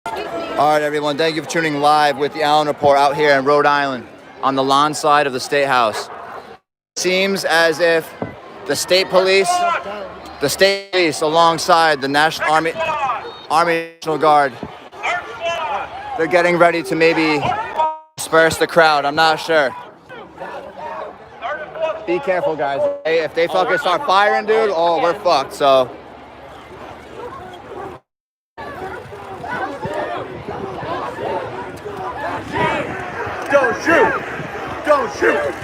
All right, everyone. Thank you for tuning live with the Allen Report out here in Rhode Island on the lawn side of the State House. Seems as if the state police alongside the National Army National Guard, they're getting ready to maybe disperse the crowd. I'm not sure. Be careful, guys. Hey, if they fucking start firing, dude, oh, we're fucked. So. Don't shoot! Don't shoot!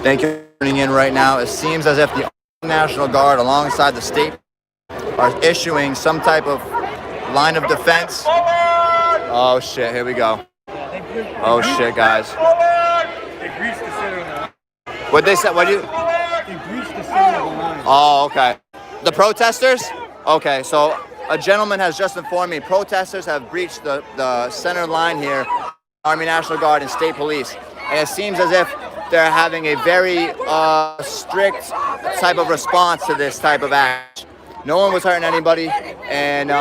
Thank you for tuning in right now. It seems as if the National Guard alongside the state are issuing some type of line of defense. Oh shit, here we go. Oh shit, guys. They breached the center line. What'd they say? What'd you? They breached the center of the line. Oh, okay. The protesters? Okay, so a gentleman has just informed me protesters have breached the center line here, Army National Guard and State Police. And it seems as if they're having a very strict type of response to this type of act. No one was hurting anybody, and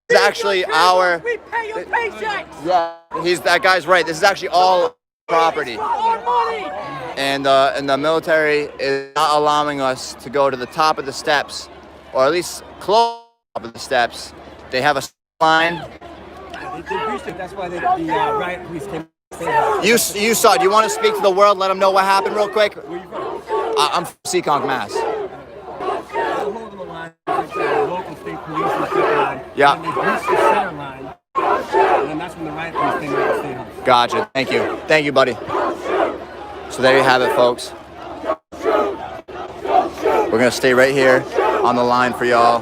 it's actually our. We pay your paychecks. Yeah, that guy's right. This is actually all property, Our money. and the military is not allowing us to go to the top of the steps, or at least close to the top of the steps. They have a line. They breached it. That's why the riot police came. You saw it. Do you want to speak to the world? Let them know what happened real quick. Where you from? I'm from Seekonk, Mass. They're holding the line. The local state police and state line. Yeah. And they breached the center line. And then that's when the riot police came out of the state house. Gotcha. Thank you, buddy. So there you have it, folks. We're gonna stay right here on the line for y'all.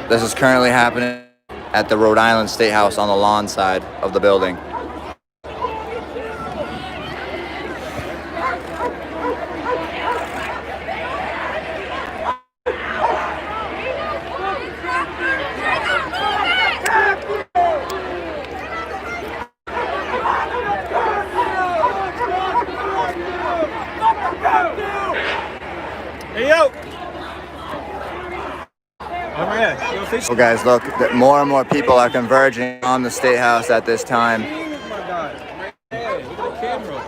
This is currently happening at the Rhode Island State House on the lawn side of the building. Hey, yo! Well, guys, look, more and more people are converging on the State House at this time. Look at the camera.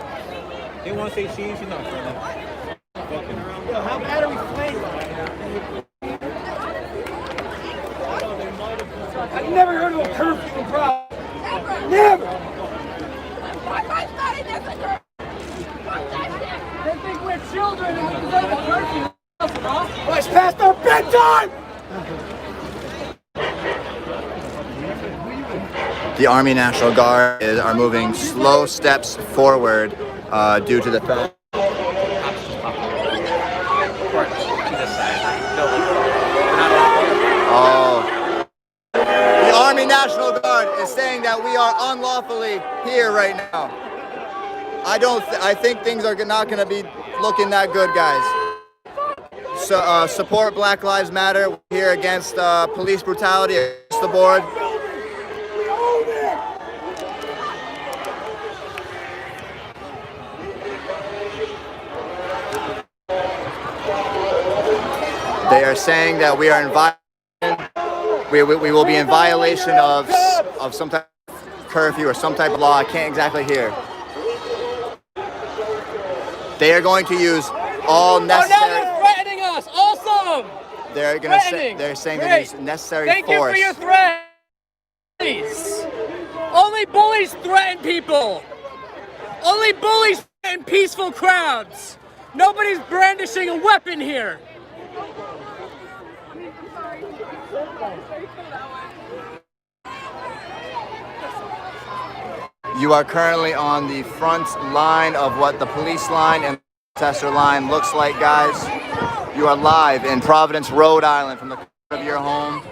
They want to say cheese, you know. Yo, how bad are we playing? I've never heard of a curfew in Prague. Never! They think we're children and we deserve a curfew. Well, it's past our bedtime! The Army National Guard are moving slow steps forward due to the fact. Oh. The Army National Guard is saying that we are unlawfully here right now. I think things are not going to be looking that good, guys. So support Black Lives Matter. We're here against police brutality across the board. They are saying that we are in violation. We will be in violation of some type of curfew or some type of law. I can't exactly hear. They are going to use all necessary. Oh, now they're threatening us. Awesome. They're going to say they're saying they use necessary Thank force. you for your threat. Please. Only bullies threaten people. Only bullies threaten peaceful crowds. Nobody's brandishing a weapon here. You are currently on the front line of what the police line and protester line looks like, guys. You are live in Providence, Rhode Island, from the comfort of your home.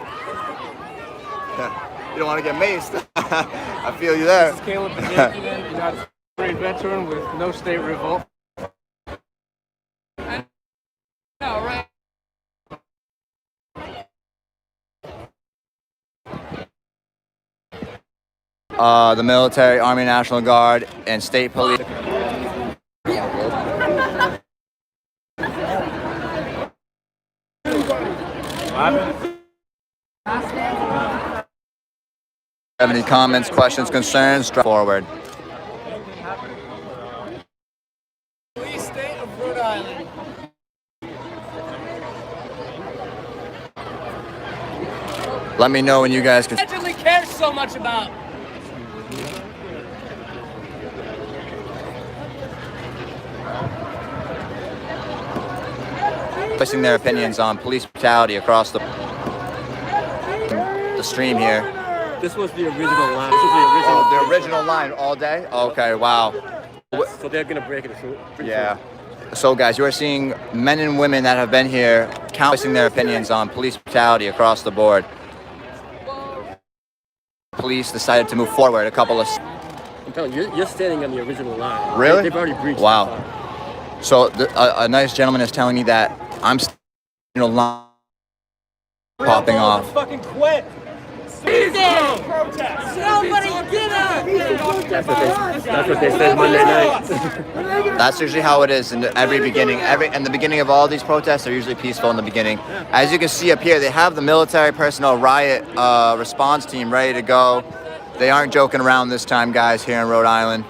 You don't want to get maced. I feel you there. This is Caleb Bajakian, United States veteran with no state revolt. No, right. the military, Army National Guard, and state police. Have any comments, questions, concerns? Drop forward. Police state of Rhode Island. Let me know when you guys can. Allegedly cares so much about. Voicing their opinions on police brutality across the stream here. This was the original line. This was the original. Oh, the original line all day? Okay, wow. So they're gonna break it through. Yeah. So guys, you are seeing men and women that have been here voicing their opinions on police brutality across the board. Police decided to move forward a couple of... I'm telling you, you're standing on the original line. Really? They've already breached. Wow. the line. So a nice gentleman is telling me that I'm line popping off. Fucking quit. Somebody get up! That's what they said Monday night. That's usually how it is in every beginning. In the beginning of all these protests, they're usually peaceful in the beginning. As you can see up here, they have the military personnel riot response team ready to go. They aren't joking around this time, guys, here in Rhode Island.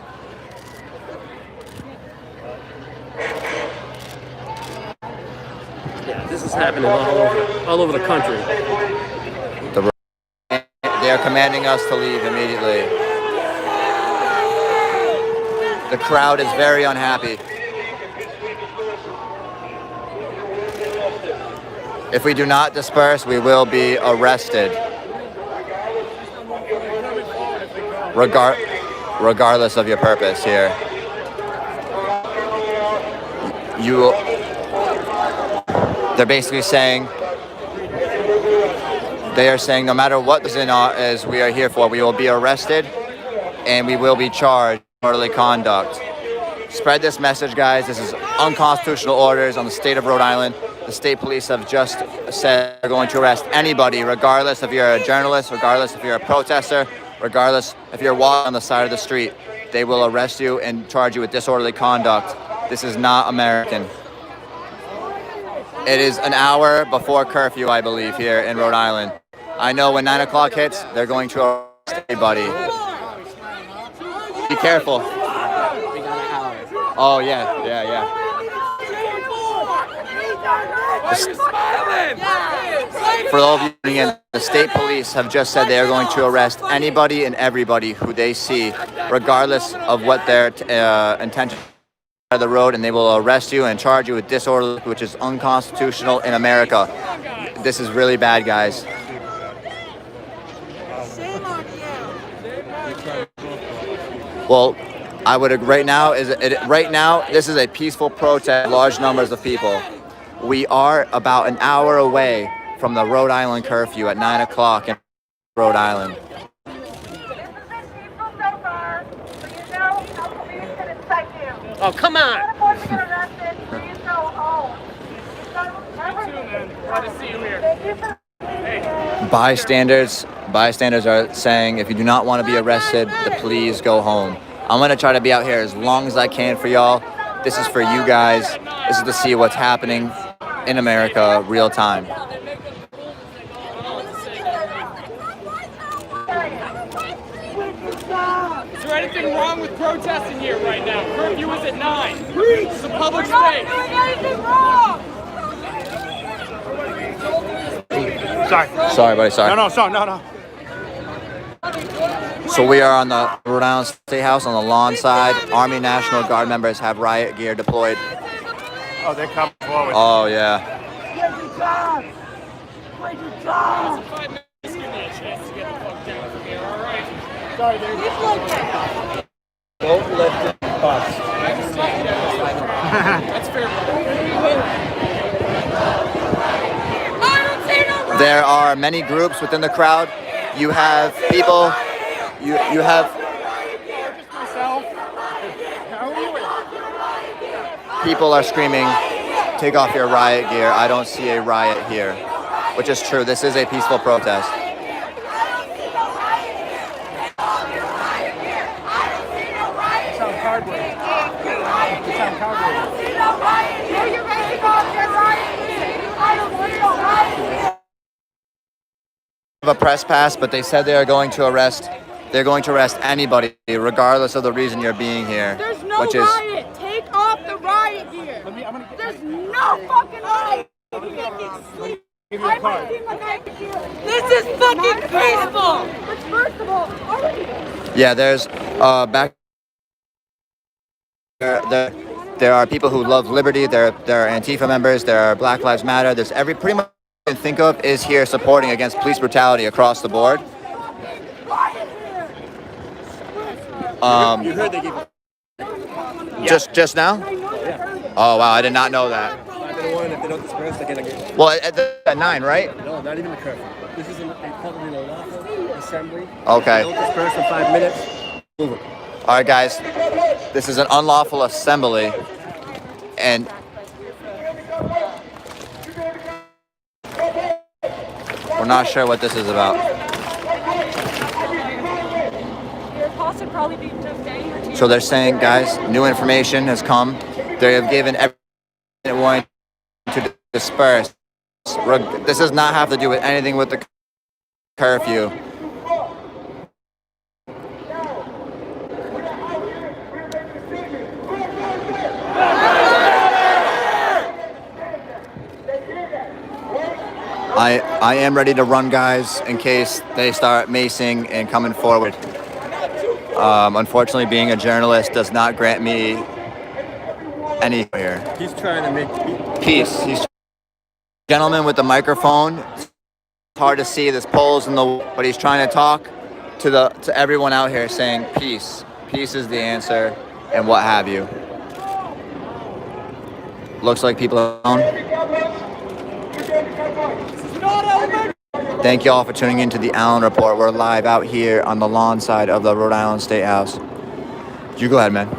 Yeah, this is happening all over the country. They are commanding us to leave immediately. The crowd is very unhappy. If we do not disperse, we will be arrested. Regardless of your purpose here. They're basically saying, they are saying no matter what is we are here for, we will be arrested and we will be charged for disorderly conduct. Spread this message, guys. This is unconstitutional orders on the state of Rhode Island. The state police have just said they're going to arrest anybody, regardless if you're a journalist, regardless if you're a protester, regardless if you're walking on the side of the street. They will arrest you and charge you with disorderly conduct. This is not American. It is an hour before curfew, I believe, here in Rhode Island. I know when 9 o'clock hits, they're going to arrest everybody. Be careful. Oh, yeah. For all of you tuning in, the state police have just said they are going to arrest anybody and everybody who they see, regardless of what their intention of the road, and they will arrest you and charge you with disorderly, which is unconstitutional in America. This is really bad, guys. Well, I would agree. Right now, this is a peaceful protest. Large numbers of people. We are about an hour away from the Rhode Island curfew at 9 o'clock in Rhode Island. Oh, come on! Bystanders are saying if you do not want to be arrested, please go home. I'm going to try to be out here as long as I can for y'all. This is for you guys. This is to see what's happening in America real time. Is there anything wrong with protesting here right now? Curfew is at 9. It's a public space. Sorry, buddy. Sorry. No. So we are on the Rhode Island State House on the lawn side. Army National Guard members have riot gear deployed. Oh, they're coming forward. Oh, yeah. Don't lift the bus. That's fair. There are many groups within the crowd. You have people, you have people are screaming, take off your riot gear. I don't see a riot here, which is true. This is a peaceful protest. A press pass, but they said they are going to arrest. They're going to arrest anybody, regardless of the reason you're being here. There's no which is riot. Take off the riot gear. There's no fucking riot here. This is fucking peaceful. But first of all, yeah. There's back. There are people who love liberty. There are Antifa members. There are Black Lives Matter. There's pretty much you can think of is here supporting against police brutality across the board. You heard they gave Just now? Oh wow, I did not know that. 5-1. If they don't disperse, they're gonna get. Well, at 9, right? No, not even the curfew. This is a public unlawful assembly. Okay. If they don't disperse in 5 minutes. Move it. All right, guys. This is an unlawful assembly, and we're not sure what this is about. So they're saying, guys, new information has come. They have given everyone to disperse. This does not have to do with anything with the curfew. I am ready to run, guys, in case they start macing and coming forward. Unfortunately, being a journalist does not grant me any here. He's trying to make Peace. He's gentleman with the microphone. It's hard to see. There's poles in the, but he's trying to talk to everyone out here, saying peace. Peace is the answer, and what have you. Looks like people are alone. Thank you all for tuning in to the Allen Report. We're live out here on the lawn side of the Rhode Island State House. You go ahead, man.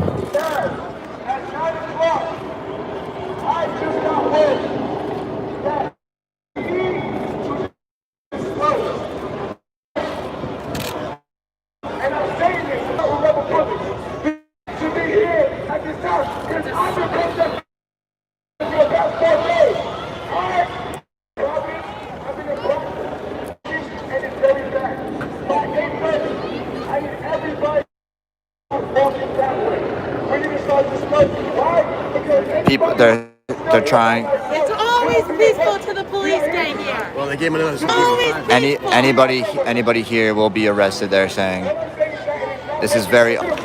People, they're trying. it's always peaceful to the police gang here. Well, they gave him another. Always peaceful. Anybody here will be arrested. They're saying this is very. Where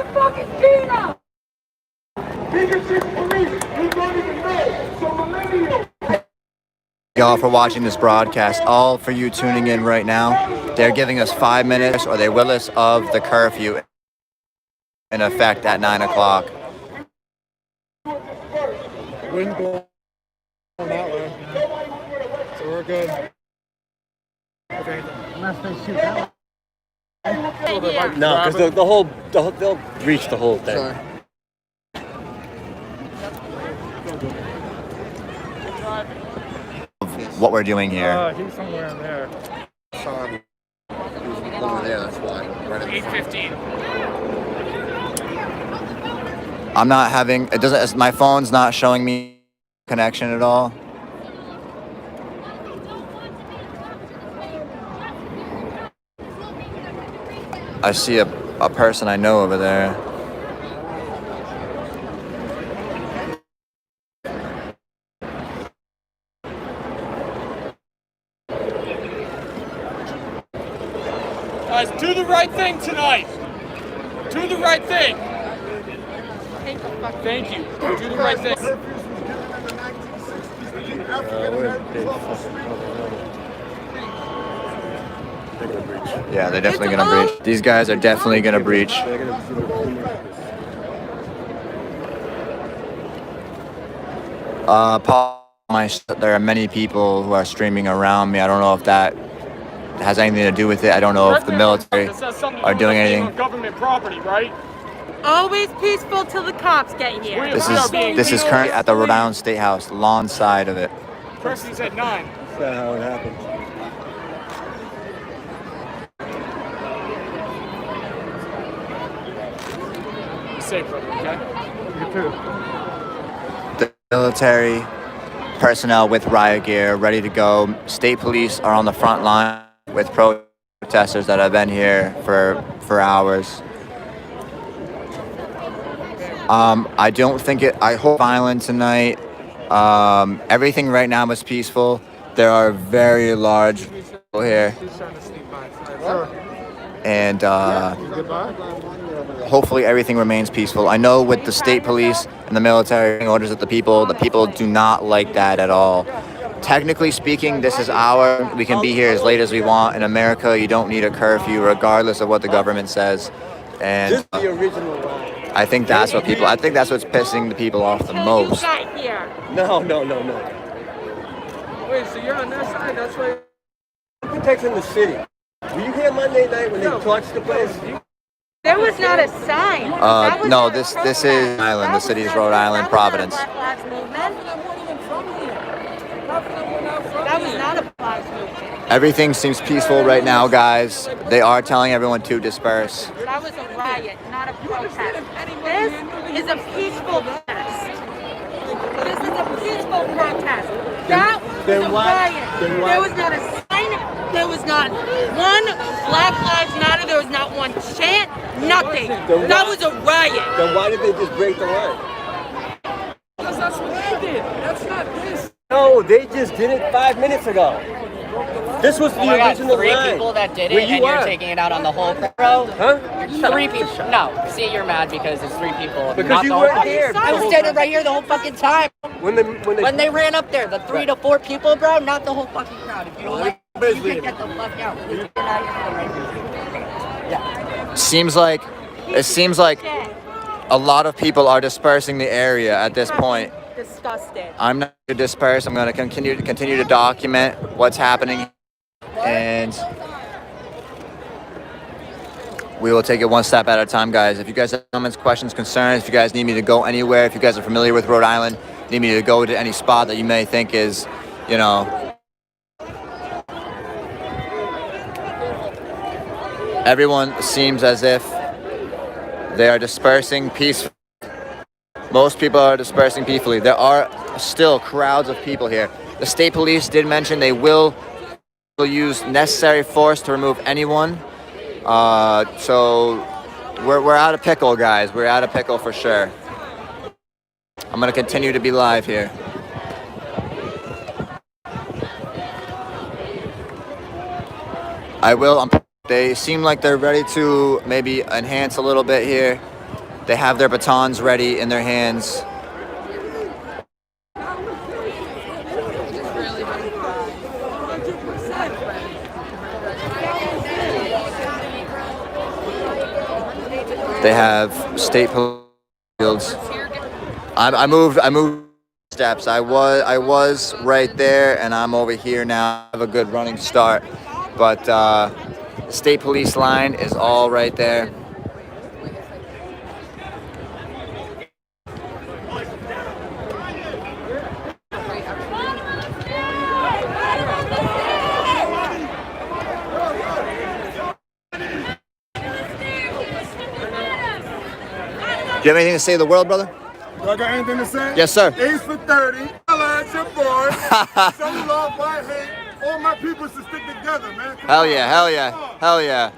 the fuck is Gina? Y'all for watching this broadcast, all for you tuning in right now. They're giving us 5 minutes, or they will us of the curfew in effect at 9 o'clock. Wind blowing that way. So we're good. Unless they shoot that way. No, because they'll reach the whole thing. Sorry. What we're doing here. He's somewhere in there. Over there, that's why. 8:15. I'm not having, it doesn't, my phone's not showing me connection at all. I see a person I know over there. Guys, do the right thing tonight. Do the right thing. Thank you. Do the right thing. Yeah, they're definitely gonna breach. These guys are definitely gonna breach. There are many people who are streaming around me. I don't know if that has anything to do with it. I don't know if the military are doing anything. Government property, right? always peaceful till the cops get here. This is currently at the Rhode Island State House, lawn side of it. Percy's at 9. That's not how it happens. Be safe, brother, okay? You too. The military personnel with riot gear ready to go. State police are on the front line with protesters that have been here for hours. I don't think I hope violent tonight. Everything right now is peaceful. There are very large people here. And hopefully everything remains peaceful. I know with the state police and the military orders at the people do not like that at all. Technically speaking, this is we can be here as late as we want. In America, you don't need a curfew regardless of what the government says. And Just the original line. I think that's what's pissing the people off the most. No. Wait, so you're on that side? That's why. Protecting the city. Were you here Monday night when they torched the place? There was not a sign. That was No, not a this protest. is Island. The city is Rhode Island, Providence. That was not a Black Lives movement. That was not a Black movement. Everything seems peaceful right now, guys. They are telling everyone to disperse. That was a riot, not a protest. This is a peaceful protest. This is a peaceful protest. That was Then a why- riot. then why- There was not a sign. There was not one Black Lives Matter. There was not one chant. Nothing. Then That why- was a riot. Then why did they just break the line? Because that's what they did. That's not this. No, they just did it 5 minutes ago. This was the Oh my God, original 3 line. people that did Where it, you and you're are. taking it out on the whole crowd? Huh? You're 3 people. No, see, you're mad because it's 3 people. Because not you the whole weren't fucking- here. I was standing right here the whole fucking time. When When they ran up there, the 3 to 4 people, bro, not the whole fucking crowd. If you don't like it, you can get the fuck out. Get out of here right now. Seems like a lot of people are dispersing the area at this point. Disgusted. I'm not going to disperse. I'm going to continue to document what's happening, and we will take it one step at a time, guys. If you guys have comments, questions, concerns, if you guys need me to go anywhere, if you guys are familiar with Rhode Island, need me to go to any spot that you may think is, everyone seems as if they are dispersing peacefully. Most people are dispersing peacefully. There are still crowds of people here. The state police did mention they will use necessary force to remove anyone. So we're out of pickle, guys. We're out of pickle for sure. I'm gonna continue to be live here. They seem like they're ready to maybe enhance a little bit here. They have their batons ready in their hands. They have state police. I moved steps. I was right there, and I'm over here now. I have a good running start, but the state police line is all right there. Do you have anything to say to the world, brother? Do I got anything to say? Yes, sir. Ace for 30. Holla at your boy. Show love, why hate. All my people should stick together, man. Come Hell on. yeah, hell yeah, hell yeah.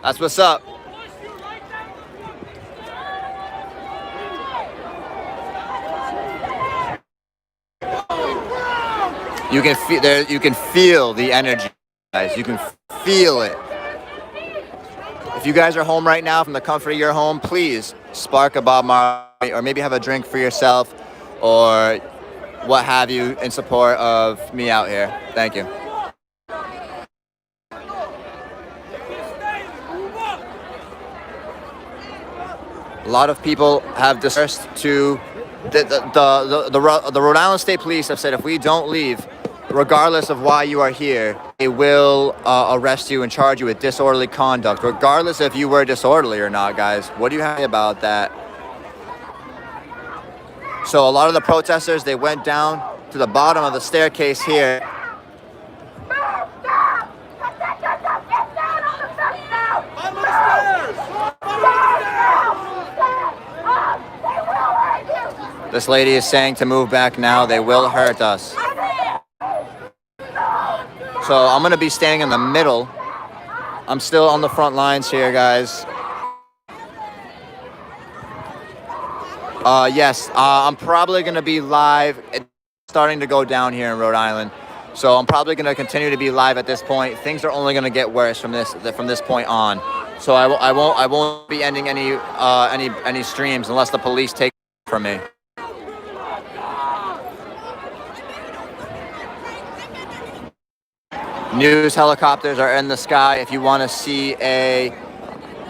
That's what's up. You can feel there. You can feel the energy, guys. You can feel it. If you guys are home right now from the comfort of your home, please spark a Bob Marley, or maybe have a drink for yourself, or what have you, in support of me out here. Thank you. A lot of people have dispersed to the Rhode Island State Police have said if we don't leave, regardless of why you are here, they will arrest you and charge you with disorderly conduct, regardless if you were disorderly or not, guys. What do you have about that? So a lot of the protesters, they went down to the bottom of the staircase here. This lady is saying to move back now. They will hurt us. So I'm going to be standing in the middle. I'm still on the front lines here, guys. Yes, I'm probably going to be live. It's starting to go down here in Rhode Island. So I'm probably going to continue to be live at this point. Things are only going to get worse from this point on. So I won't be ending any streams unless the police take it from me. News helicopters are in the sky. If you want to see a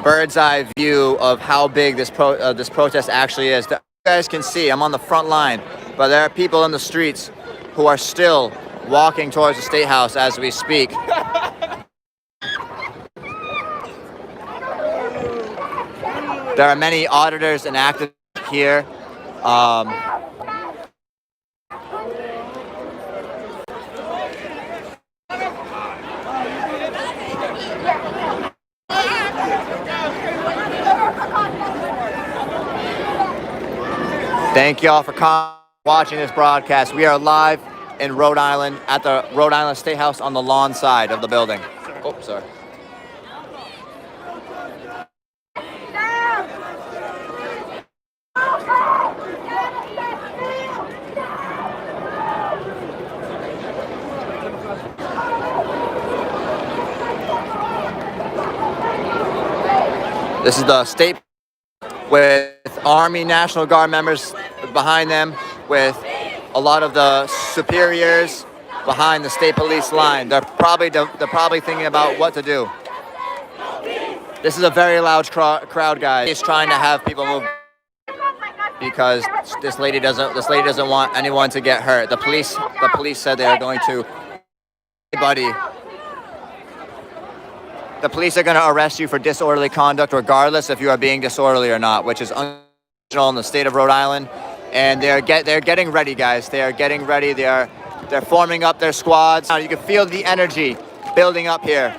bird's eye view of how big this protest actually is, you guys can see I'm on the front line, but there are people in the streets who are still walking towards the State House as we speak. There are many auditors and activists here. Thank y'all for watching this broadcast. We are live in Rhode Island at the Rhode Island State House on the lawn side of the building. Oh, sorry. This is the state with Army National Guard members behind them, with a lot of the superiors behind the state police line. They're probably thinking about what to do. This is a very loud crowd, guys. He's trying to have people move because this lady doesn't want anyone to get hurt. The police said they are going to anybody. The police are going to arrest you for disorderly conduct regardless if you are being disorderly or not, which is unconstitutional in the state of Rhode Island. And they're getting ready, guys. They are getting ready. They're forming up their squads. Now you can feel the energy building up here.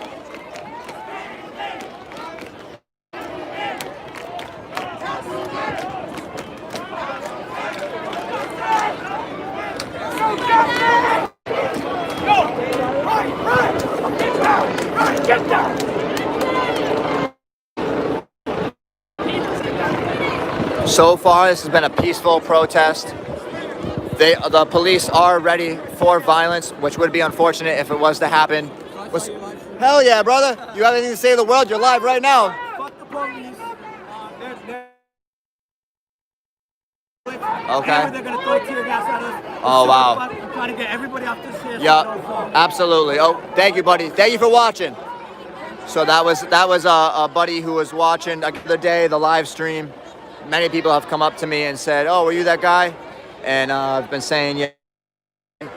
So far, this has been a peaceful protest. The police are ready for violence, which would be unfortunate if it was to happen. Hell yeah, brother! You have anything to say to the world? You're live right now. Fuck the police. Okay. They're gonna throw tear gas at us. Oh wow. I'm trying to get everybody off this shit. Yeah, absolutely. Oh, thank you, buddy. Thank you for watching. So that was a buddy who was watching the day, the live stream. Many people have come up to me and said, "Oh, were you that guy?" And I've been saying, "Yeah,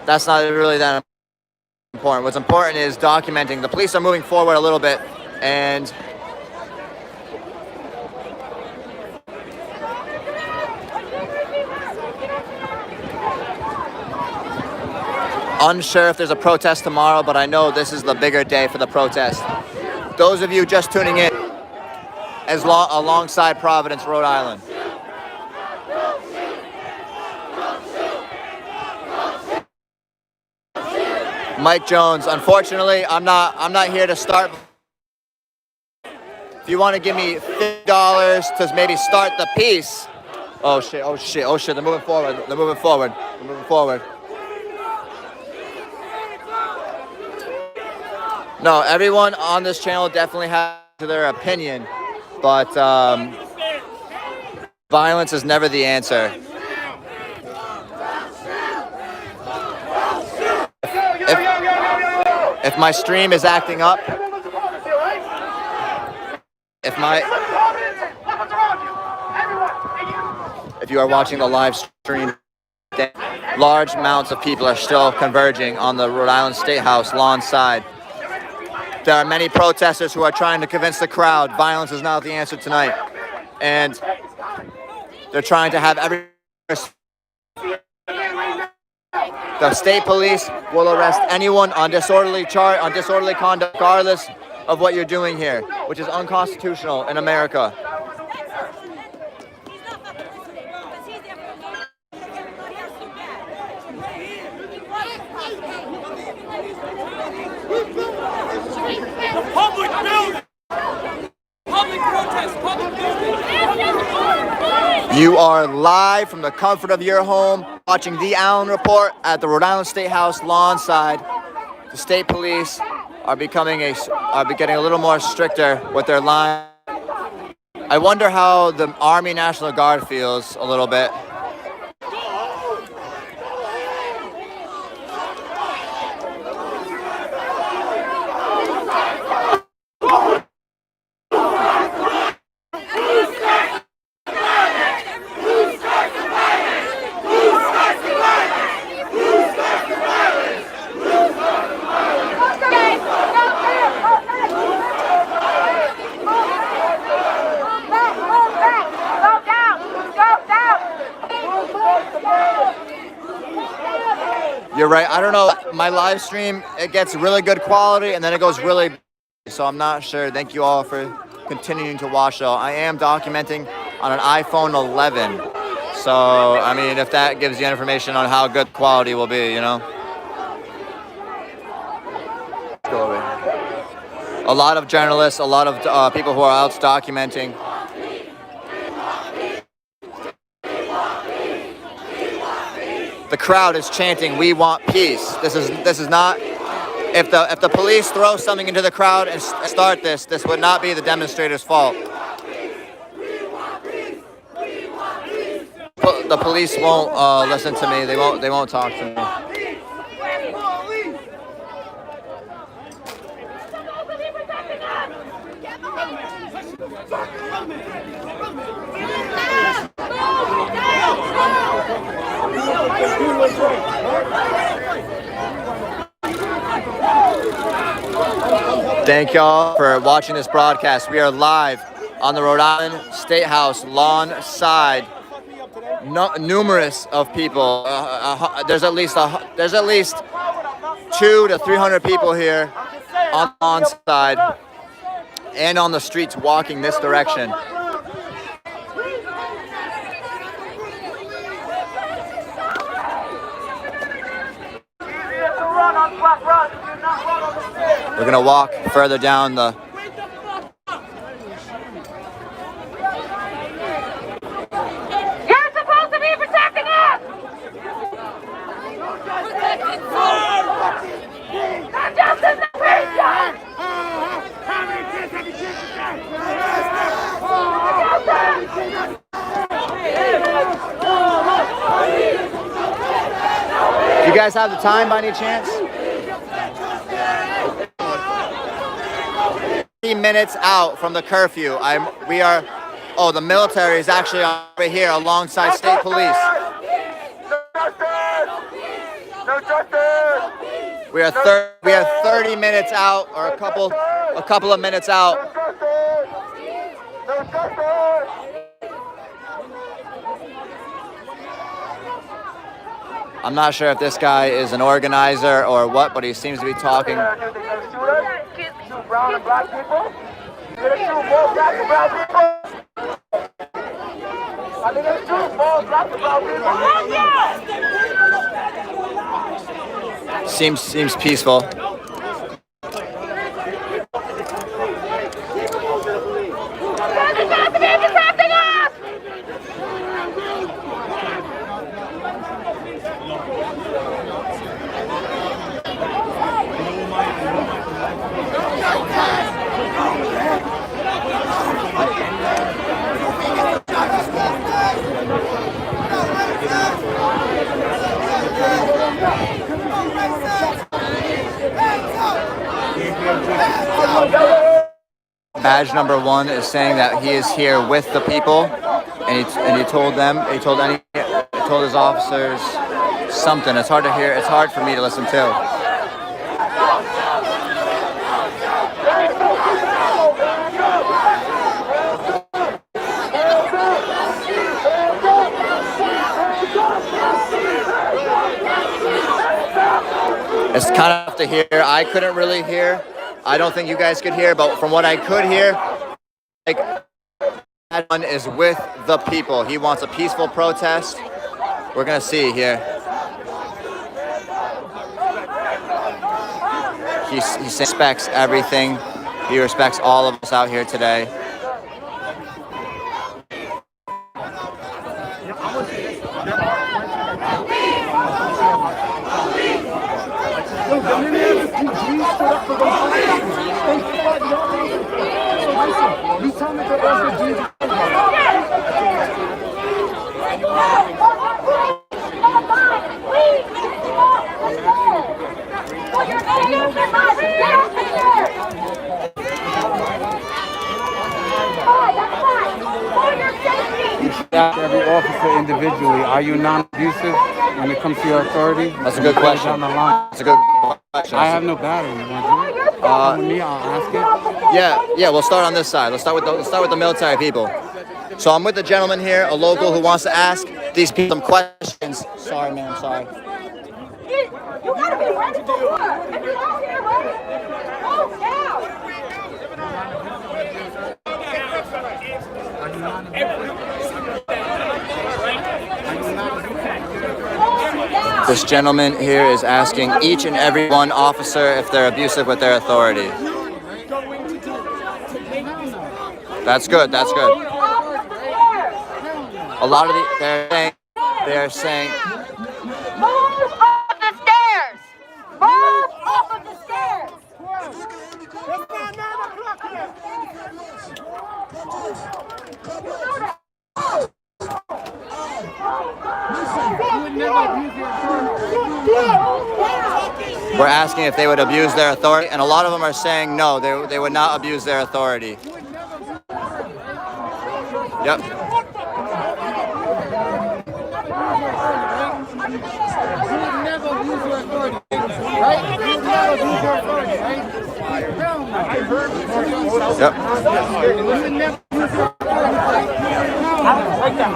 that's not really that important. What's important is documenting." The police are moving forward a little bit, and unsure if there's a protest tomorrow, but I know this is the bigger day for the protest. Those of you just tuning in, alongside Providence, Rhode Island. Mike Jones. Unfortunately, I'm not here to start. If you want to give me $50 to maybe start the piece. Oh shit, oh shit, oh shit, they're moving forward. They're moving forward. They're moving forward. No, everyone on this channel definitely has their opinion, but violence is never the answer. If my stream is acting up, if you are watching the live stream, Large amounts of people are still converging on the Rhode Island State House lawn side. There are many protesters who are trying to convince the crowd violence is not the answer tonight. And they're trying to have every... The state police will arrest anyone on disorderly conduct, regardless of what you're doing here, which is unconstitutional in America. Public building! Public protest! Public building! You are live from the comfort of your home, watching The Allen Report at the Rhode Island State House lawn side. The state police are getting a little more stricter with their line. I wonder how the Army National Guard feels a little bit. You're right. I don't know. My live stream, it gets really good quality and then it goes really... So I'm not sure. Thank you all for continuing to watch though. I am documenting on an iPhone 11. So, I mean, if that gives you information on how good quality will be, you know? Go over here. A lot of journalists, a lot of people who are out documenting. The crowd is chanting, "We want peace." This is not. If the police throw something into the crowd and start this would not be the demonstrators' fault. The police won't listen to me. They won't talk to me. Thank y'all for watching this broadcast. We are live on the Rhode Island State House lawn side. Numerous of people. There's at least 200 to 300 people here on the lawn side and on the streets walking this direction. We're gonna walk further down the... You're supposed to be protecting us! Not just in the prison! Do you guys have the time by any chance? 30 minutes out from the curfew. The military is actually over here alongside state police. No justice! We are 30 minutes out, or a couple of minutes out. No justice! I'm not sure if this guy is an organizer or what, but he seems to be talking. Brown and black people? You're gonna shoot more black and brown people? Are they gonna shoot more black and brown people? Seems peaceful. Badge number 1 is saying that he is here with the people, and he told told his officers something. It's hard to hear. It's hard for me to listen to. It's kind of tough to hear. I couldn't really hear. I don't think you guys could hear, but from what I could hear, like, that one is with the people. He wants a peaceful protest. We're gonna see here. He respects everything. He respects all of us out here today. Every officer individually, are you non-abusive when it comes to your authority? That's a good question. Down the line? That's a good question. I have no battery. With me, I'll ask it. Yeah. We'll start on this side. Let's start with the military people. So I'm with the gentleman here, a local who wants to ask these people some questions. Sorry, man. Sorry. You gotta be ready for war. If you're out here ready, go down. This gentleman here is asking each and every one officer if they're abusive with their authority. That's good. That's good. A lot of they're saying. Move off the stairs. Move off of the stairs. We're asking if they would abuse their authority, and a lot of them are saying no, they would not abuse their authority. Yep.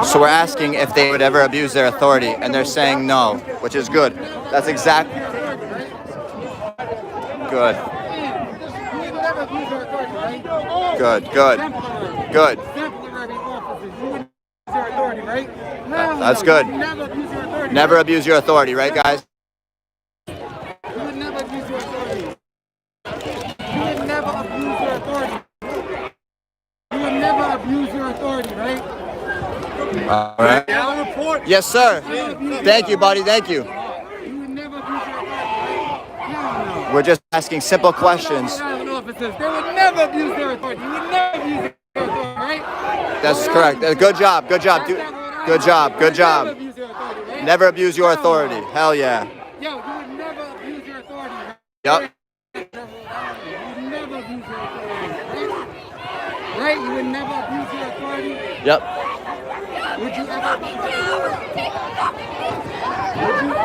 So we're asking if they would ever abuse their authority, and they're saying no, which is good. That's exactly good. Good. That's good. Never abuse your authority, right, guys? All right. Yes, sir. Thank you, buddy. Thank you. We're just asking simple questions. They would never abuse their authority. You would never abuse their authority, right? That's correct. Good job. Good job. Good job. Good job. Never abuse your authority. Hell yeah. Yo, you would never abuse your authority. Yep. You would never abuse your authority. Right? You would never abuse your authority. Yep. Would you ever?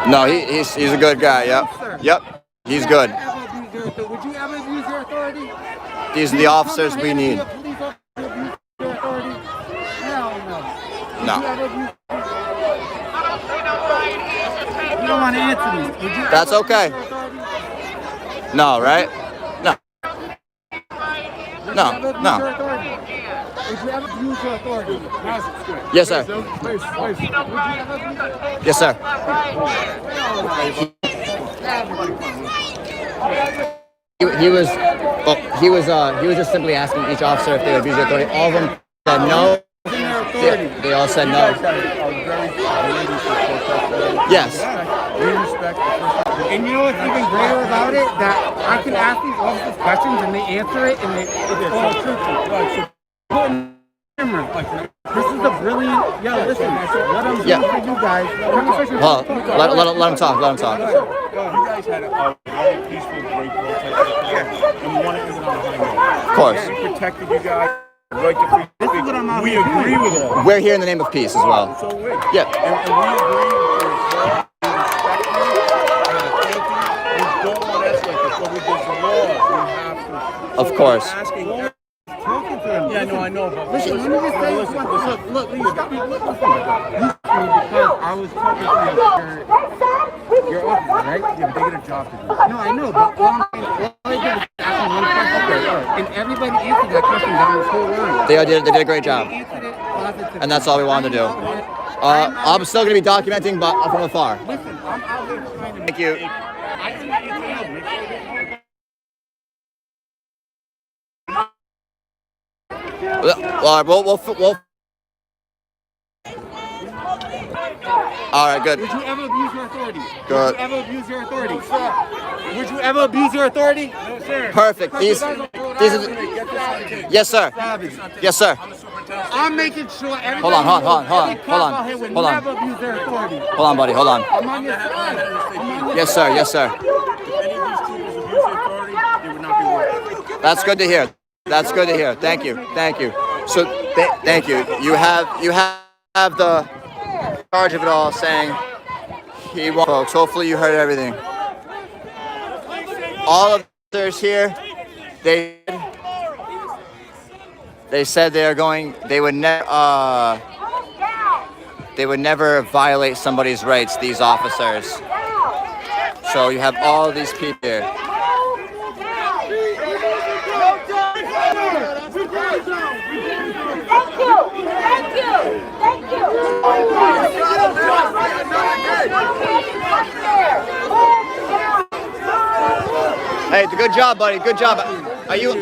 No, he's a good guy. Yep. Yep. He's good. Would you ever abuse your authority? These are the officers we need. No. You don't want to answer me. That's okay. No, right? No. Would you ever abuse your authority? Yes, sir. Yes, sir. He was just simply asking each officer if they would abuse their authority. All of them said no. They all said no. Yes. And you know what's even greater about it? That I can ask these officers questions and they answer it and it's all truthful. This is a brilliant. Yo, listen. What I'm doing for you guys. Well, let him talk. Let him talk. You guys had a very peaceful, great protest, and we want to end it on a high note. Of course. We protected you guys. Right to free speech. I'm out We here doing. agree with that. We're here in the name of peace as well. So wait. Yeah. And we agree with that. We don't want to escalate this, but with this law, we have to. Of course. We're asking. Talking to him. Yeah, no, I know. But Listen, let me just say this one. Look, you stop me. Listen. Because I was talking to your office, right? Yeah, but they get a job to do. No, I know, but all I did was ask them one question. And everybody answered that question down this whole line. They did a great job. They answered it positively. And that's all we wanted to do. I'm still going to be documenting, but from afar. Listen, I'm out here trying to Thank you. I can make you tell. Make sure that We'll all right, good. Would you ever abuse your authority? Good. Would you ever abuse your authority? Would you ever abuse your authority? No, sir. Perfect. These are yes, sir. Yes, sir. I'm making sure everybody Hold on, hold on, hold on, every cop hold on, out here would hold on. never abuse their authority. Hold on, buddy. Hold on. I'm on your side. I'm on your Yes, sir. Yes, sir. if any of these troopers abuse their authority, they would not be working. That's good to hear. That's good to hear. Thank you. Thank you. So, thank you. You have the charge of it all, saying he won't. Folks, hopefully you heard everything. All of the others here, they said they would never violate somebody's rights, these officers. So you have all of these people here. Hey, good job, buddy. Good job. Are you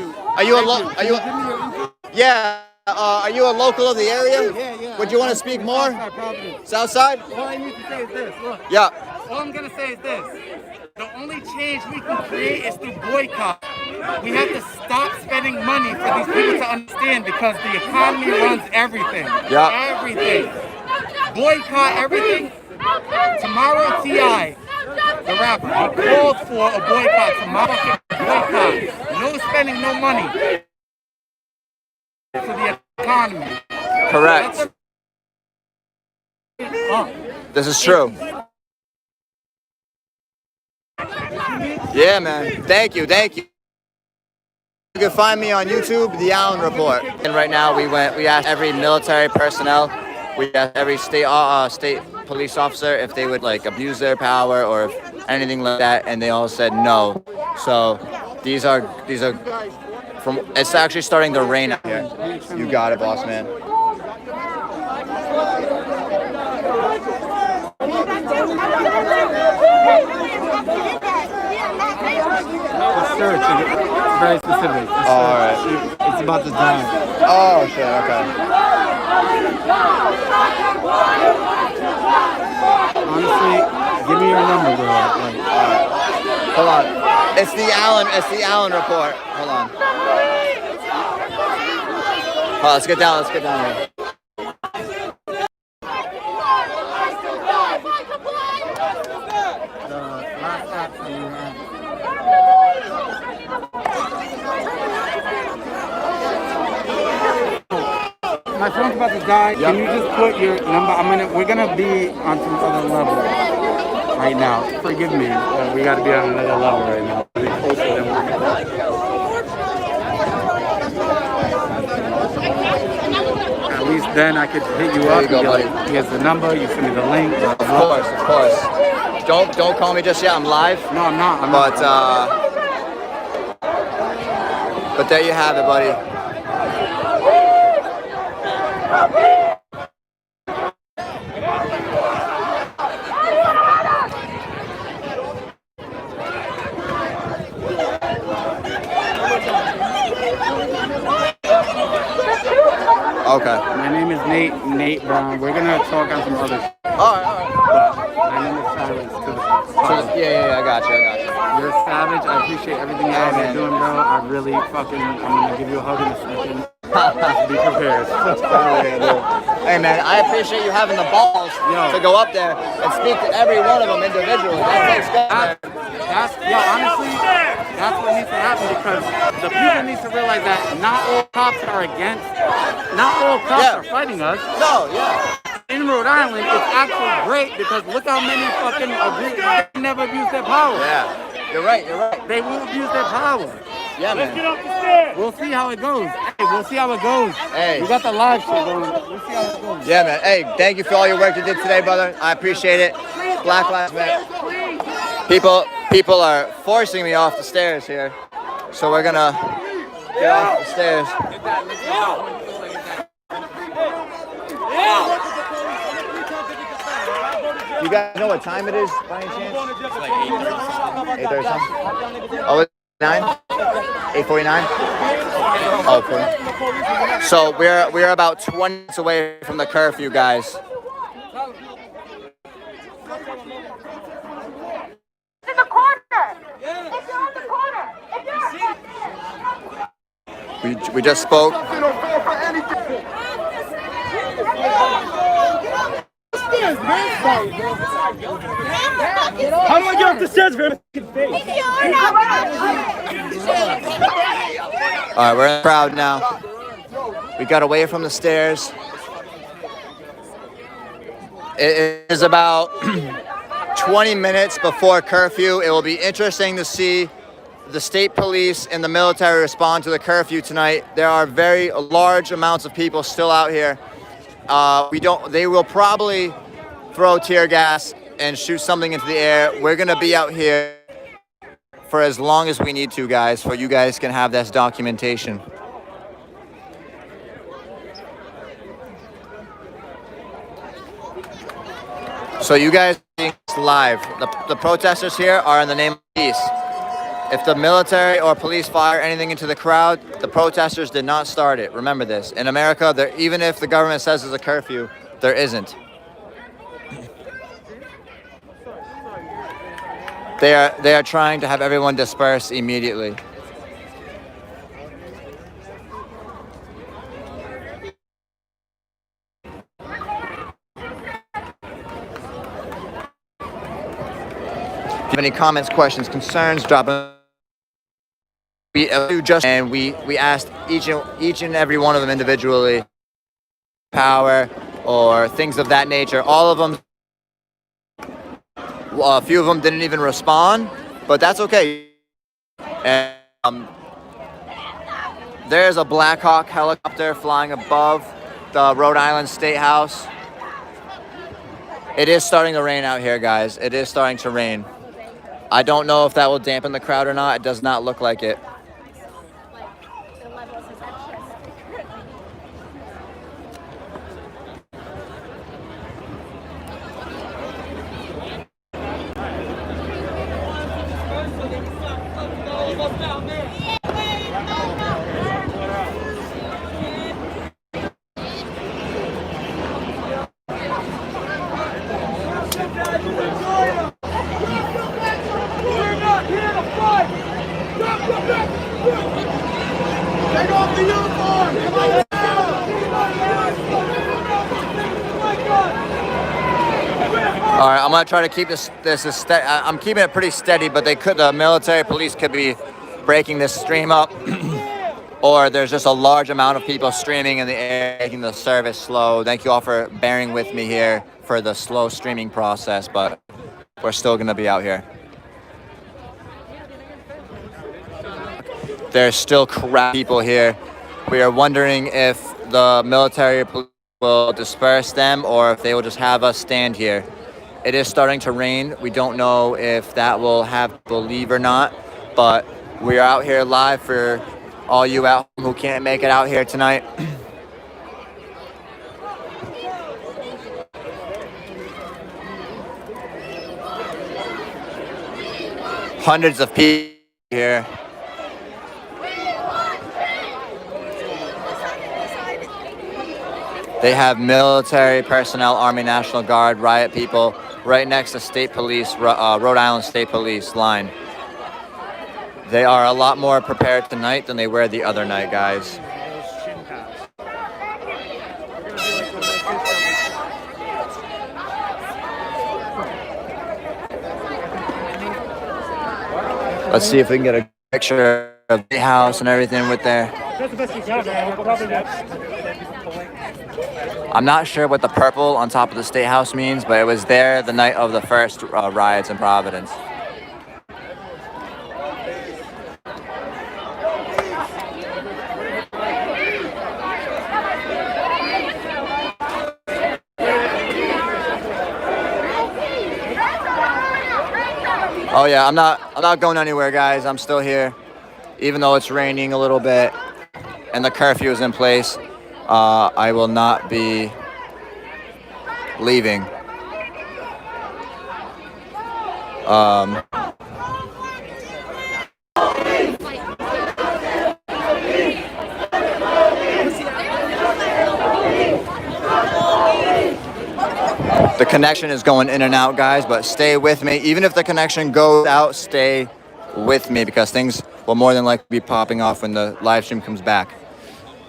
Yeah. Are you a local of the area? Yeah. Would you want to speak more? Southside? All I need to say is this. Look. Yeah. All I'm gonna say is this. The only change we can create is through boycott. We have to stop spending money for these people to understand because the economy runs everything. Yeah. Everything. Boycott everything. Tomorrow T.I., the rapper, he called for a boycott. Tomorrow boycott. No spending, no money. For the economy. Correct. This is true. Yeah, man. Thank you. You can find me on YouTube, The Allen Report. And right now we asked every military personnel, we asked every state police officer if they would like abuse their power or if anything like that, and they all said no. So these are from. It's actually starting to rain out here. You got it, boss man. The search is very specific. All right. It's about the time. Oh shit. Okay. Honestly, give me your number, bro. Hold on. It's the Allen Report. Hold on. Let's get down here. My phone's about to die. Can you just put your number? We're gonna be on some other level right now. Forgive me. We gotta be on another level right now. At least then I could hit you up. You go, buddy. Like, here's the number. You send me the link. Of course. Don't call me just yet. I'm live. No, I'm not. But there you have it, buddy. Okay. My name is Nate Brown. We're gonna talk on some other. All right. My name is Silence. Yeah, I got you. You're a savage. I appreciate everything you guys are doing, bro. I'm gonna give you a hug in a second. Just be prepared. Hey man, I appreciate you having the balls to go up there and speak to every one of them individually. That takes guts. Honestly, That's what needs to happen because the people need to realize that not all cops are fighting us. No, yeah. In Rhode Island, it's actually great because look how many fucking they never abuse their power. Yeah. You're right. They won't abuse their power. Yeah, man. We'll see how it goes. Hey, we'll see how it goes. Hey. We got the live show going. We'll see how it goes. Yeah, man. Hey, thank you for all your work you did today, brother. I appreciate it. Black Lives Matter. People are forcing me off the stairs here, so we're gonna get off the stairs. You guys know what time it is, by any chance? It's like 8:30 something. Oh, it's 9? 8:49? Oh, cool. So we're about 20 minutes away from the curfew, guys. In the corner. If you're in the corner. If you're We just spoke. How do I get off the stairs, man? All right, we're in the crowd now. We got away from the stairs. It is about 20 minutes before curfew. It will be interesting to see the state police and the military respond to the curfew tonight. There are very large amounts of people still out here. They will probably throw tear gas and shoot something into the air. We're gonna be out here for as long as we need to, guys, so you guys can have this documentation. So you guys are seeing this live. The protesters here are in the name of peace. If the military or police fire anything into the crowd, the protesters did not start it. Remember this. In America, even if the government says there's a curfew, there isn't. They are trying to have everyone disperse immediately. If you have any comments, questions, concerns, drop them. We asked each and every one of them individually, power or things of that nature. All of them. A few of them didn't even respond, but that's okay. And there's a Black Hawk helicopter flying above the Rhode Island State House. It is starting to rain out here, guys. It is starting to rain. I don't know if that will dampen the crowd or not. It does not look like it. All right, I'm gonna try to keep this I'm keeping it pretty steady, but the military police could be breaking this stream up, or there's just a large amount of people streaming in the air, making the service slow. Thank you all for bearing with me here for the slow streaming process, but we're still gonna be out here. There's still crap people here. We are wondering if the military police will disperse them or if they will just have us stand here. It is starting to rain. We don't know if that will have people leave or not, but we are out here live for all you out who can't make it out here tonight. Hundreds of people here. They have military personnel, Army National Guard, riot people right next to State Police, Rhode Island State Police line. They are a lot more prepared tonight than they were the other night, guys. Let's see if we can get a picture of the house and everything with there. I'm not sure what the purple on top of the State House means, but it was there the night of the first riots in Providence. Oh yeah, I'm not going anywhere, guys. I'm still here, even though it's raining a little bit and the curfew is in place. I will not be leaving. The connection is going in and out, guys, but stay with me. Even if the connection goes out, stay with me, because things will more than likely be popping off when the live stream comes back,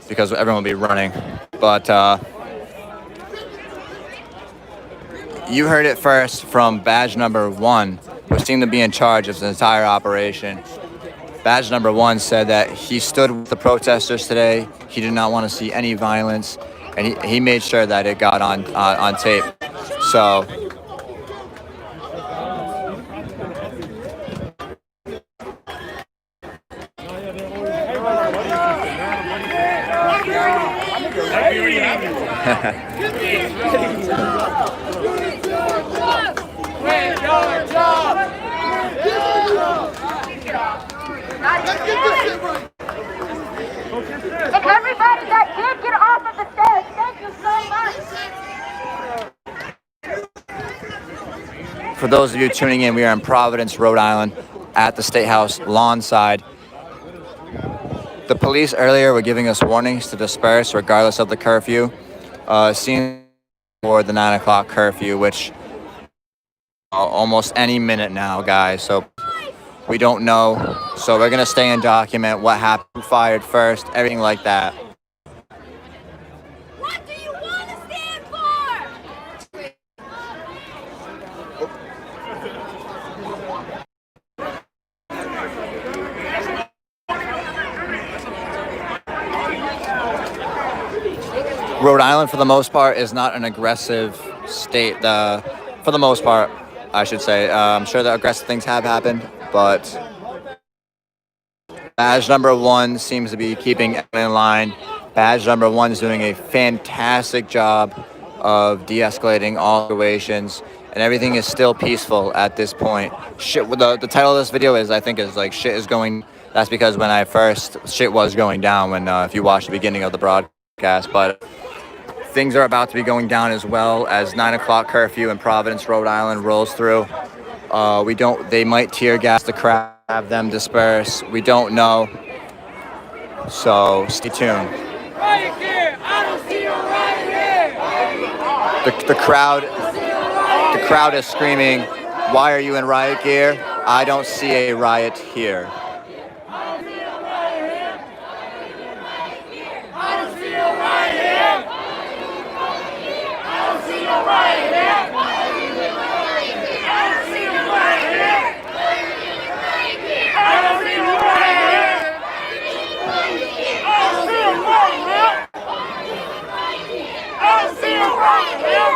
because everyone will be running. But you heard it first from badge number 1, who seemed to be in charge of the entire operation. Badge number 1 said that he stood with the protesters today. He did not want to see any violence, and he made sure that it got on tape. So If everybody that did get off of the stairs, thank you so much. for those of you tuning in, we are in Providence, Rhode Island, at the State House lawn side. The police earlier were giving us warnings to disperse regardless of the curfew. Seeing for the 9 o'clock curfew, which almost any minute now, guys. So we don't know. So we're gonna stay and document what happened, who fired first, everything like that. What do you want to stand for? Rhode Island, for the most part, is not an aggressive state. For the most part, I should say. I'm sure that aggressive things have happened, but badge number 1 seems to be keeping in line. Badge number 1 is doing a fantastic job of de-escalating all situations, and everything is still peaceful at this point. Shit. The title of this video is like shit is going. That's because when I first shit was going down when if you watch the beginning of the broadcast, but things are about to be going down as well as 9 o'clock curfew in Providence, Rhode Island rolls through. They might tear gas the crowd, have them disperse. We don't know. So stay tuned. Riot gear! I don't see a riot here! The crowd is screaming, "Why are you in riot gear? I don't see a riot here."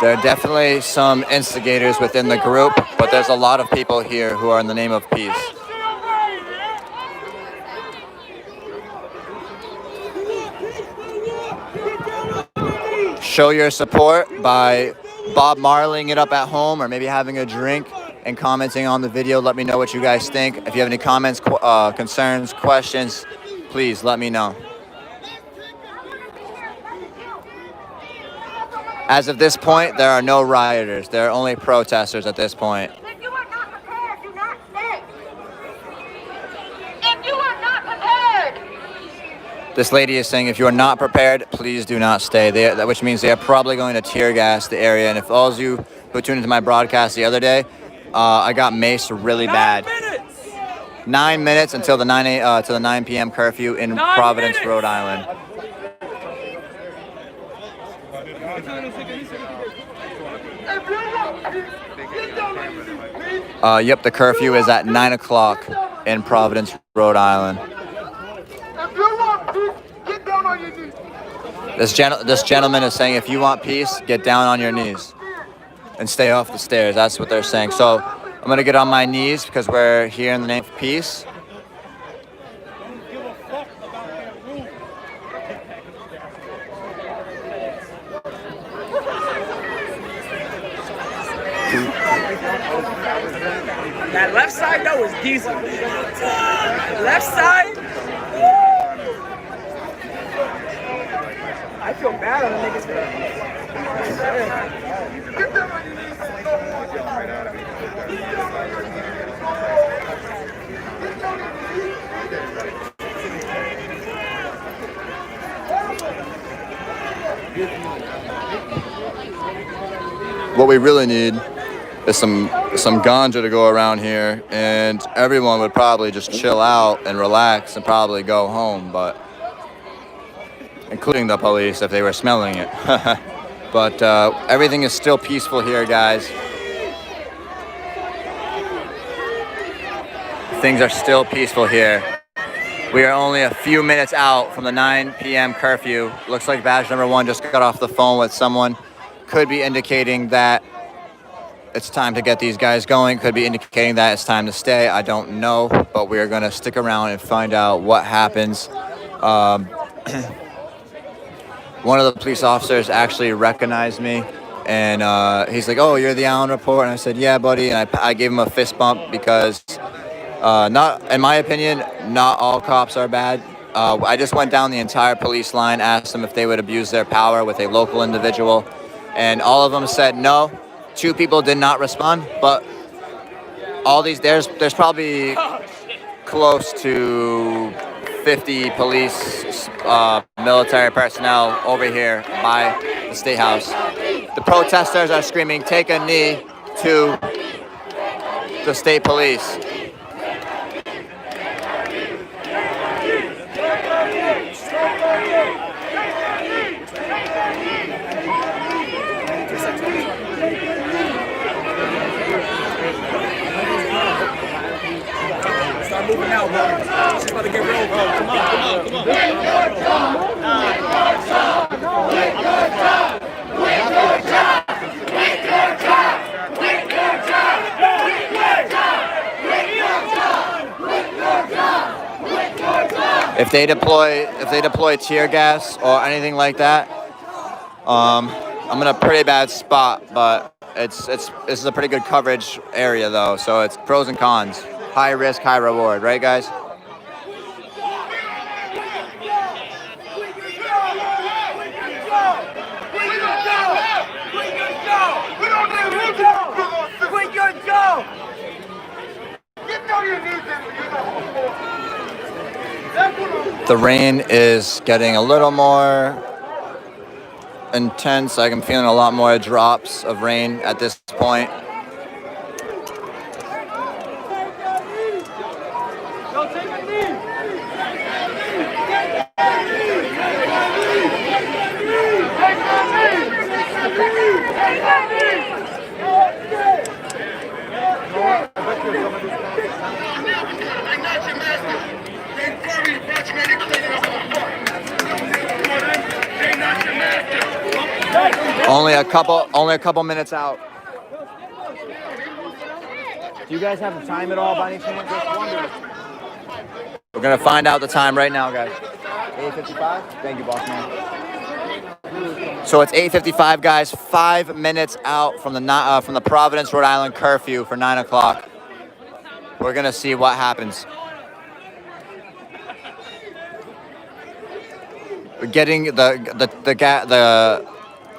There are definitely some instigators within the group, but there's a lot of people here who are in the name of peace. Show your support by Bob Marling it up at home, or maybe having a drink and commenting on the video. Let me know what you guys think. If you have any comments, concerns, questions, please let me know. As of this point, there are no rioters. There are only protesters at this point. If you are not prepared, do not stay. If you are not prepared. This lady is saying if you are not prepared, please do not stay. Which means they are probably going to tear gas the area. And if all of you who tuned into my broadcast the other day, I got maced really bad. 9 minutes until the 9 p.m. curfew in Providence, Rhode Island. Yep, the curfew is at 9 o'clock in Providence, Rhode Island. If you want peace, get down on your knees. This gentleman is saying, if you want peace, get down on your knees and stay off the stairs. That's what they're saying. So I'm gonna get on my knees because we're here in the name of peace. That left side though is decent. Left side. I feel bad on the niggas. What we really need is some ganja to go around here, and everyone would probably just chill out and relax and probably go home, but including the police if they were smelling it. But everything is still peaceful here, guys. Things are still peaceful here. We are only a few minutes out from the 9 p.m. curfew. Looks like badge number 1 just got off the phone with someone. Could be indicating that it's time to get these guys going. Could be indicating that it's time to stay. I don't know, but we are going to stick around and find out what happens. One of the police officers actually recognized me, and he's like, "Oh, you're the Allen Report?" And I said, "Yeah, buddy." And I gave him a fist bump because, not in my opinion, not all cops are bad. I just went down the entire police line, asked them if they would abuse their power with a local individual, and all of them said no. 2 people did not respond, but all these there's probably close to 50 police, military personnel over here by the State House. The protesters are screaming, "Take a knee" to the state police. Start moving out, bro. She's about to get real, bro. Come on. If they deploy tear gas or anything like that, I'm in a pretty bad spot, but this is a pretty good coverage area though, so it's pros and cons. High risk, high reward, right guys? The rain is getting a little more intense. I'm feeling a lot more drops of rain at this point. Only a couple minutes out. Do you guys have the time at all by any chance? We're gonna find out the time right now, guys. 8:55. Thank you, boss man. So it's 8:55, guys. 5 minutes out from the Providence, Rhode Island curfew for 9 o'clock. We're gonna see what happens. We're getting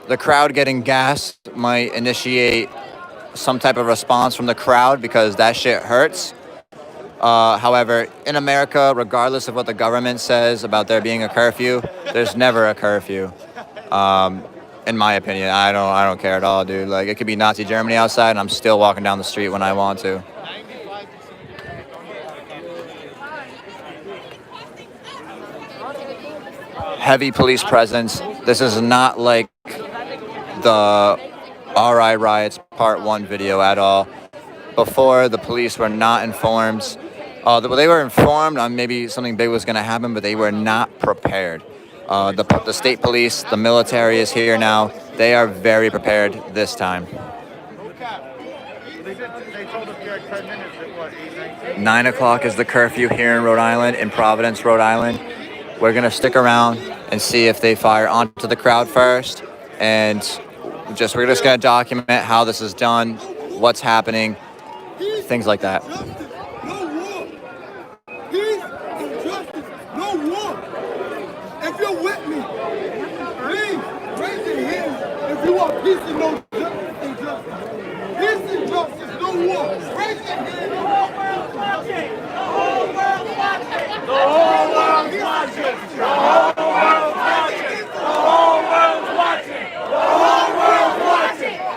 the crowd getting gassed might initiate some type of response from the crowd because that shit hurts. However, in America, regardless of what the government says about there being a curfew, there's never a curfew. In my opinion, I don't care at all, dude. Like, it could be Nazi Germany outside, and I'm still walking down the street when I want to. Heavy police presence. This is not like the RI Riots Part 1 video at all. Before, the police were not informed They were informed on maybe something big was going to happen, but they were not prepared. The state police, the military is here now. They are very prepared this time. 9 o'clock is the curfew here in Rhode Island, in Providence, Rhode Island. We're going to stick around and see if they fire onto the crowd first. And we're just going to document how this is done, what's happening, things like that. Peace and justice, no war. If you're with me, please raise your hands if you want peace and no injustice. Peace and justice, no war. Raise your hand. The whole world's watching. The whole world's watching. The whole world's watching. The whole world's watching. The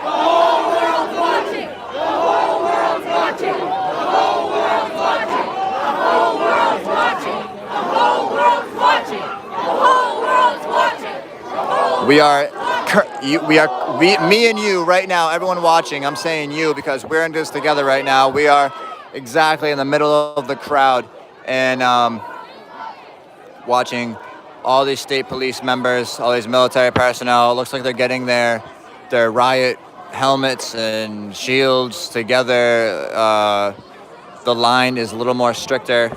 whole world's watching. The whole world's watching. The whole world's watching. The whole world's watching. The whole world's watching. The whole world's watching. The whole world's watching. The whole world's watching. Me and you right now, everyone watching, I'm saying you because we're in this together right now. We are exactly in the middle of the crowd and watching all these state police members, all these military personnel. It looks like they're getting their riot helmets and shields together. The line is a little more stricter.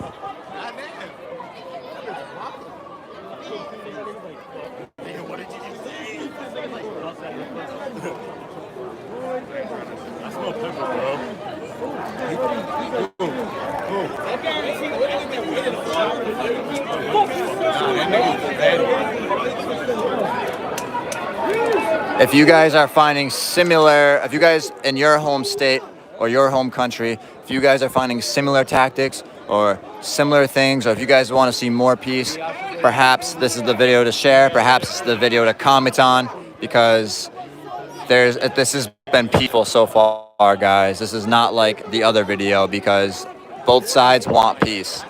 If you guys are finding similar, if you guys in your home state or your home country, if you guys are finding similar tactics or similar things, or if you guys want to see more peace, perhaps this is the video to share, perhaps it's the video to comment on, because this has been peaceful so far, guys. This is not like the other video because both sides want peace.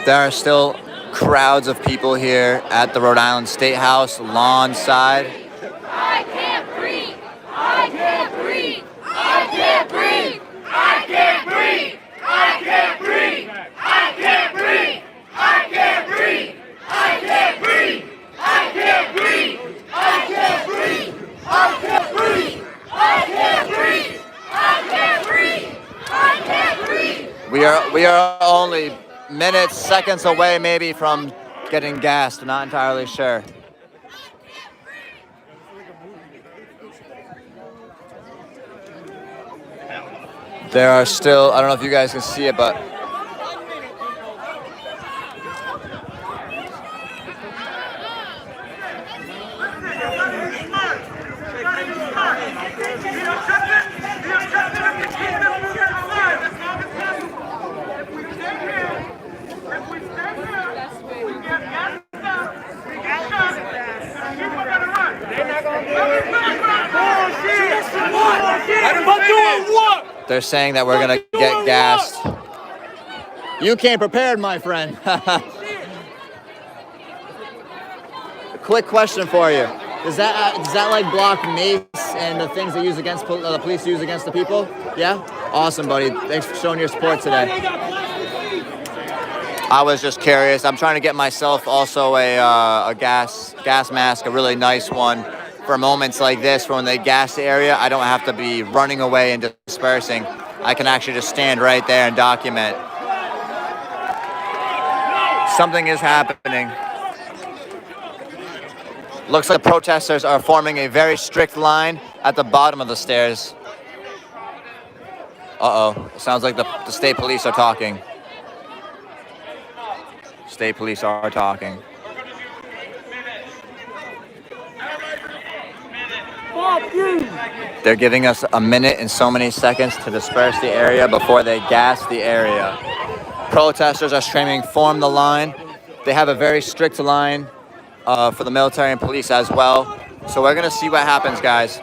There are still crowds of people here at the Rhode Island State House lawn side. I can't breathe. I can't breathe. I can't breathe. I can't breathe. I can't breathe. I can't breathe. I can't breathe. I can't breathe. I can't breathe. I can't breathe. I can't breathe. I can't breathe. I can't breathe. I can't breathe. We are only minutes, seconds away maybe from getting gassed. Not entirely sure. There are still, I don't know if you guys can see it, but they're saying that we're gonna get gassed. You came prepared, my friend. Quick question for you: does that like block mace and the things they use against the police use against the people? Yeah. Awesome, buddy. Thanks for showing your support today. I was just curious. I'm trying to get myself also a gas mask, a really nice one, for moments like this, for when they gas the area. I don't have to be running away and dispersing. I can actually just stand right there and document. Something is happening. Looks like the protesters are forming a very strict line at the bottom of the stairs. Uh-oh. It sounds like the state police are talking. State police are talking. They're giving us a minute and so many seconds to disperse the area before they gas the area. Protesters are screaming, form the line. They have a very strict line for the military and police as well. So we're gonna see what happens, guys.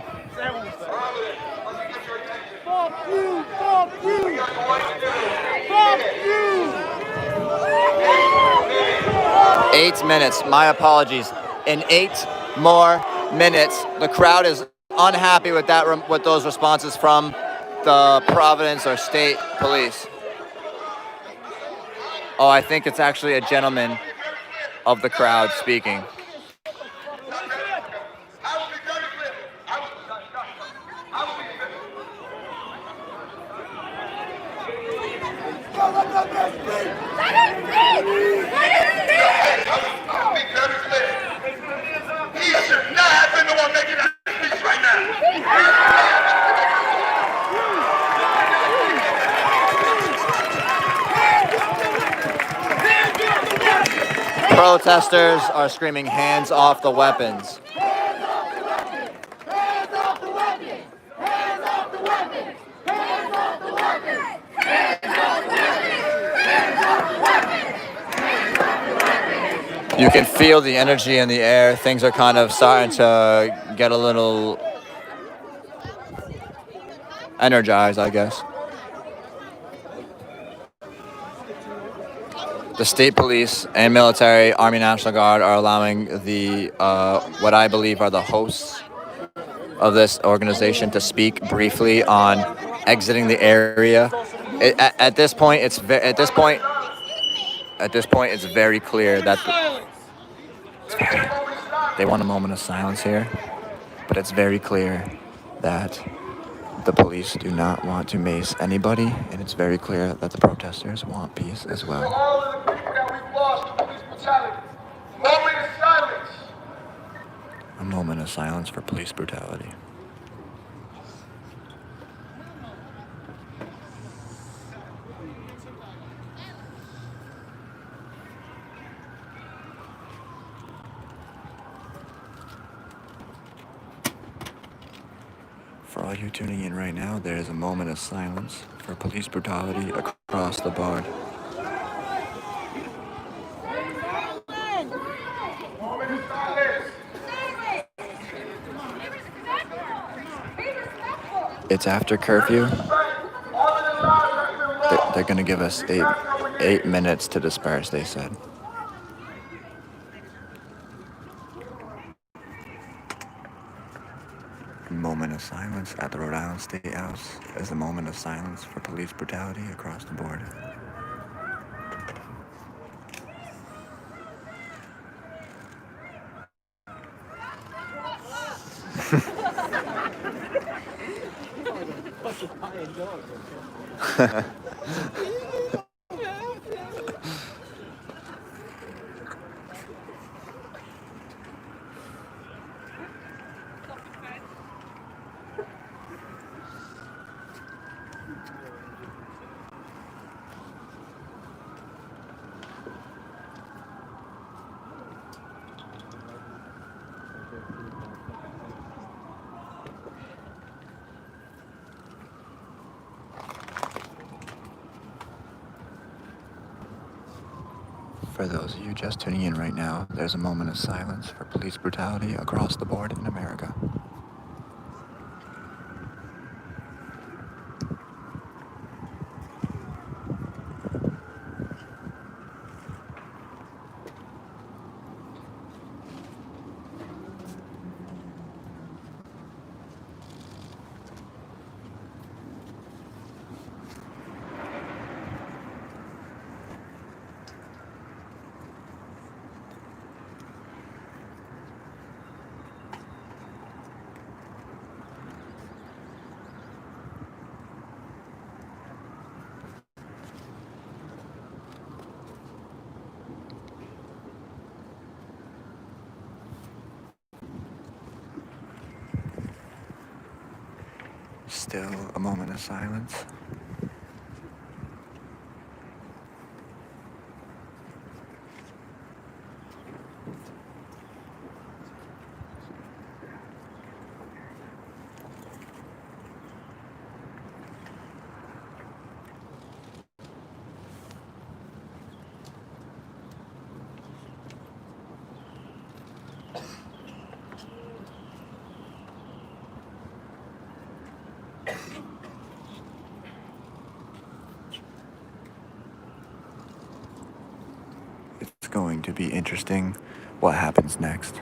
8 minutes, my apologies. In 8 more minutes, the crowd is unhappy with that with those responses from the Providence or state police. Oh, I think it's actually a gentleman of the crowd speaking. Protesters are screaming, "Hands off the weapons." Hands off the weapons! Hands off the weapons! Hands off the weapons! Hands off the weapons! Hands off the weapons! Hands off the weapons! Hands off the weapons! You can feel the energy in the air. Things are kind of starting to get a little energized, I guess. The state police and military, Army National Guard are allowing the, what I believe are the hosts of this organization to speak briefly on exiting the area. At this point, it's very clear that they want a moment of silence here, but it's very clear that the police do not want to mace anybody, and it's very clear that the protesters want peace as well. All of the people that we've lost to police brutality. Moment of silence. A moment of silence for police brutality. For all you tuning in right now, there is a moment of silence for police brutality across the board. It's after curfew. They're going to give us eight minutes to disperse, they said. A moment of silence at the Rhode Island State House is a moment of silence for police brutality across the board. For those of you just tuning in right now, there's a moment of silence for police brutality across the board in America. Still a moment of silence. It's going to be interesting what happens next.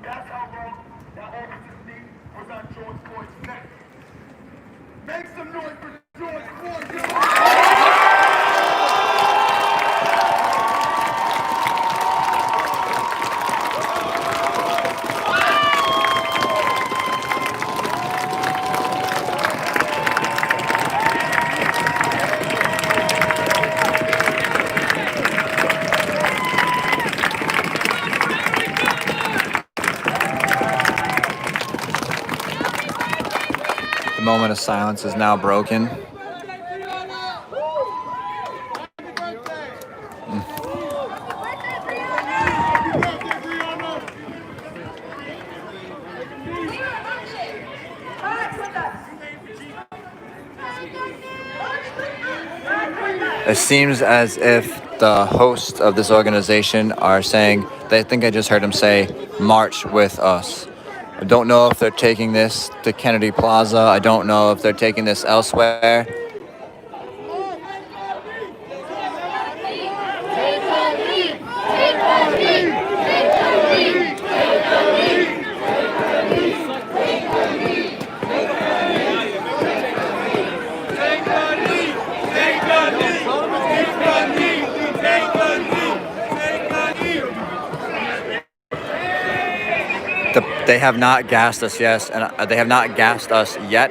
That's how long that officer's knee was on George Floyd's neck. Make some noise for George Floyd. The moment of silence is now broken. It seems as if the hosts of this organization are saying, I think I just heard him say, march with us. I don't know if they're taking this to Kennedy Plaza. I don't know if they're taking this elsewhere. They have not gassed us yet, and they have not gassed us yet,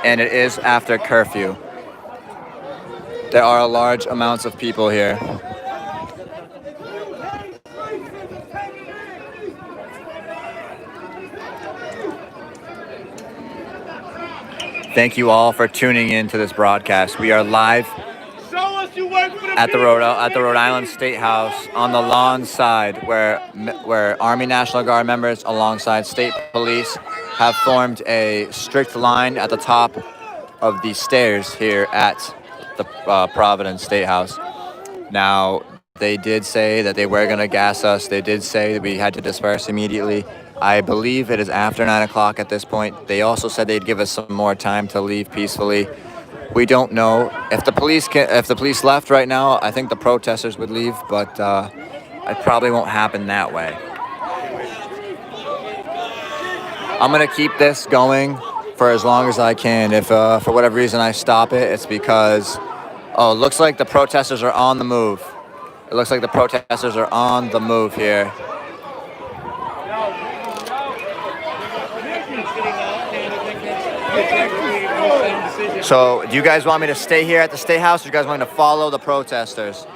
and it is after curfew. There are large amounts of people here. Thank you all for tuning in to this broadcast. We are live at the Rhode Island State House on the lawn side where Army National Guard members alongside state police have formed a strict line at the top of the stairs here at the Providence State House. Now, they did say that they were going to gas us. They did say that we had to disperse immediately. I believe it is after 9 o'clock at this point. They also said they'd give us some more time to leave peacefully. We don't know if the police left right now. I think the protesters would leave, but it probably won't happen that way. I'm gonna keep this going for as long as I can. If for whatever reason I stop it, it's because it looks like the protesters are on the move. It looks like the protesters are on the move here. So, do you guys want me to stay here at the State House, or do you guys want me to follow the protesters?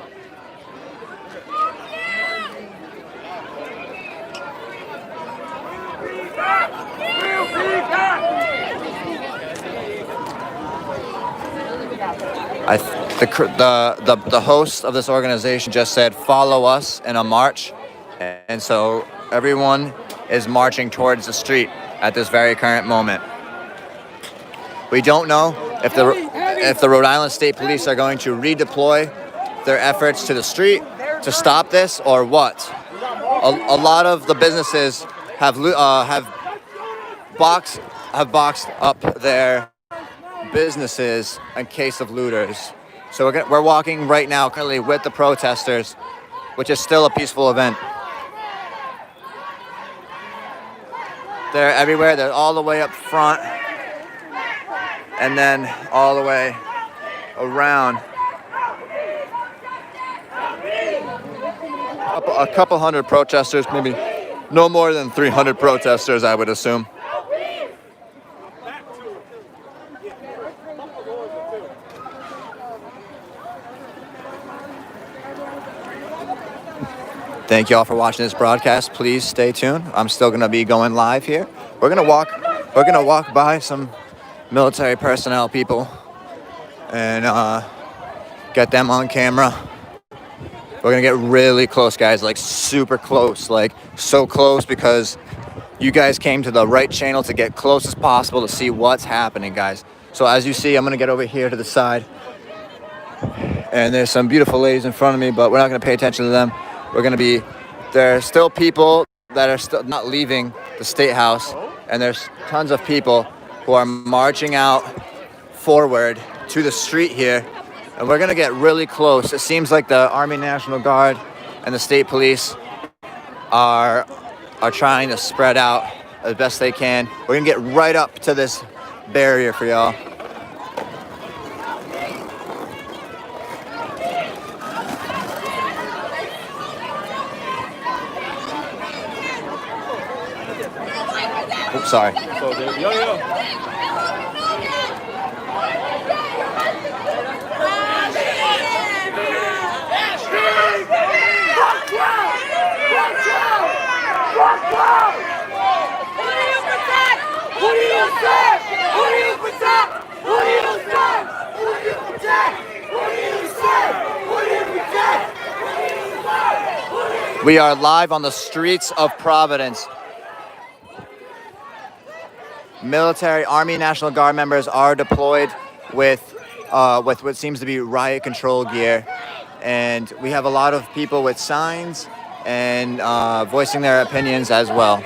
The host of this organization just said, follow us in a march. And so everyone is marching towards the street at this very current moment. We don't know if the Rhode Island State Police are going to redeploy their efforts to the street to stop this or what. A lot of the businesses have boxed up their businesses in case of looters. So we're walking right now currently with the protesters, which is still a peaceful event. They're everywhere. They're all the way up front and then all the way around. A couple hundred protesters, maybe no more than 300 protesters, I would assume. Thank you all for watching this broadcast. Please stay tuned. I'm still gonna be going live here. We're gonna walk by some military personnel people and get them on camera. We're gonna get really close, guys, like super close, like so close because you guys came to the right channel to get close as possible to see what's happening, guys. So as you see, I'm gonna get over here to the side. And there's some beautiful ladies in front of me, but we're not gonna pay attention to them. There are still people that are still not leaving the State House, and there's tons of people who are marching out forward to the street here, and we're gonna get really close. It seems like the Army National Guard and the state police are trying to spread out as best they can. We're gonna get right up to this barrier for y'all. Oops, sorry. We are live on the streets of Providence. Military, Army, National Guard members are deployed with what seems to be riot control gear. And we have a lot of people with signs and voicing their opinions as well.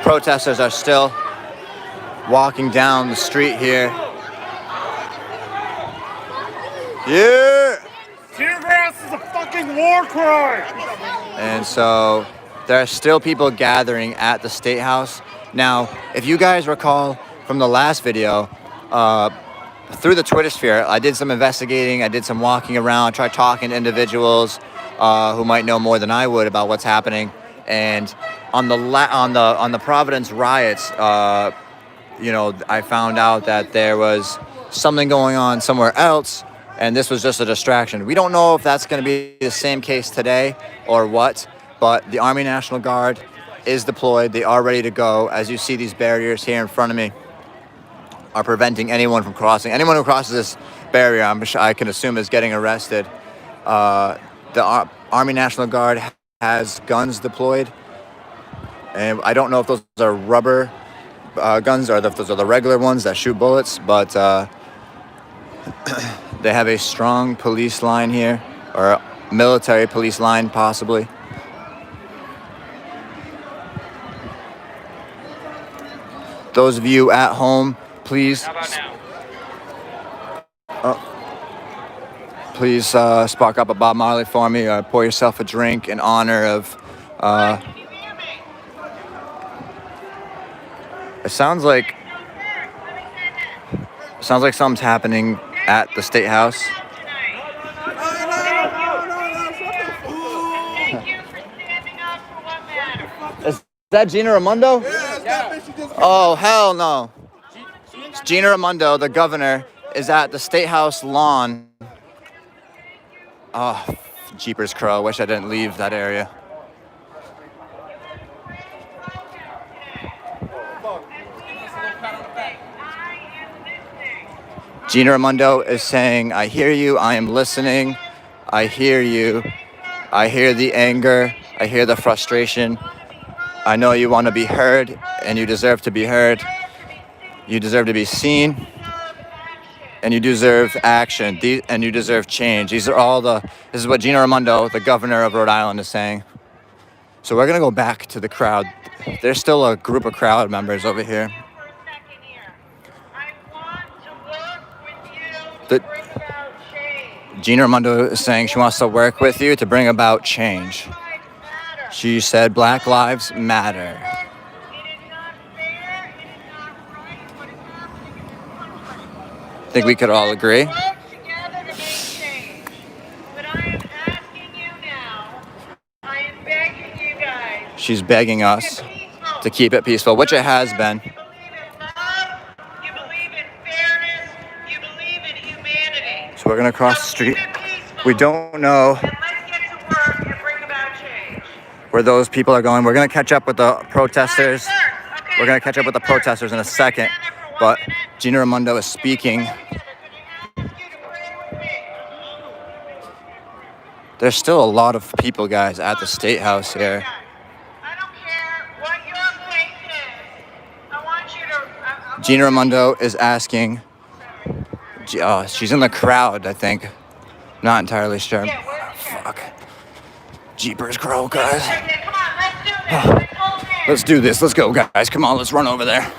Protesters are still walking down the street here. Yeah! Tear gas is a fucking war crime! And so there are still people gathering at the State House. Now, if you guys recall from the last video, through the Twitter sphere, I did some investigating, I did some walking around, tried talking to individuals who might know more than I would about what's happening. And on the Providence riots, I found out that there was something going on somewhere else, and this was just a distraction. We don't know if that's going to be the same case today or what, but the Army National Guard is deployed. They are ready to go. As you see, these barriers here in front of me are preventing anyone from crossing. Anyone who crosses this barrier, I can assume, is getting arrested. The Army National Guard has guns deployed, and I don't know if those are rubber guns or if those are the regular ones that shoot bullets, but they have a strong police line here, or a military police line possibly. Those of you at home, please spark up a Bob Marley for me, or pour yourself a drink in honor of it sounds like something's happening at the State House. Is that Gina Raimondo? Oh, hell no. Gina Raimondo, the governor, is at the State House lawn. Oh, jeepers crow. Wish I didn't leave that area. Gina Raimondo is saying, I hear you, I am listening, I hear you, I hear the anger, I hear the frustration. I know you want to be heard, and you deserve to be heard. You deserve to be seen, and you deserve action, and you deserve change. This is what Gina Raimondo, the governor of Rhode Island, is saying. So we're gonna go back to the crowd. There's still a group of crowd members over here. Gina Raimondo is saying she wants to work with you to bring about change. She said Black Lives Matter. I think we could all agree. She's begging us to keep it peaceful, which it has been. So we're gonna cross the street. We don't know where those people are going. We're gonna catch up with the protesters. We're gonna catch up with the protesters in a second. But Gina Raimondo is speaking. There's still a lot of people, guys, at the State House here. I don't care what your faith is. I want you to. Gina Raimondo is asking. She's in the crowd, I think. Not entirely sure. Fuck. Jeepers crow, guys. Come on, let's do this. Let's do this. Let's go, guys. Come on, let's run over there.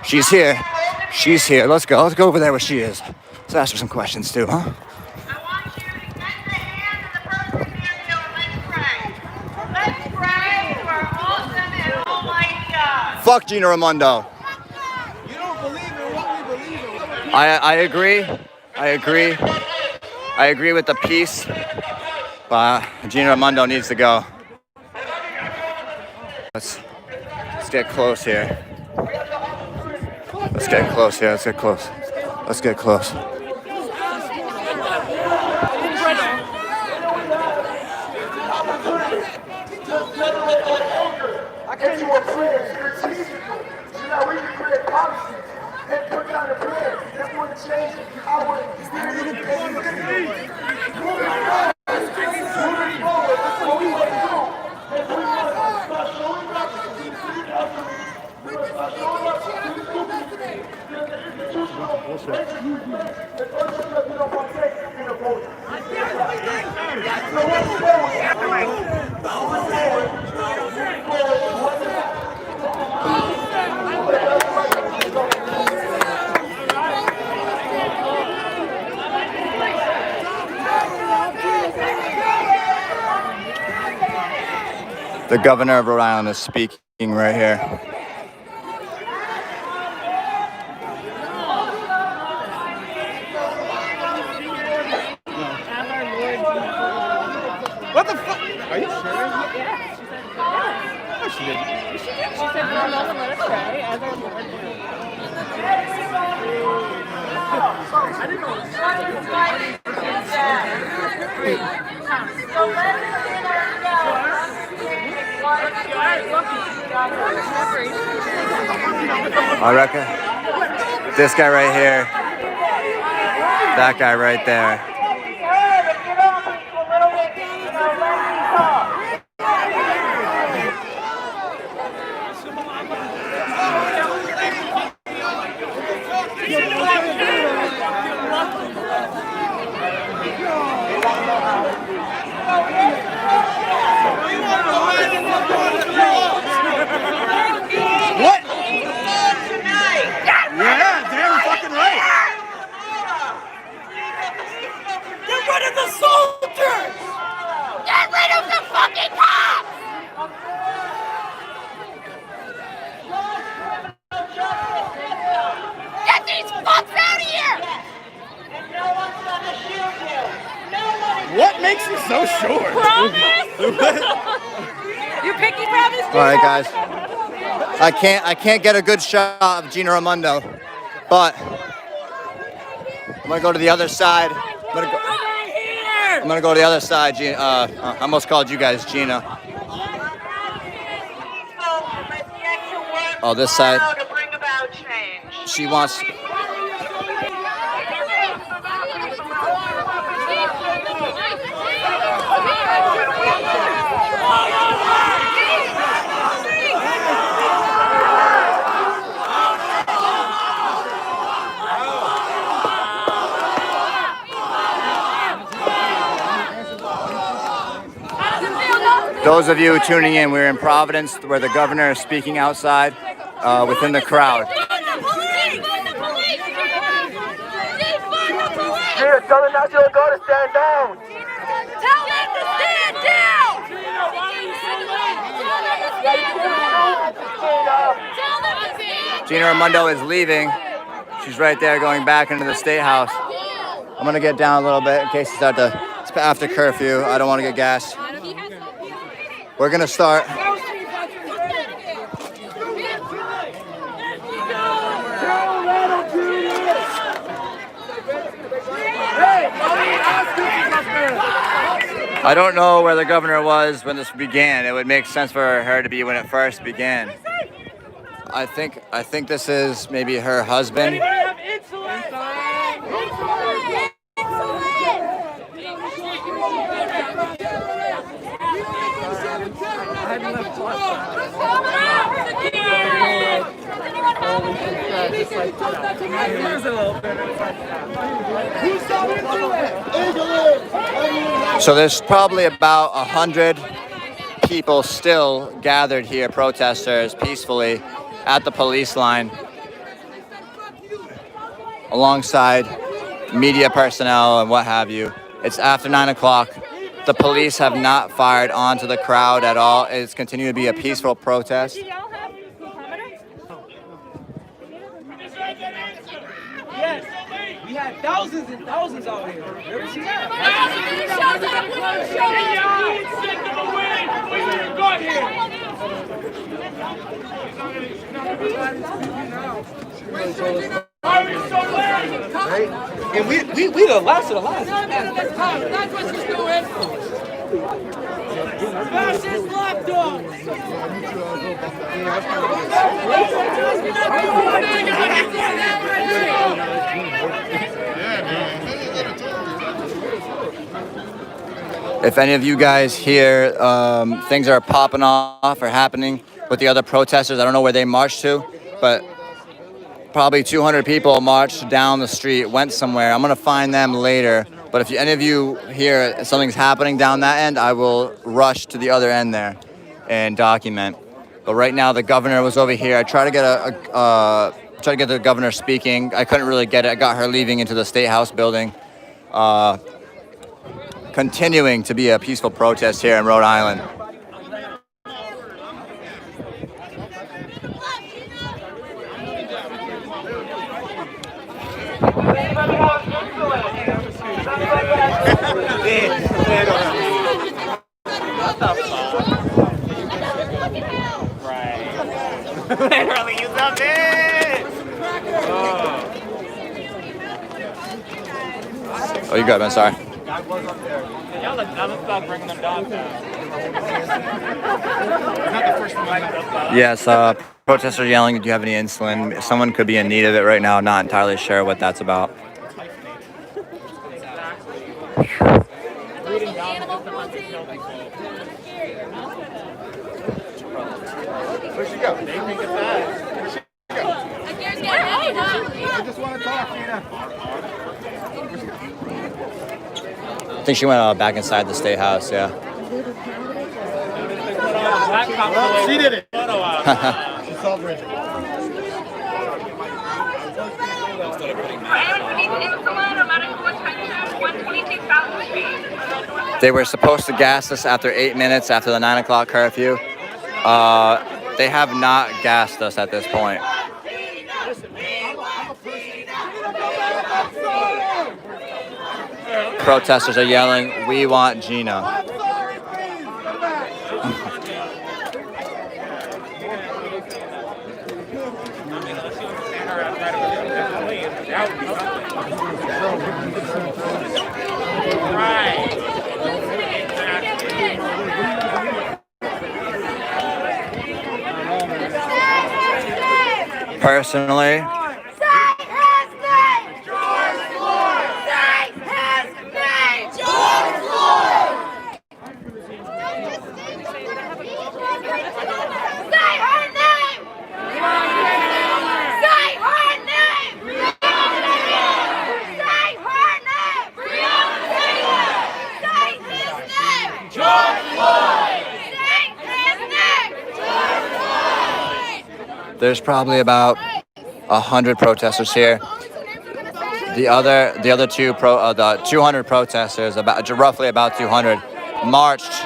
She's here. She's here. Let's go. Let's go over there where she is. Let's ask her some questions too, huh? Fuck Gina Raimondo. You don't believe in what we believe in. I agree. I agree with the piece. But Gina Raimondo needs to go. Let's get close here. Let's get close here. Let's get close. Let's get close. I can't do a plan strategic so that we can create policies and put down a plan that would change our experience. Moving forward, that's what we want to do. And we must start showing up to the institutional the person that we don't want to take in the vote. So what's forward? The governor of Rhode Island is speaking right here. What the fuck? Are you sure? No, she didn't. She said, "Come on, let us pray as our Lord." I didn't know. I reckon this guy right here, that guy right there. What? Yeah, damn fucking right. Get rid of the soldiers! Get rid of the fucking cops! Get these fucks out of here! And no one's gonna shoot you. No one. What makes you so sure? Promise? You picky promise? All right, guys. I can't get a good shot of Gina Raimondo, but I'm gonna go to the other side. I'm gonna go to the other side. Gina, I almost called you guys Gina. Oh, this side. She wants. Those of you tuning in, we're in Providence, where the governor is speaking outside within the crowd. Here, tell the National Guard to stand down. Tell them to stand down! Gina Raimondo is leaving. She's right there going back into the State House. I'm gonna get down a little bit in case it's after curfew. I don't want to get gassed. We're gonna start. Hey, I'm asking I don't know where the governor was when this began. It would make sense for her to be when it first began. I think this is maybe her husband. Anybody have insulin? So there's probably about 100 people still gathered here, protesters, peacefully at the police line, alongside media personnel and what have you. It's after 9 o'clock. The police have not fired onto the crowd at all. It's continued to be a peaceful protest. Yes, we had thousands and thousands out here. Never seen that. And we the last of the last. That's what she's doing. Fascist lapdogs. If any of you guys hear things are popping off or happening with the other protesters, I don't know where they marched to, but probably 200 people marched down the street, went somewhere. I'm going to find them later. But if any of you hear something's happening down that end, I will rush to the other end there and document. But right now, the governor was over here. I tried to get the governor speaking. I couldn't really get it. I got her leaving into the State House building. Continuing to be a peaceful protest here in Rhode Island. Literally, you love it. Oh, you good, man. Sorry. Y'all look dumb as fuck bringing them dogs out. Yes, protesters are yelling, do you have any insulin? Someone could be in need of it right now. Not entirely sure what that's about. Where'd she go? They think it's bad. Where'd she go? I just want to talk, Tina. I think she went back inside the State House, yeah. Well, she did it. She celebrated. They were supposed to gas us after 8 minutes after the 9 o'clock curfew. They have not gassed us at this point. Protesters are yelling, "We want Gina." Personally, there's probably about 100 protesters here. The other the 200 protesters, roughly about 200, marched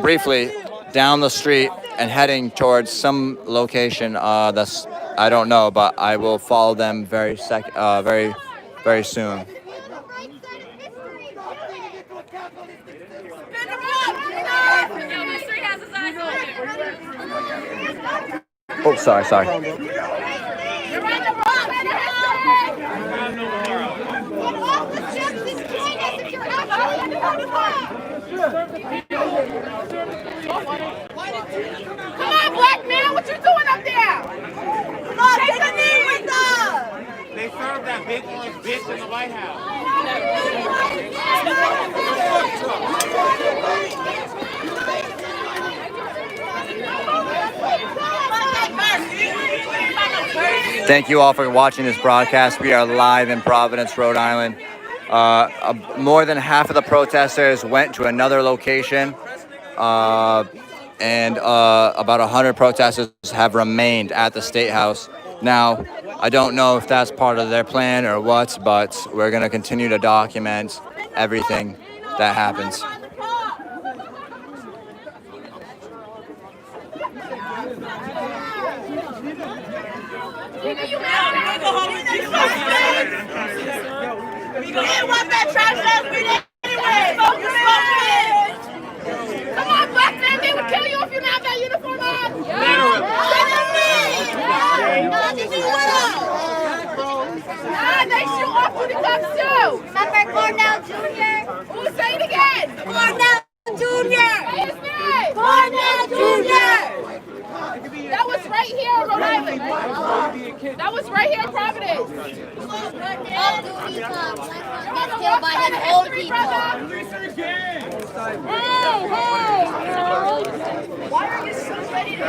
briefly down the street and heading towards some location. That's I don't know, but I will follow them very soon. Oh, sorry. Come on, black man, what you doing up there? Come on, take a knee with us. They served that big orange bitch in the White House. Thank you all for watching this broadcast. We are live in Providence, Rhode Island. More than half of the protesters went to another location, and about 100 protesters have remained at the State House. Now, I don't know if that's part of their plan or what, but we're going to continue to document everything that happens. You didn't want that trash ass weed anyway. Come on, black man, they would kill you if you didn't have that uniform on. They shoot off to the cops too. Remember Cornell Jr.? Who say it again? Cornell Jr. Say his name. Cornell Jr. That was right here in Rhode Island. That was right here in Providence. Killed by his own people. Why are you so ready to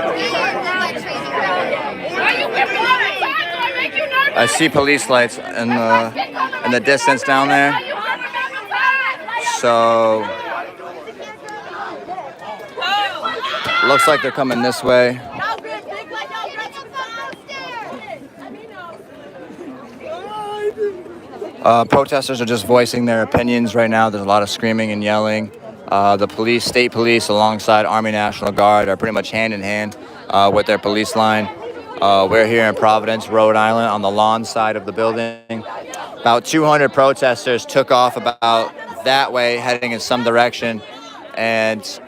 Why you whipping all the time? Do I make you nervous? I see police lights in the distance down there. So looks like they're coming this way. Protesters are just voicing their opinions right now. There's a lot of screaming and yelling. The police, state police, alongside Army National Guard are pretty much hand in hand with their police line. We're here in Providence, Rhode Island, on the lawn side of the building. About 200 protesters took off about that way, heading in some direction. And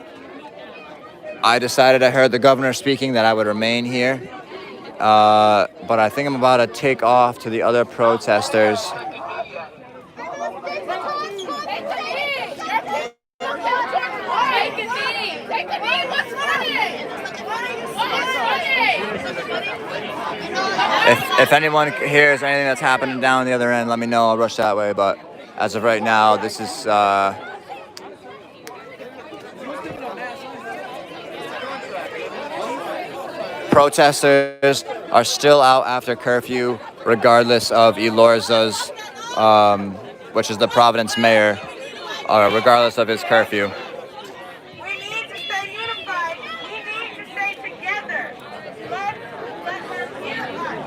I decided, I heard the governor speaking, that I would remain here. But I think I'm about to take off to the other protesters. If anyone hears anything that's happening down the other end, let me know. I'll rush that way. But as of right now, this is protesters are still out after curfew, regardless of Elorza's, which is the Providence mayor, regardless of his curfew. We need to stay unified. We need to stay together. Let her hear us.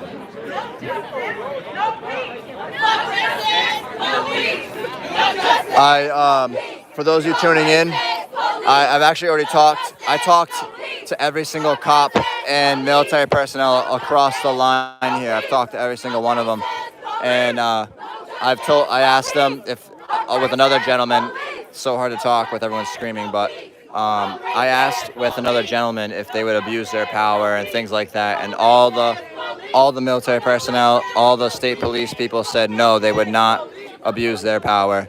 No justice, no peace. No justice, no peace. No justice. For those of you tuning in, I've actually already talked. I talked to every single cop and military personnel across the line here. I've talked to every single one of them, and I asked them if, with another gentleman. It's so hard to talk with everyone screaming, but I asked with another gentleman if they would abuse their power and things like that, and all the military personnel, all the state police people said no, they would not abuse their power.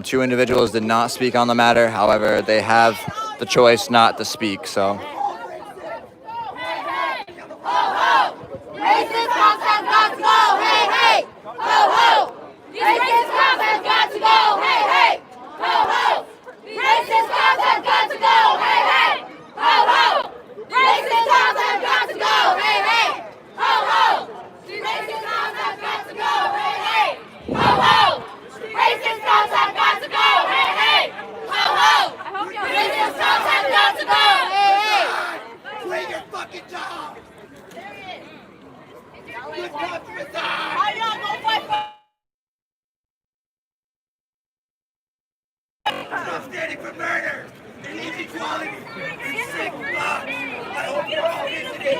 2 individuals did not speak on the matter. However, they have the choice not to speak. So. Racist cops have got to go, hey, hey, ho, ho. These racist cops have got to go, hey, hey, ho, ho. Racist cops have got to go, hey, hey, ho, ho. Racist cops have got to go, hey, hey, ho, ho. Racist cops have got to go, hey, hey, ho, ho. Racist cops have got to go, hey, hey, ho, ho. Racist cops have got to go, hey, hey. Do your fucking job. How y'all gonna fight for? I'm standing for murder and inequality and sick fuck. I hope you're all listening.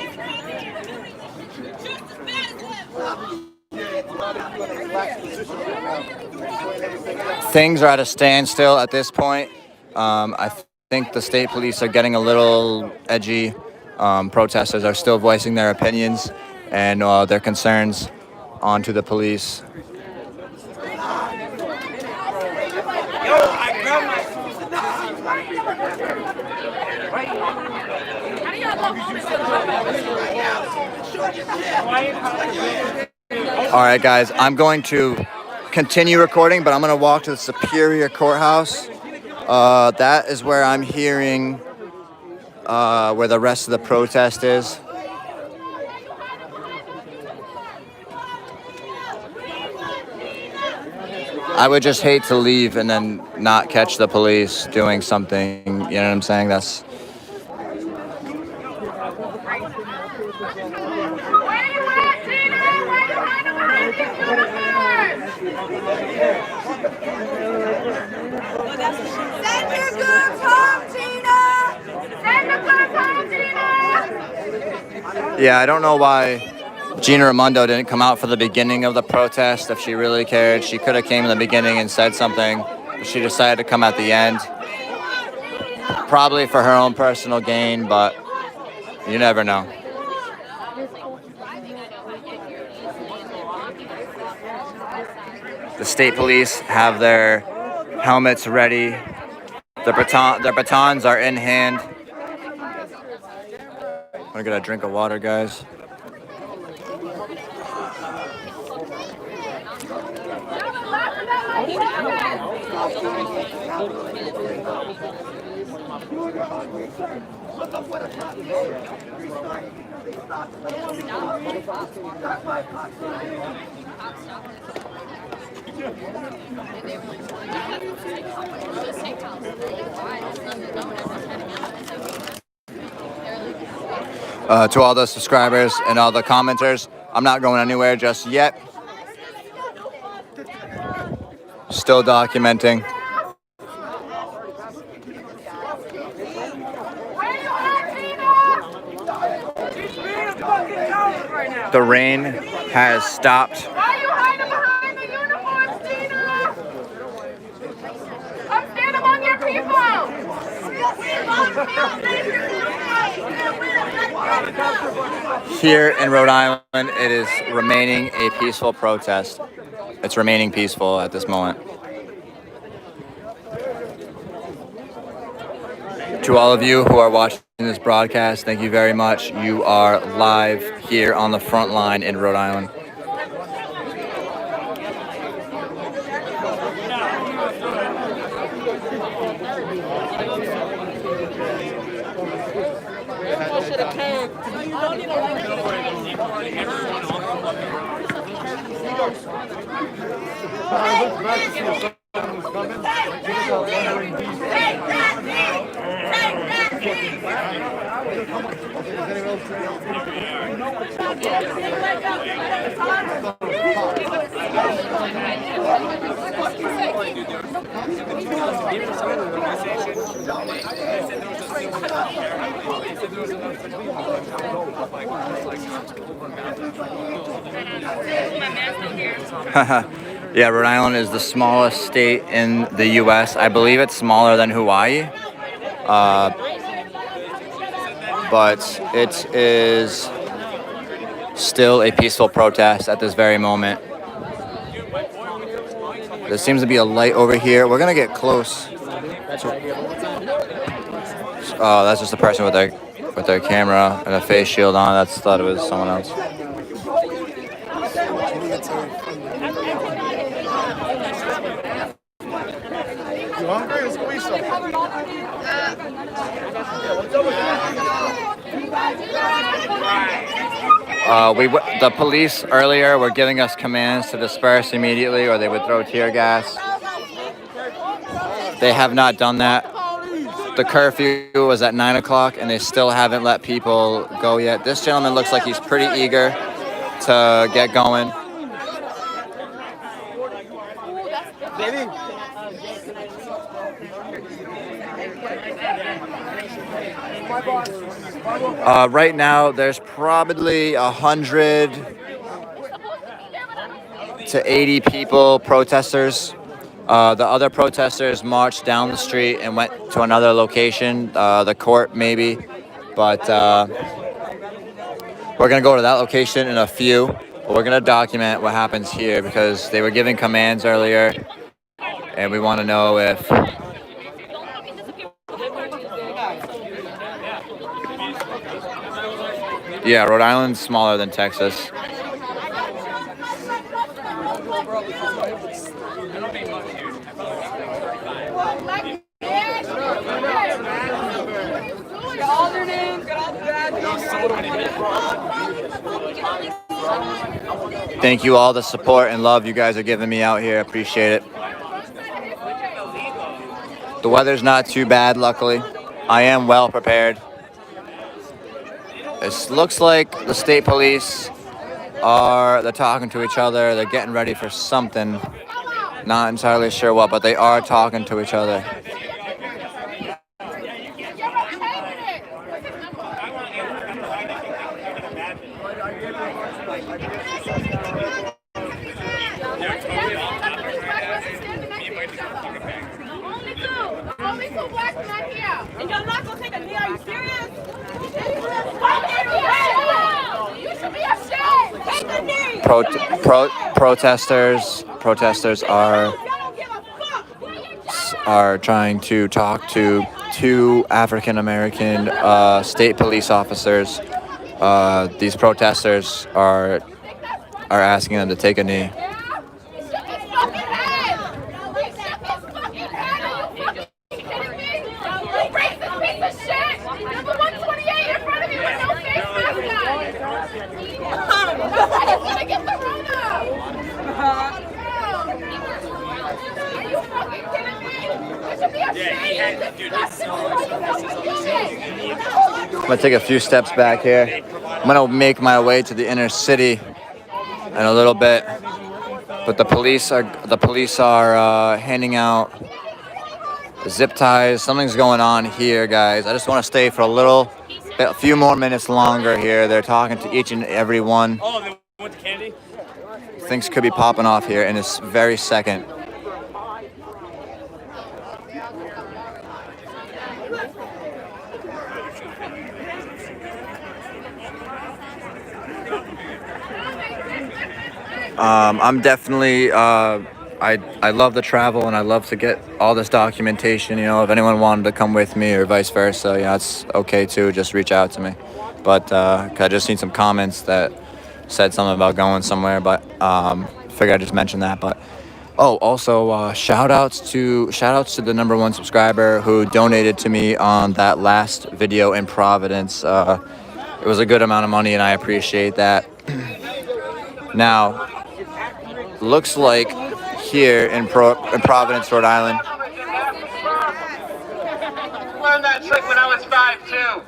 Things are at a standstill at this point. I think the state police are getting a little edgy. Protesters are still voicing their opinions and their concerns onto the police. Yo, I grabbed my All right, guys, I'm going to continue recording, but I'm going to walk to the Superior Courthouse. That is where I'm hearing where the rest of the protest is. I would just hate to leave and then not catch the police doing something, you know what I'm saying? That's... Send your goods home, Gina! Send the goods home, Gina! Yeah, I don't know why Gina Raimondo didn't come out for the beginning of the protest. If she really cared, she could have came in the beginning and said something. But she decided to come at the end. Probably for her own personal gain, but you never know. The state police have their helmets ready. Their batons are in hand. I'm gonna get a drink of water, guys. To all the subscribers and all the commenters, I'm not going anywhere just yet. Still documenting. The rain has stopped. Why are you hiding behind the uniforms, Gina? Come stand among your people. Here in Rhode Island, it is remaining a peaceful protest. It's remaining peaceful at this moment. To all of you who are watching this broadcast, thank you very much. You are live here on the front line in Rhode Island. Yeah, Rhode Island is the smallest state in the U.S. I believe it's smaller than Hawaii. But it is still a peaceful protest at this very moment. There seems to be a light over here. We're gonna get close. Oh, that's just a person with their camera and a face shield on. I thought it was someone else. The police earlier were giving us commands to disperse immediately or they would throw tear gas. They have not done that. The curfew was at 9 o'clock and they still haven't let people go yet. This gentleman looks like he's pretty eager to get going. Right now, there's probably 100 to 80 people, protesters. The other protesters marched down the street and went to another location, the court maybe. But we're going to go to that location in a few. But we're going to document what happens here because they were giving commands earlier. And we want to know if... Yeah, Rhode Island's smaller than Texas. Thank you all the support and love you guys are giving me out here. Appreciate it. The weather's not too bad, luckily. I am well prepared. It looks like the state police they're talking to each other. They're getting ready for something. Not entirely sure what, but they are talking to each other. Only two black men here. And you're not gonna take a knee? Are you serious? You should be ashamed. Take the knee. Protesters are trying to talk to two African American state police officers. These protesters are asking them to take a knee. I'm gonna take a few steps back here. I'm gonna make my way to the inner city in a little bit, but the police are handing out zip ties. Something's going on here, guys. I just want to stay for a few more minutes longer here. They're talking to each and every one. Oh, they went to candy? Things could be popping off here in this very second. I'm definitely, I love to travel and I love to get all this documentation. You know, if anyone wanted to come with me or vice versa, you know, it's okay too. Just reach out to me. But I just need some comments that said something about going somewhere. But figured I'd just mention that. But also shout outs to the #1 subscriber who donated to me on that last video in Providence. It was a good amount of money and I appreciate that. Now, looks like here in Providence, Rhode Island. Learned that trick when I was 5 too.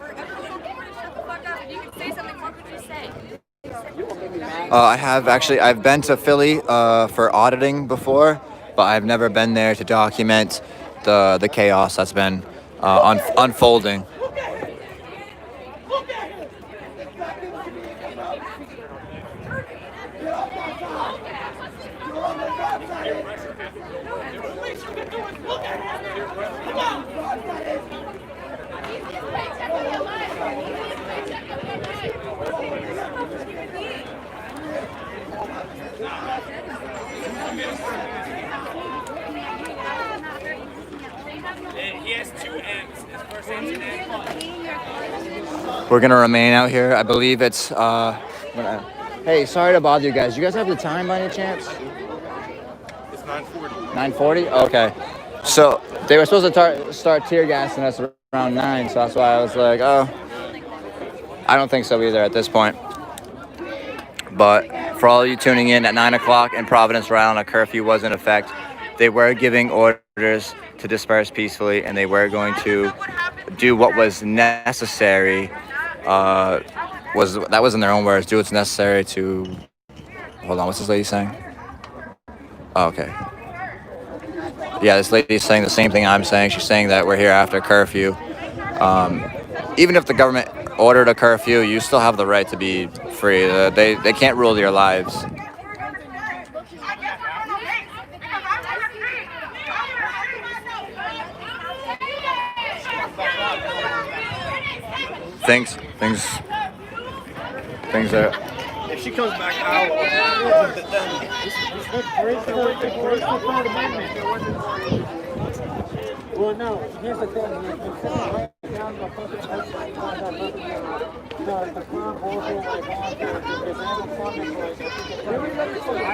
I've been to Philly for auditing before, but I've never been there to document the chaos that's been unfolding. He has 2 M's. His first name's an M. We're gonna remain out here. I believe it's hey, sorry to bother you guys. You guys have the time by any chance? It's 9:40. 9:40? Okay. So they were supposed to start tear gassing us around 9, so that's why I was like, oh, I don't think so either at this point. But for all of you tuning in, at 9 o'clock in Providence, Rhode Island, a curfew was in effect. They were giving orders to disperse peacefully, and they were going to do what was necessary. That was in their own words. Do what's necessary to. Hold on, what's this lady saying? Oh, okay. Yeah, this lady's saying the same thing I'm saying. She's saying that we're here after curfew. Even if the government ordered a curfew, you still have the right to be free. They can't rule your lives. Things are. If she comes back out, Well, no, here's the thing. Why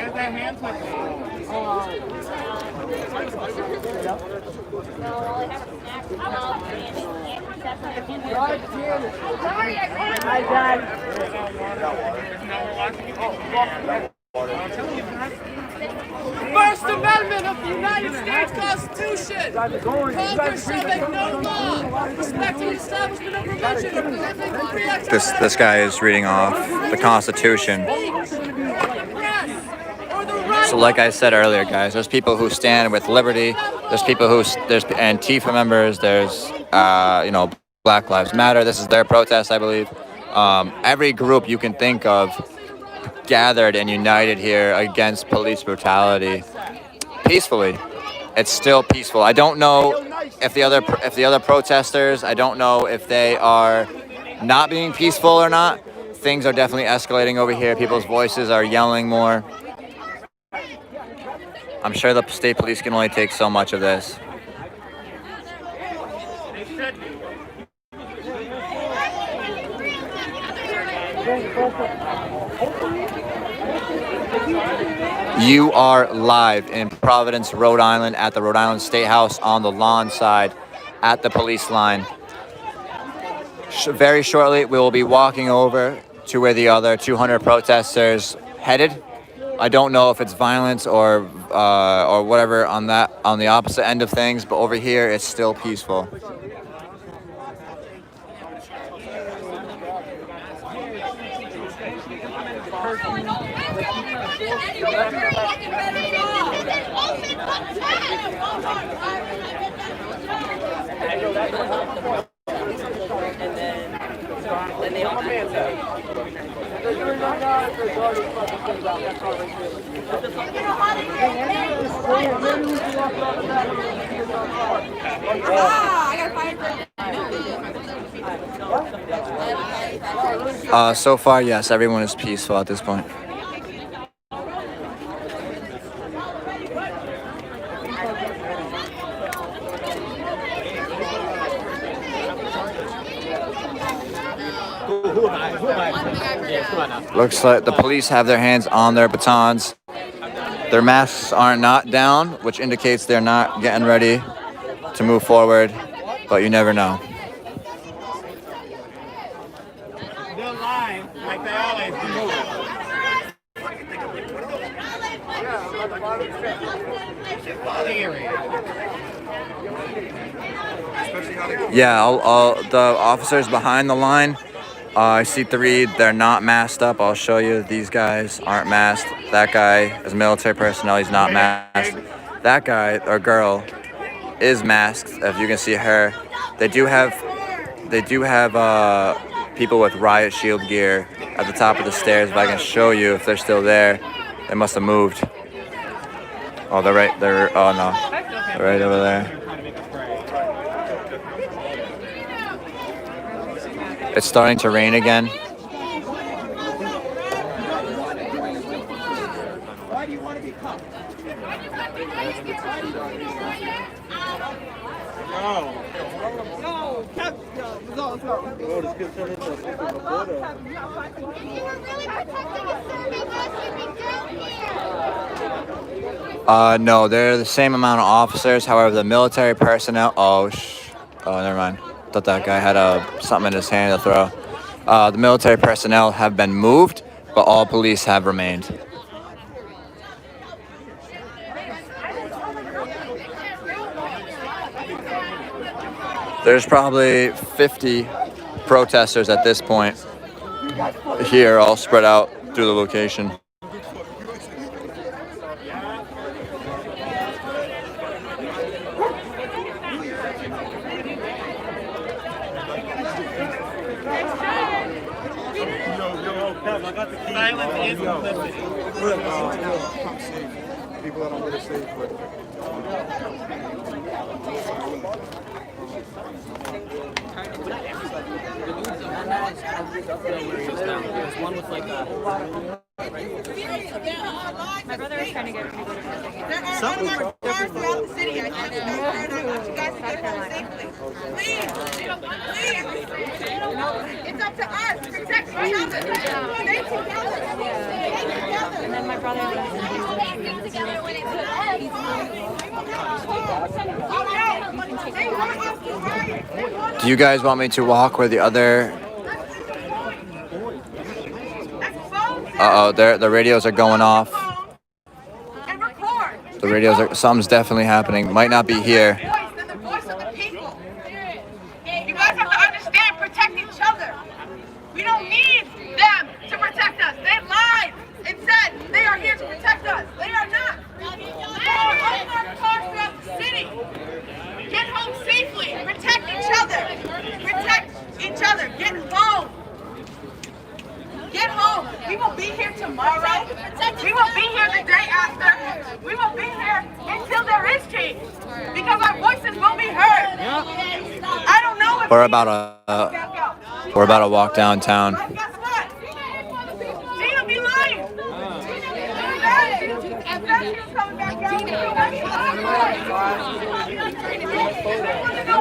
is that hand First Amendment of the United States Constitution. Congress shall make no law respecting the establishment of religion or prohibiting the free exercise This guy is reading off the Constitution. So like I said earlier, guys, there's people who stand with liberty. There's people who, there's Antifa members. There's, you know, Black Lives Matter. This is their protest, I believe. Every group you can think of gathered and united here against police brutality peacefully. It's still peaceful. I don't know if the other protesters, I don't know if they are not being peaceful or not. Things are definitely escalating over here. People's voices are yelling more. I'm sure the state police can only take so much of this. You are live in Providence, Rhode Island at the Rhode Island State House on the lawn side at the police line. Very shortly, we will be walking over to where the other 200 protesters headed. I don't know if it's violence or whatever on the opposite end of things, but over here it's still peaceful. So far, yes, everyone is peaceful at this point. Looks like the police have their hands on their batons. Their masks are not down, which indicates they're not getting ready to move forward, but you never know. They're lying like they always do. Yeah, all the officers behind the line, I see three, they're not masked up. I'll show you, these guys aren't masked. That guy is military personnel, he's not masked. That guy, or girl, is masked, if you can see her. They do have people with riot shield gear at the top of the stairs. If I can show you if they're still there. They must have moved. Oh, they're right there. Oh no, they're right over there. It's starting to rain again. Why do you want to be caught? No, they're the same amount of officers. However, the military personnel. Oh, never mind. Thought that guy had something in his hand to throw. The military personnel have been moved, but all police have remained. There's probably 50 protesters at this point here, all spread out through the location. Silence is complicity. People that don't get it safe, but My brother was trying to get me to go to Some of them are cars throughout the city. I just got started. I want you guys to get home safely. Please, please. It's up to us. Protect each other. Stay together. Stay together. And then my brother together when it's Do you guys want me to walk where the other... Uh-oh, the radios are going off. The radios are... Something's definitely happening. Might not be here. You guys have to understand, protect each other. We don't need them to protect us. They lied and said they are here to protect us. They are not. They are opening our cars throughout the city. Get home safely. Protect each other. Protect each other. Get home. Get home. We will be here tomorrow. We will be here the day after. We will be here until there is change. Because our voices will be heard. I don't know if We're about to walk downtown. Guess what? Gina be lying.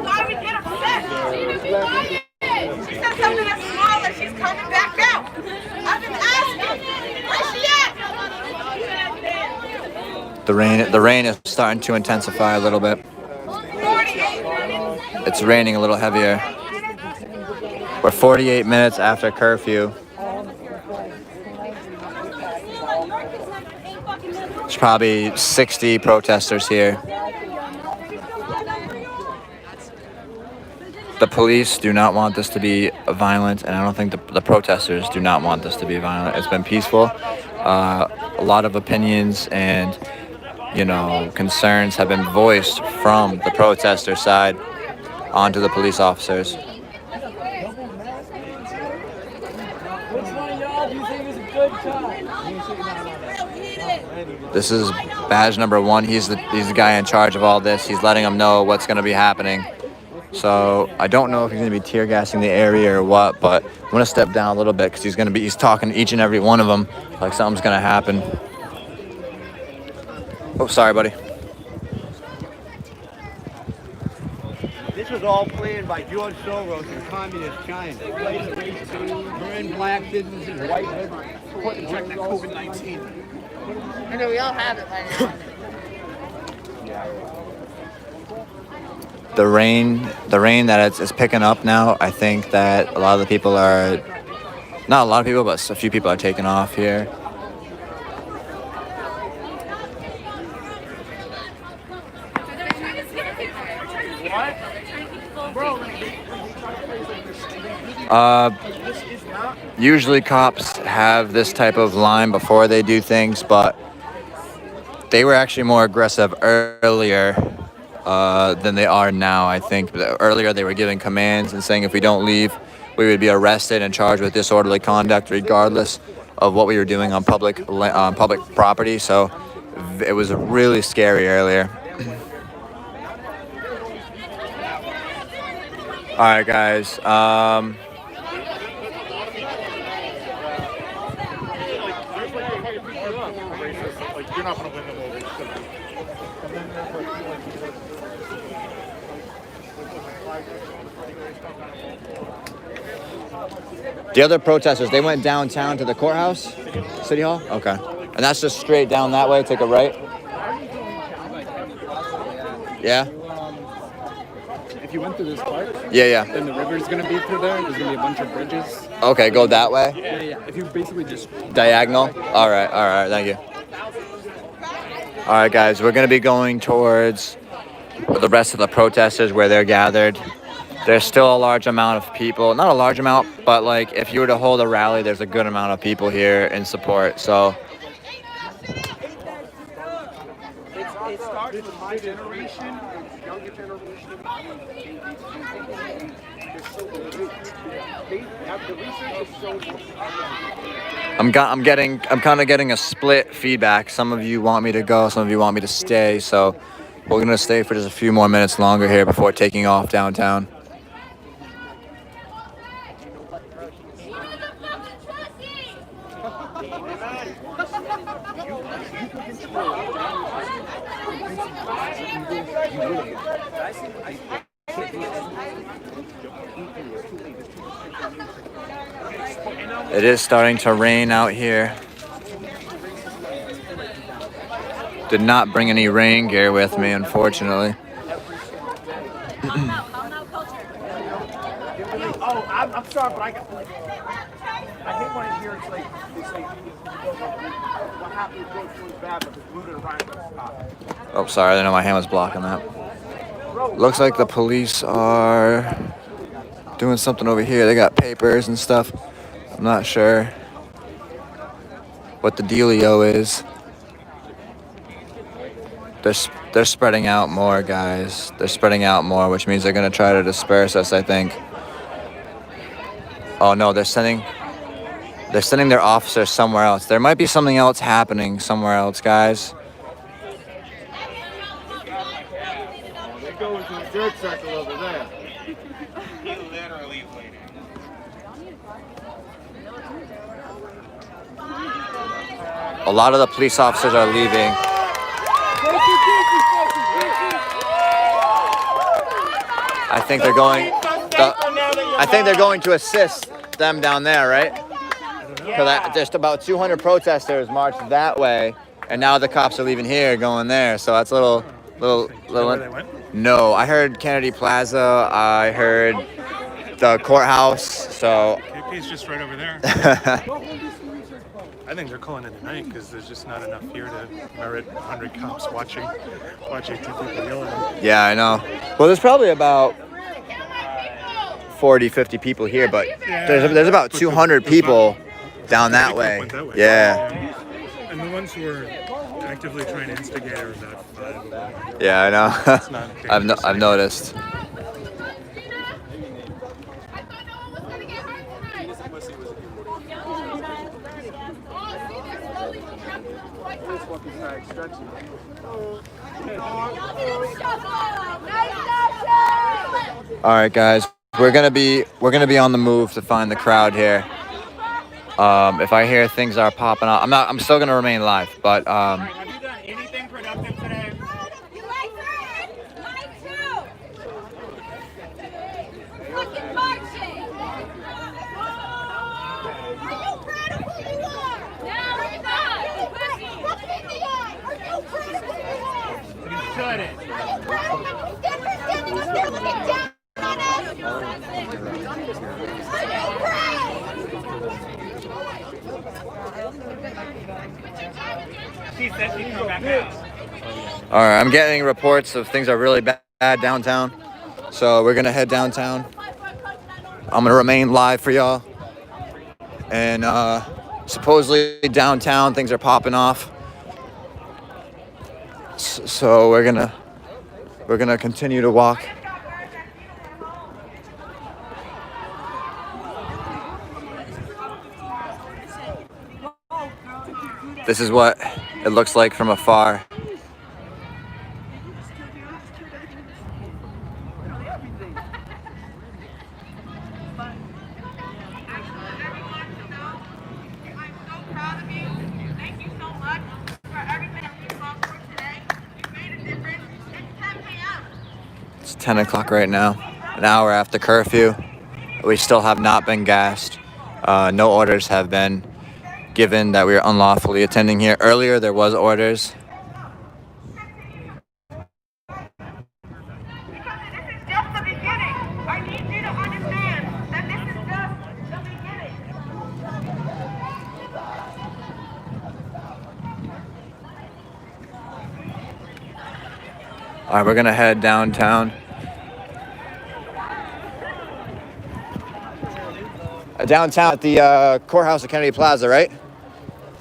Why we get upset? She said something that's small and she's coming back out. I've been asking. Where's she at? The rain is starting to intensify a little bit. It's raining a little heavier. We're 48 minutes after curfew. There's probably 60 protesters here. The police do not want this to be violent, and I don't think the protesters do not want this to be violent. It's been peaceful. A lot of opinions and, concerns have been voiced from the protester side onto the police officers. Which one of y'all do you think is a good cop? This is badge number 1. He's the guy in charge of all this. He's letting them know what's going to be happening. So I don't know if he's going to be tear gassing the area or what, but I'm going to step down a little bit because he's talking to each and every one of them like something's going to happen. Oh, sorry, buddy. This was all planned by George Soros in communist China. Burn black businesses, white businesses, put in check that COVID-19. I know we all have it by now. The rain that it's picking up now, I think that a lot of the people are, not a lot of people, but a few people are taking off here. Usually cops have this type of line before they do things, but they were actually more aggressive earlier than they are now, I think. Earlier they were giving commands and saying if we don't leave, we would be arrested and charged with disorderly conduct regardless of what we were doing on public property. So it was really scary earlier. All right, guys. The other protesters, they went downtown to the courthouse, City Hall? Okay. And that's just straight down that way, take a right? Yeah? If you went through this park, Yeah. then the river's going to be through there. There's going to be a bunch of bridges. Okay, go that way? Yeah. If you basically just... Diagonal? All right, thank you. All right, guys, we're going to be going towards the rest of the protesters where they're gathered. There's still a large amount of people, not a large amount, but like if you were to hold a rally, there's a good amount of people here in support. So It starts with my generation, younger generation. I'm kind of getting a split feedback. Some of you want me to go, some of you want me to stay. So we're gonna stay for just a few more minutes longer here before taking off downtown. It is starting to rain out here. Did not bring any rain gear with me, unfortunately. Oh, I'm sorry, but I hate when I hear it's like they say what happened goes really bad, but the glue to the rhyme doesn't stop. Oh, sorry, I didn't know my hand was blocking that. Looks like the police are doing something over here. They got papers and stuff. I'm not sure what the dealio is. They're spreading out more, guys. They're spreading out more, which means they're gonna try to disperse us, I think. Oh no, they're sending their officers somewhere else. There might be something else happening somewhere else, guys. They go into the dirt circle over there. A lot of the police officers are leaving. I think they're going to assist them down there, right? Because just about 200 protesters marched that way, and now the cops are leaving here, going there. So that's a little. No, I heard Kennedy Plaza. I heard the courthouse. So. KP's just right over there. I think they're calling it a night because there's just not enough here to merit 100 cops watching two people yelling. Yeah, I know. Well, there's probably about 40, 50 people here, but there's about 200 people down that way. Yeah. And the ones who are actively trying to instigate are about 5. Yeah, I know. I've noticed. All right, guys, we're gonna be on the move to find the crowd here. If I hear things are popping up, I'm still gonna remain live, but Have you done anything productive today? Fucking marching! Are you proud of who you are? No, we're not! Look me in the eye! Are you proud of who you are? You shouldn't. Are you proud of him? Stand up there looking down on us! Are you proud? She said she'd come back out. all right, I'm getting reports of things are really bad downtown, so we're gonna head downtown. I'm gonna remain live for y'all, and supposedly downtown things are popping off. So we're gonna continue to walk. This is what it looks like from afar. It's 10 o'clock right now, an hour after curfew. We still have not been gassed. No orders have been given that we are unlawfully attending here. Earlier there was orders. All right, we're gonna head downtown. Downtown at the courthouse at Kennedy Plaza, right?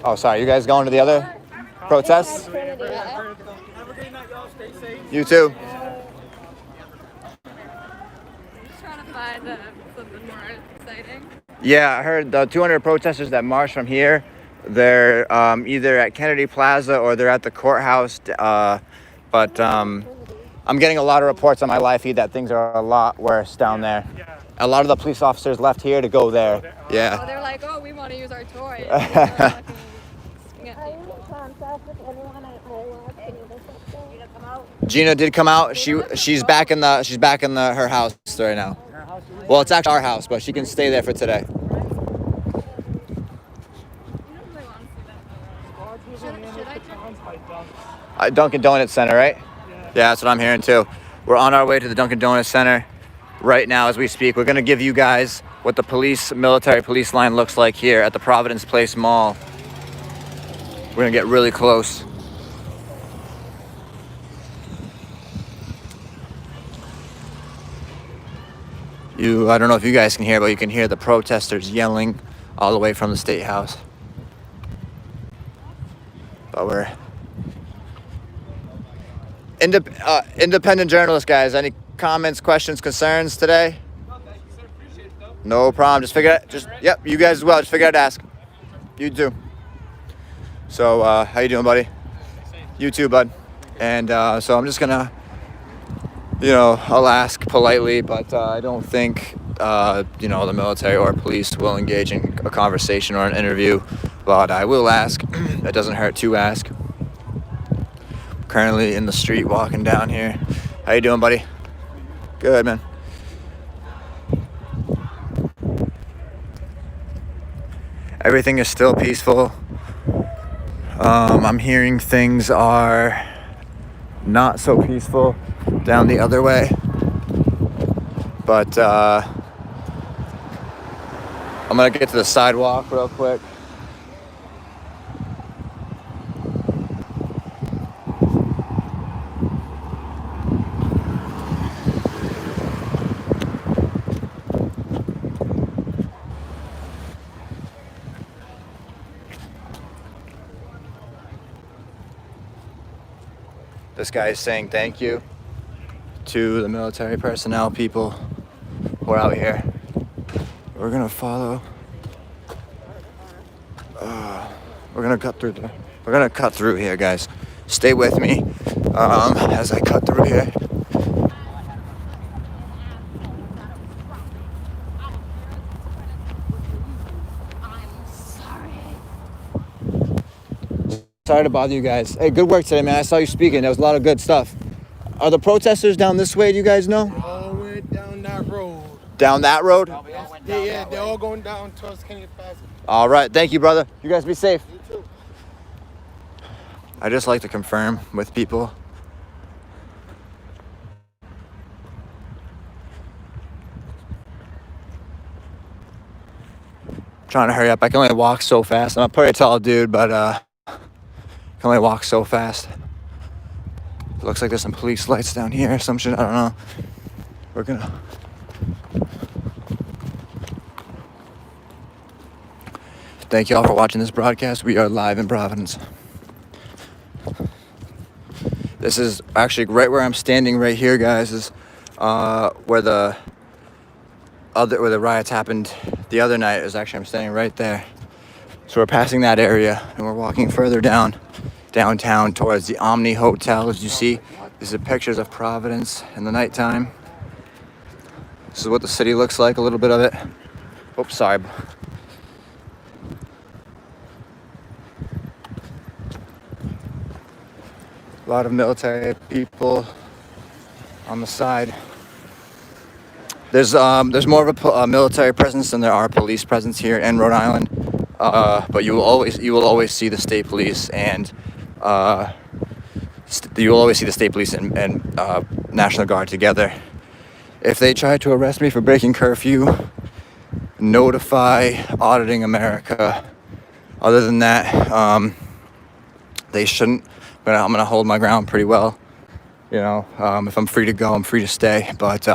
Oh, sorry. You guys going to the other protests? You too. Just trying to find something more exciting. Yeah, I heard the 200 protesters that marched from here, they're either at Kennedy Plaza or they're at the courthouse. But I'm getting a lot of reports on my live feed that things are a lot worse down there. A lot of the police officers left here to go there. Yeah. Oh, they're like, oh, we want to use our toys. Gina did come out. She's back in her house right now. Well, it's actually our house, but she can stay there for today. Dunkin' Donuts Center, right? Yeah, that's what I'm hearing too. We're on our way to the Dunkin' Donuts Center right now as we speak. We're gonna give you guys what the military police line looks like here at the Providence Place Mall. We're gonna get really close. I don't know if you guys can hear, but you can hear the protesters yelling all the way from the State House. But we're independent journalists, guys. Any comments, questions, concerns today? No problem. Yep, you guys as well. Just figure out to ask. You too. So, how you doing, buddy? You too, bud. And so I'm just gonna, I'll ask politely, but I don't think, the military or police will engage in a conversation or an interview. But I will ask. It doesn't hurt to ask. Currently in the street walking down here. How you doing, buddy? Good, man. Everything is still peaceful. I'm hearing things are not so peaceful down the other way. But I'm gonna get to the sidewalk real quick. This guy is saying thank you to the military personnel people who are out here. We're gonna follow. We're gonna cut through there. We're gonna cut through here, guys. Stay with me as I cut through here. Sorry to bother you guys. Hey, good work today, man. I saw you speaking. There was a lot of good stuff. Are the protesters down this way, do you guys know? All the way down that road. Down that road? Yeah, they're all going down towards Kenny Passage. All right. Thank you, brother. You guys be safe. You too. I just like to confirm with people. Trying to hurry up. I can only walk so fast. I'm a pretty tall dude, but I can only walk so fast. It looks like there's some police lights down here or some shit. I don't know. We're gonna. Thank you all for watching this broadcast. We are live in Providence. This is actually right where I'm standing right here, guys, is where the riots happened the other night. I'm standing right there. So we're passing that area and we're walking further downtown towards the Omni Hotel. As you see, these are pictures of Providence in the nighttime. This is what the city looks like, a little bit of it. Oops, sorry. A lot of military people on the side. There's more of a military presence than there are police presence here in Rhode Island. But you will always see the state police and National Guard together. If they try to arrest me for breaking curfew, notify Auditing America. Other than that, they shouldn't. But I'm gonna hold my ground pretty well. If I'm free to go, I'm free to stay. But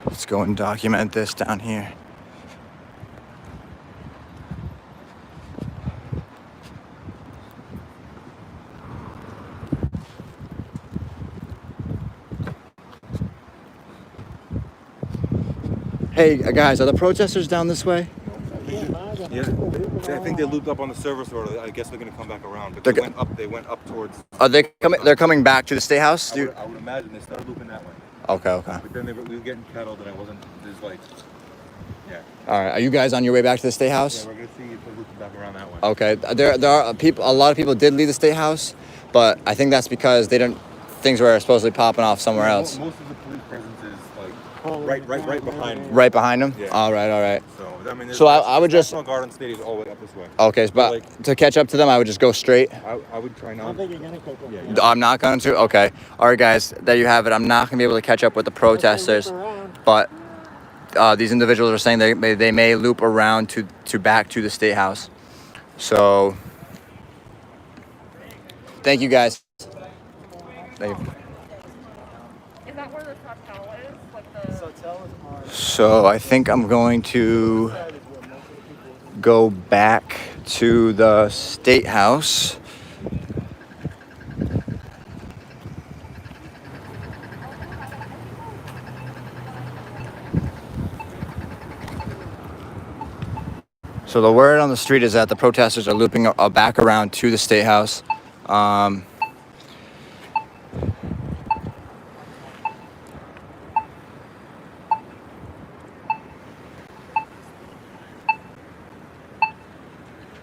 let's go and document this down here. Hey guys, are the protesters down this way? Yeah, I think they looped up on the service road. I guess they're gonna come back around. But they went up towards. Are they coming? They're coming back to the State House. I would imagine they started looping that way. Okay. But then we were getting kettled, and I wasn't. There's like, yeah. All right. Are you guys on your way back to the State House? Yeah, we're gonna see if they're looping back around that way. Okay. There are people. A lot of people did leave the State House. but I think that's because things were supposedly popping off somewhere else. Most of the police presence is like right behind. Right behind them. Yeah. All right. So I mean, So I would just. National Guard and State is all the way up this way. Okay, but to catch up to them, I would just go straight. I would try not. I'm not going to. Okay. All right, guys. There you have it. I'm not going to be able to catch up with the protesters, but these individuals are saying they may loop around to back to the State House. So, thank you, guys. Thank you. Is that where the hotel is? Like the So I think I'm going to go back to the State House. So the word on the street is that the protesters are looping back around to the State House.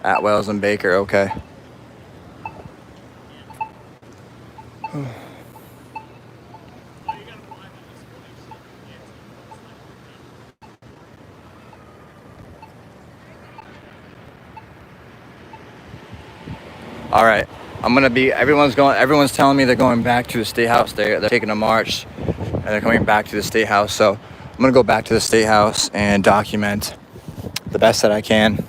Atwells and Baker, okay. All right, everyone's telling me they're going back to the State House. They're taking a march and they're coming back to the State House. So I'm gonna go back to the State House and document the best that I can.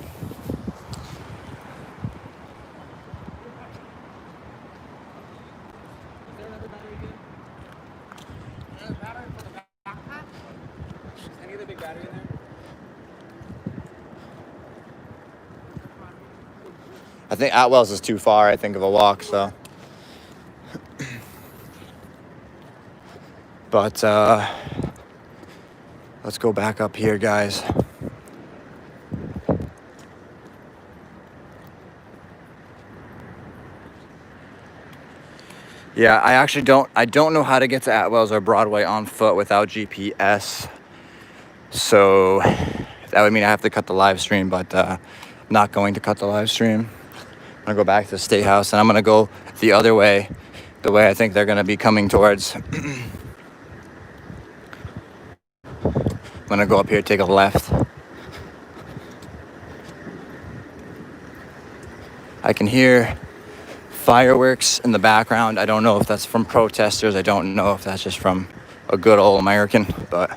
I think Atwells is too far, I think, of a walk, so. But, let's go back up here, guys. Yeah, I don't know how to get to Atwells or Broadway on foot without GPS. So, that would mean I have to cut the live stream, but, not going to cut the live stream. I'm gonna go back to the State House and I'm gonna go the other way, the way I think they're gonna be coming towards. I'm gonna go up here, take a left. I can hear fireworks in the background. I don't know if that's from protesters. I don't know if that's just from a good old American, but.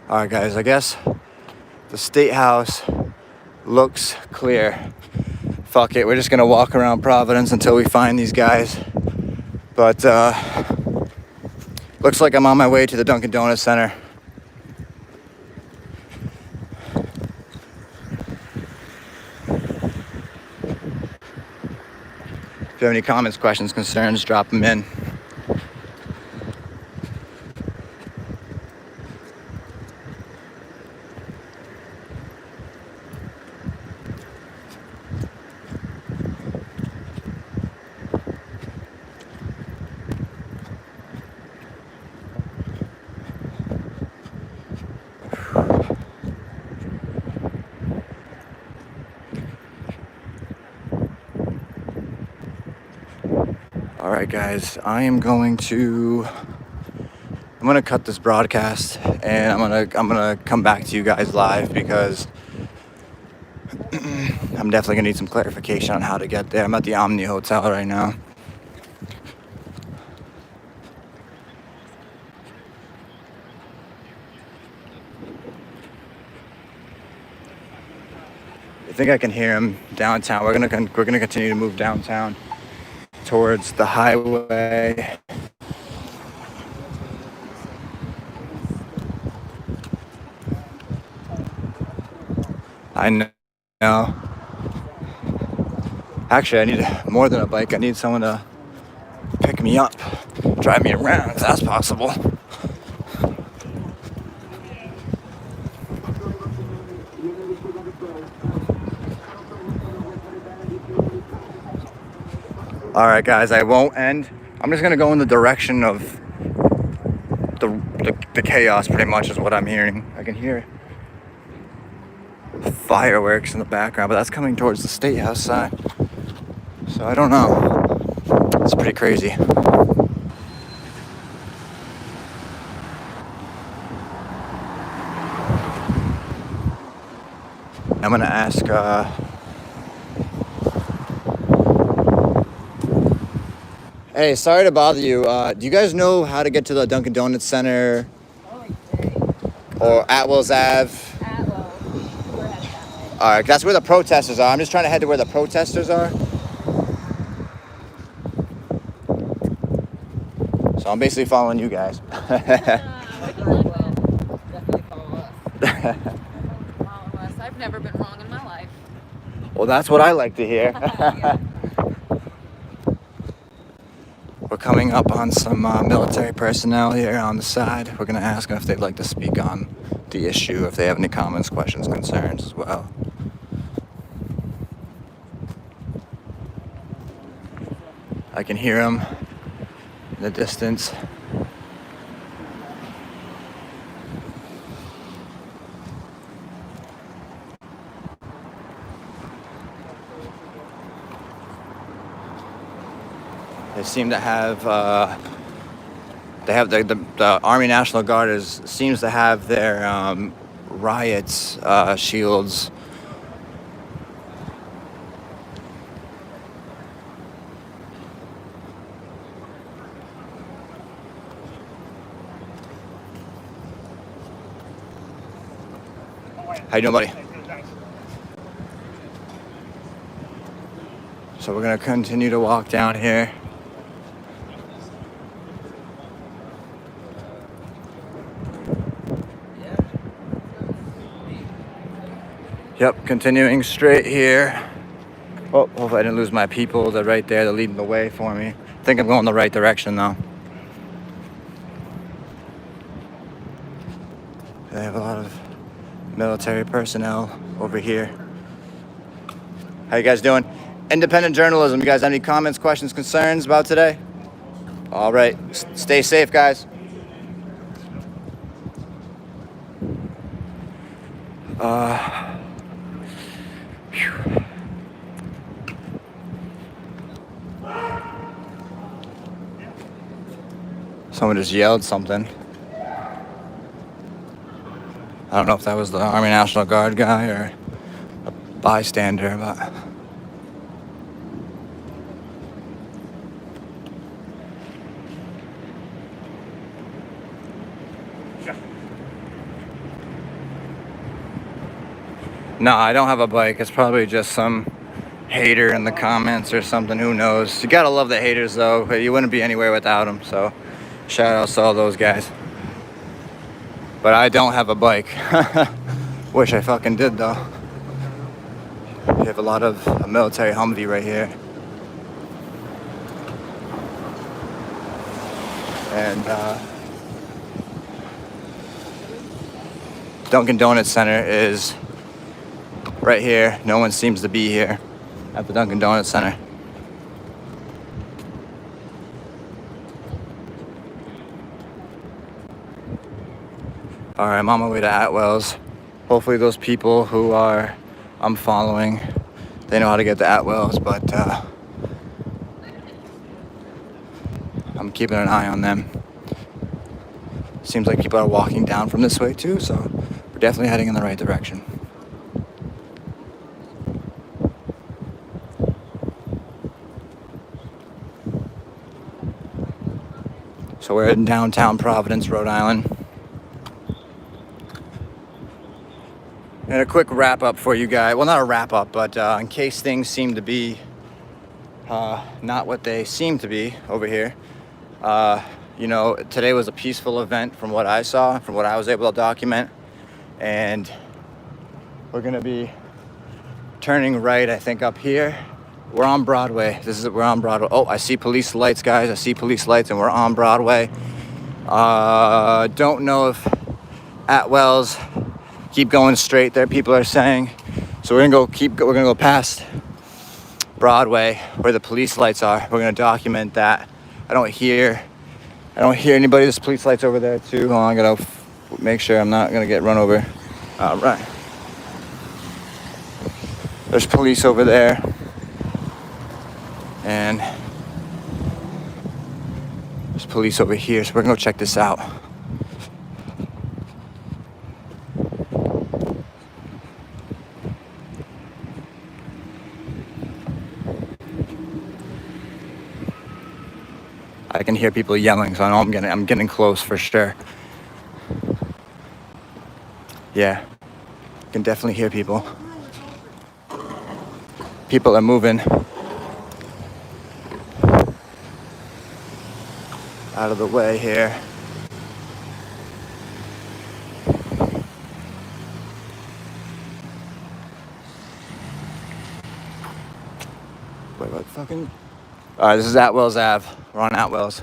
All right, guys, I guess the State House looks clear. Fuck it, we're just gonna walk around Providence until we find these guys. But looks like I'm on my way to the Dunkin' Donuts Center. If you have any comments, questions, concerns, drop them in. All right, guys, I'm gonna cut this broadcast and I'm gonna come back to you guys live because I'm definitely gonna need some clarification on how to get there. I'm at the Omni Hotel right now. I think I can hear him downtown. We're gonna continue to move downtown towards the highway. I know. Actually, I need more than a bike. I need someone to pick me up, drive me around if that's possible. All right, guys, I won't end. I'm just gonna go in the direction of the chaos pretty much is what I'm hearing. I can hear fireworks in the background, but that's coming towards the State House side. So I don't know. It's pretty crazy. I'm gonna ask hey, sorry to bother you. Do you guys know how to get to the Dunkin' Donuts Center or Atwells Ave? All right, that's where the protesters are. I'm just trying to head to where the protesters are. So I'm basically following you guys. I've never been wrong in my life. Well, that's what I like to hear. We're coming up on some military personnel here on the side. We're going to ask them if they'd like to speak on the issue, if they have any comments, questions, concerns as well. I can hear them in the distance. They seem to have, they have the Army National Guard seems to have their riots shields. How you doing, buddy? So we're gonna continue to walk down here. Yep, continuing straight here. Oh, hopefully I didn't lose my people. They're right there. They're leading the way for me. I think I'm going the right direction though. They have a lot of military personnel over here. How you guys doing? Independent journalism. You guys have any comments, questions, concerns about today? All right. Stay safe, guys. Someone just yelled something. I don't know if that was the Army National Guard guy or a bystander, but... No, I don't have a bike. It's probably just some hater in the comments or something. Who knows? You gotta love the haters, though. You wouldn't be anywhere without them, so shout out to all those guys. But I don't have a bike. Wish I fucking did, though. We have a lot of a military Humvee right here. And Dunkin' Donuts Center is right here. No one seems to be here at the Dunkin' Donuts Center. All right, I'm on my way to Atwells. Hopefully those people who I'm following, they know how to get to Atwells, but I'm keeping an eye on them. Seems like people are walking down from this way too, so we're definitely heading in the right direction. So we're in downtown Providence, Rhode Island. And a quick wrap up for you guys. Well, not a wrap up, but in case things seem to be not what they seem to be over here. You know, today was a peaceful event from what I saw, from what I was able to document. And we're gonna be turning right, I think, up here. We're on Broadway. We're on Broadway. Oh, I see police lights, guys. I see police lights, and we're on Broadway. Don't know if Atwells keep going straight there, people are saying. So we're gonna go past Broadway where the police lights are. We're gonna document that. I don't hear I don't hear anybody. This police light's over there too. Hold on, I gotta make sure I'm not gonna get run over. All right. There's police over there. And there's police over here, so we're gonna go check this out. I can hear people yelling, so I know I'm getting close for sure. Yeah, I can definitely hear people. People are moving out of the way here. Wait, what fucking? All right, this is Atwells Ave. We're on Atwells.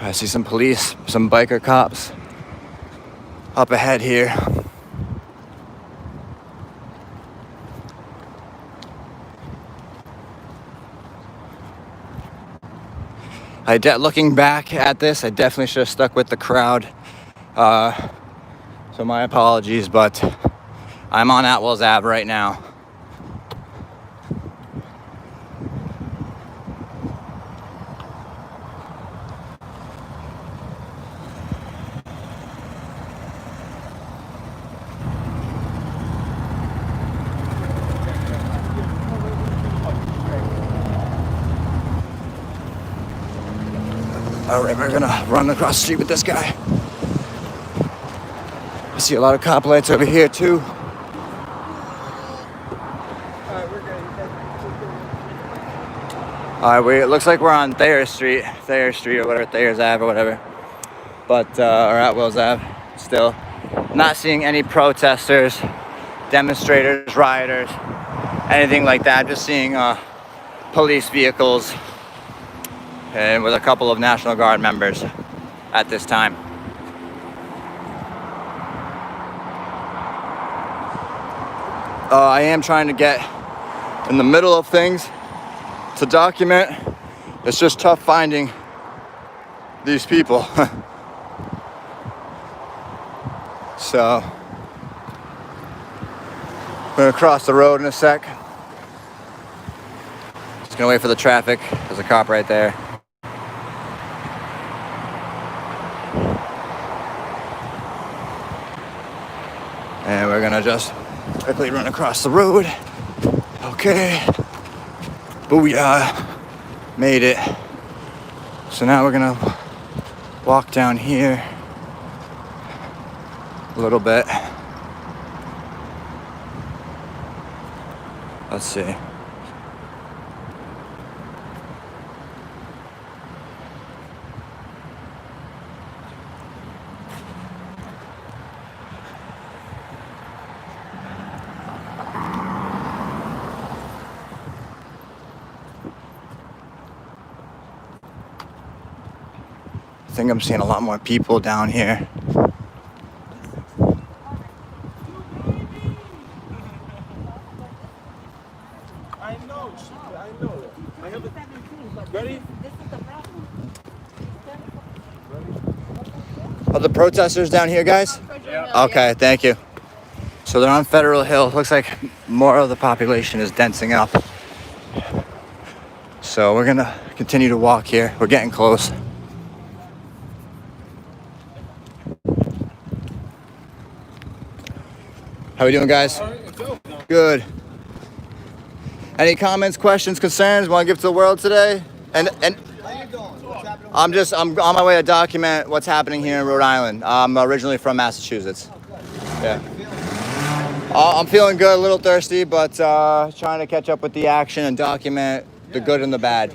I see some police, some biker cops up ahead here. Looking back at this, I definitely should have stuck with the crowd. So my apologies, but I'm on Atwells Ave right now. All right, we're gonna run across the street with this guy. I see a lot of cop lights over here too. All right, it looks like we're on Thayer Street or whatever, Thayer's Ave or whatever. But, or Atwells Ave, still. Not seeing any protesters, demonstrators, rioters, anything like that. Just seeing police vehicles and with a couple of National Guard members at this time. I am trying to get in the middle of things to document. It's just tough finding these people. So, I'm gonna cross the road in a sec. Just gonna wait for the traffic. There's a cop right there. And we're gonna just quickly run across the road. Okay. Booyah. Made it. So now we're gonna walk down here a little bit. Let's see. I think I'm seeing a lot more people down here. I know. I have a... Ready? Are the protesters down here, guys? Yeah. Okay, thank you. So they're on Federal Hill. Looks like more of the population is densing up. So we're gonna continue to walk here. We're getting close. How we doing, guys? Good. Any comments, questions, concerns want to give to the world today? And I'm on my way to document what's happening here in Rhode Island. I'm originally from Massachusetts. Yeah. I'm feeling good, a little thirsty, but trying to catch up with the action and document the good and the bad.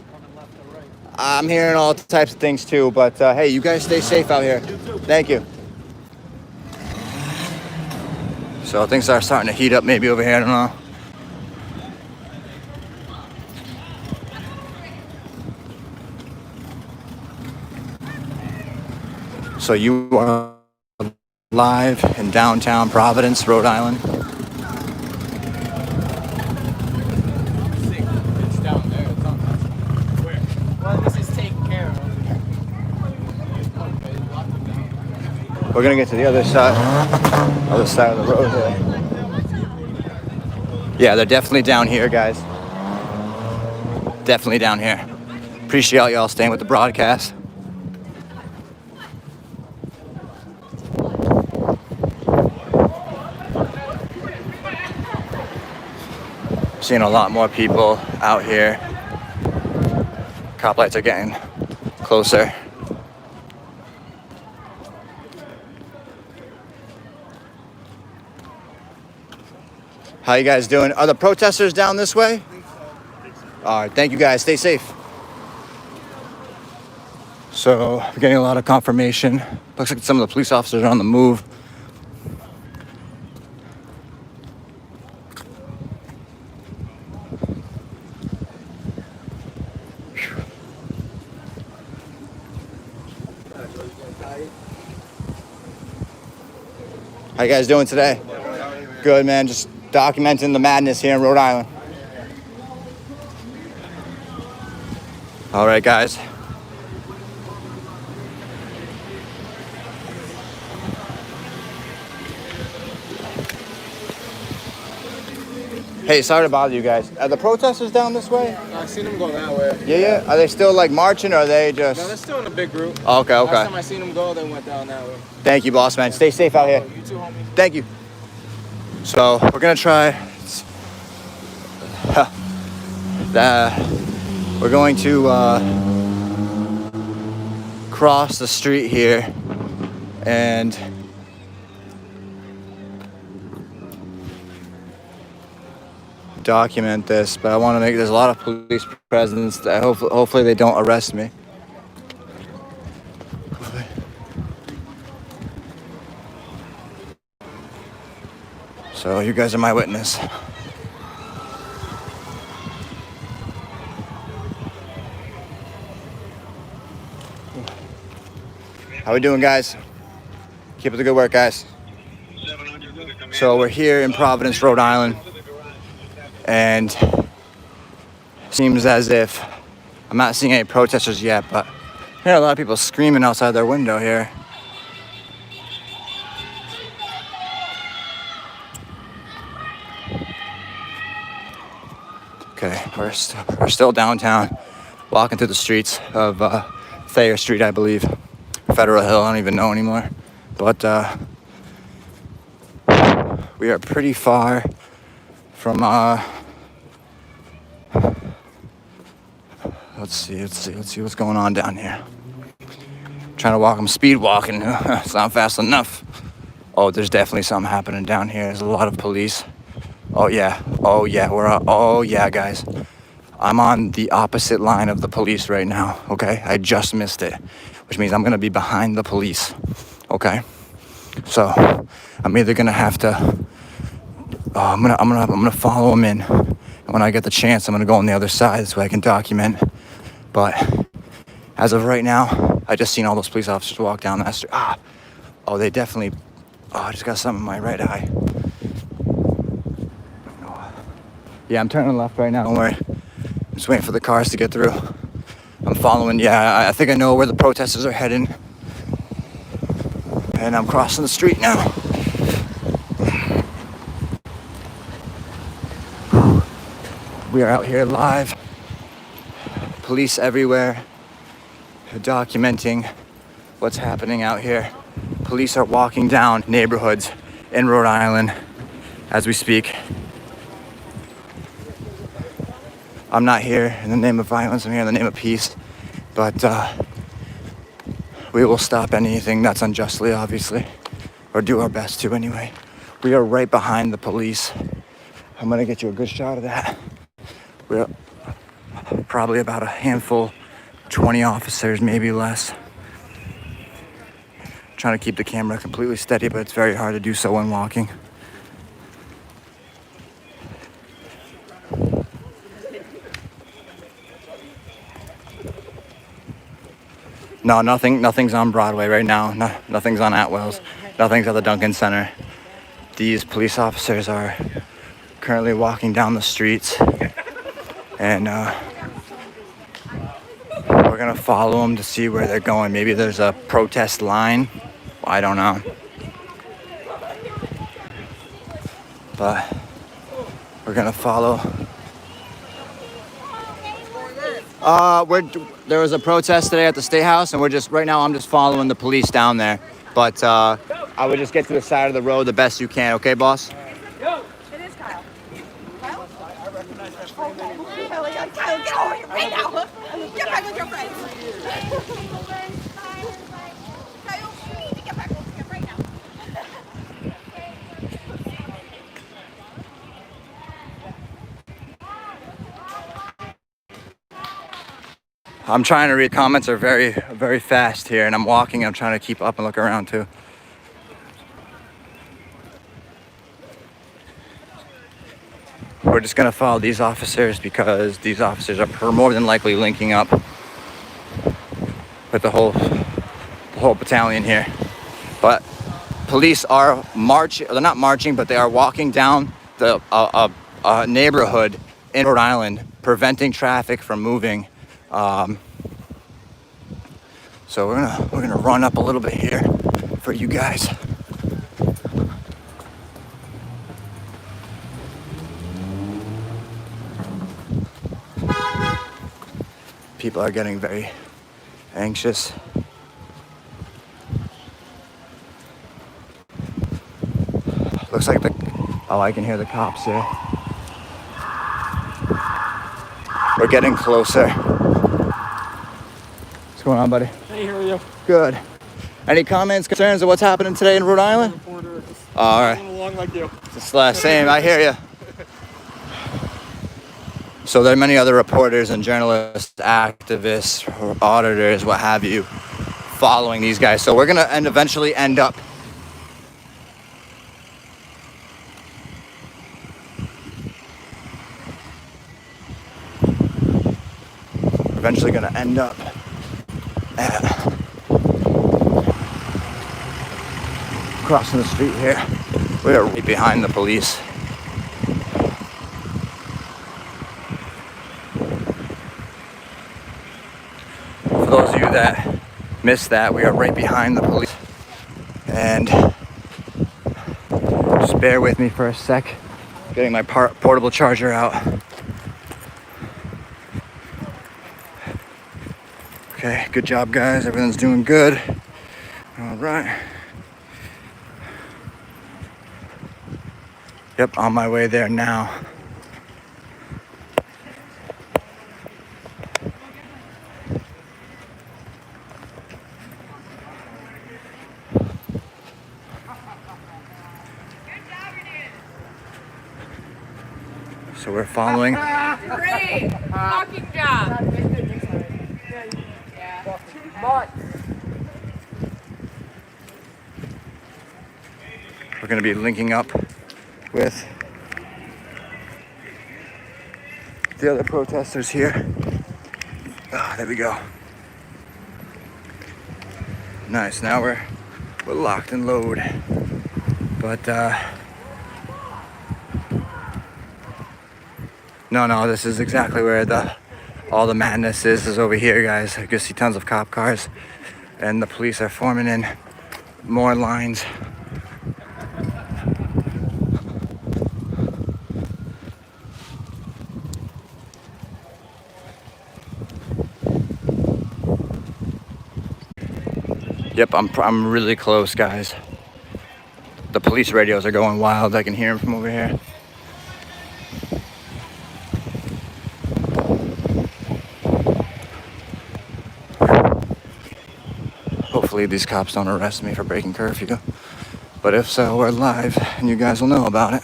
I'm hearing all types of things too, but hey, you guys stay safe out here. Thank you. So things are starting to heat up maybe over here, I don't know. So you are live in downtown Providence, Rhode Island. It's down there. It's on that side. Where? Well, this is taken care of. We're gonna get to the other side of the road here. Yeah, they're definitely down here, guys. Definitely down here. Appreciate y'all staying with the broadcast. Seeing a lot more people out here. Cop lights are getting closer. How you guys doing? Are the protesters down this way? All right, thank you guys. Stay safe. So we're getting a lot of confirmation. Looks like some of the police officers are on the move. How you guys doing today? Good, man. Just documenting the madness here in Rhode Island. All right, guys. Hey, sorry to bother you guys. Are the protesters down this way? I seen them go that way. Yeah. Are they still like marching, or are they just? No, they're still in a big group. Okay. Last time I seen them go, they went down that way. Thank you, boss man. Stay safe out here. You too, homie. Thank you. So we're gonna try. We're going to cross the street here and document this, but I want to make, there's a lot of police presence that hopefully they don't arrest me. So you guys are my witness. How we doing, guys? Keep up the good work, guys. So we're here in Providence, Rhode Island, and it seems as if I'm not seeing any protesters yet, but there are a lot of people screaming outside their window here. Okay, we're still downtown, walking through the streets of Thayer Street, I believe. Federal Hill, I don't even know anymore. But we are pretty far from let's see what's going on down here. Trying to walk, I'm speed walking. It's not fast enough. Oh, there's definitely something happening down here. There's a lot of police. Oh yeah, guys. I'm on the opposite line of the police right now, okay? I just missed it, which means I'm gonna be behind the police, okay? So I'm either gonna have to, I'm gonna follow them in, and when I get the chance, I'm gonna go on the other side so I can document. But as of right now, I just seen all those police officers walk down that street. Oh, they definitely. Oh, I just got something in my right eye. Yeah, I'm turning left right now. Don't worry. I'm just waiting for the cars to get through. I'm following. Yeah, I think I know where the protesters are heading. And I'm crossing the street now. We are out here live. Police everywhere. They're documenting what's happening out here. Police are walking down neighborhoods in Rhode Island as we speak. I'm not here in the name of violence, I'm here in the name of peace. But we will stop anything that's unjustly, obviously, or do our best to anyway. We are right behind the police. I'm gonna get you a good shot of that. We're probably about a handful, 20 officers, maybe less. Trying to keep the camera completely steady, but it's very hard to do so when walking. No, nothing's on Broadway right now. No, nothing's on Atwell's. Nothing's at the Duncan Center. These police officers are currently walking down the streets, and we're gonna follow them to see where they're going. Maybe there's a protest line. I don't know. But we're gonna follow. There was a protest today at the State House, and right now I'm just following the police down there. But I would just get to the side of the road the best you can, okay, boss? It is Kyle. Kyle? I recognize that Kyle, get over here right now. Get back with your friends. Kyle, you need to get back over here right now. I'm trying to read. Comments are very, very fast here, and I'm walking. I'm trying to keep up and look around too. We're just gonna follow these officers because these officers are more than likely linking up with the whole battalion here. But police are marching. They're not marching, but they are walking down the neighborhood in Rhode Island, preventing traffic from moving. So we're gonna run up a little bit here for you guys. People are getting very anxious. Looks like I can hear the cops here. We're getting closer. What's going on, buddy? Hey, how are you? Good. Any comments, concerns of what's happening today in Rhode Island? All right. Along like you. Just same. I hear you. So there are many other reporters and journalists, activists, or auditors, what have you, following these guys. So we're gonna eventually end up at crossing the street here. We are right behind the police. For those of you that missed that, we are right behind the police. And just bear with me for a sec. Getting my portable charger out. Okay, good job, guys. Everything's doing good. All right. Yep, on my way there now. So we're following. Great fucking job. We're going to be linking up with the other protesters here. Oh, there we go. Nice. Now we're locked and load. But no, this is exactly where all the madness is over here, guys. You can see tons of cop cars, and the police are forming in more lines. Yep, I'm really close, guys. The police radios are going wild. I can hear them from over here. Hopefully these cops don't arrest me for breaking curfew. But if so, we're live and you guys will know about it.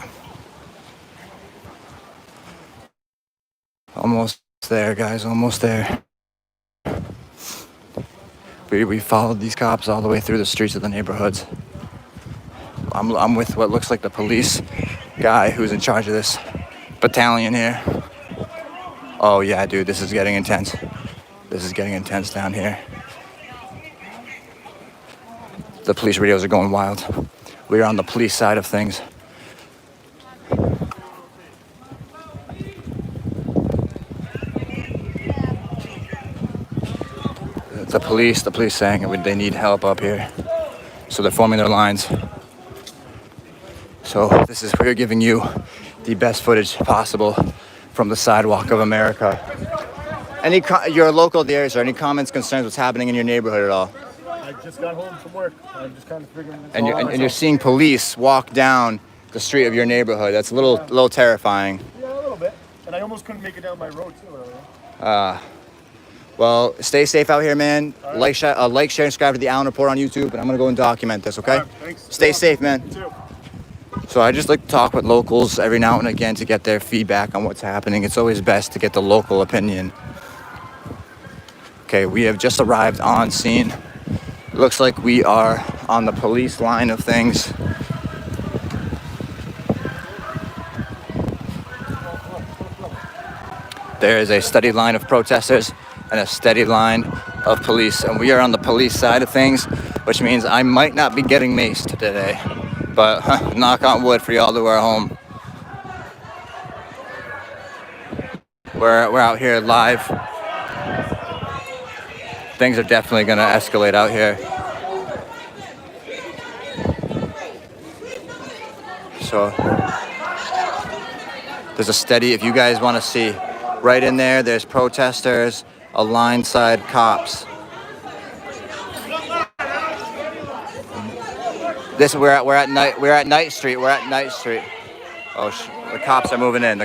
Almost there, guys, almost there. We followed these cops all the way through the streets of the neighborhoods. I'm with what looks like the police guy who's in charge of this battalion here. Oh yeah, dude, this is getting intense. This is getting intense down here. The police radios are going wild. We are on the police side of things. The police saying they need help up here. So they're forming their lines. So we're giving you the best footage possible from the sidewalk of America. You're local there, is there any comments, concerns, what's happening in your neighborhood at all? I just got home from work. I'm just kind of figuring this And all out you're myself. seeing police walk down the street of your neighborhood. That's a little terrifying. Yeah, a little bit. And I almost couldn't make it down my road too earlier. Well, stay safe out here, man. Right. Share, and subscribe to the Allen Report on YouTube, and I'm gonna go and document this, okay? Right, thanks. Stay safe, man. You too. So I just like to talk with locals every now and again to get their feedback on what's happening. It's always best to get the local opinion. Okay, we have just arrived on scene. It looks like we are on the police line of things. There is a steady line of protesters and a steady line of police, and we are on the police side of things, which means I might not be getting maced today, but knock on wood for y'all who are home. We're out here live. Things are definitely gonna escalate out here. So there's a steady, if you guys want to see, right in there's protesters, alongside cops. We're at Night Street. Oh, the cops are moving in.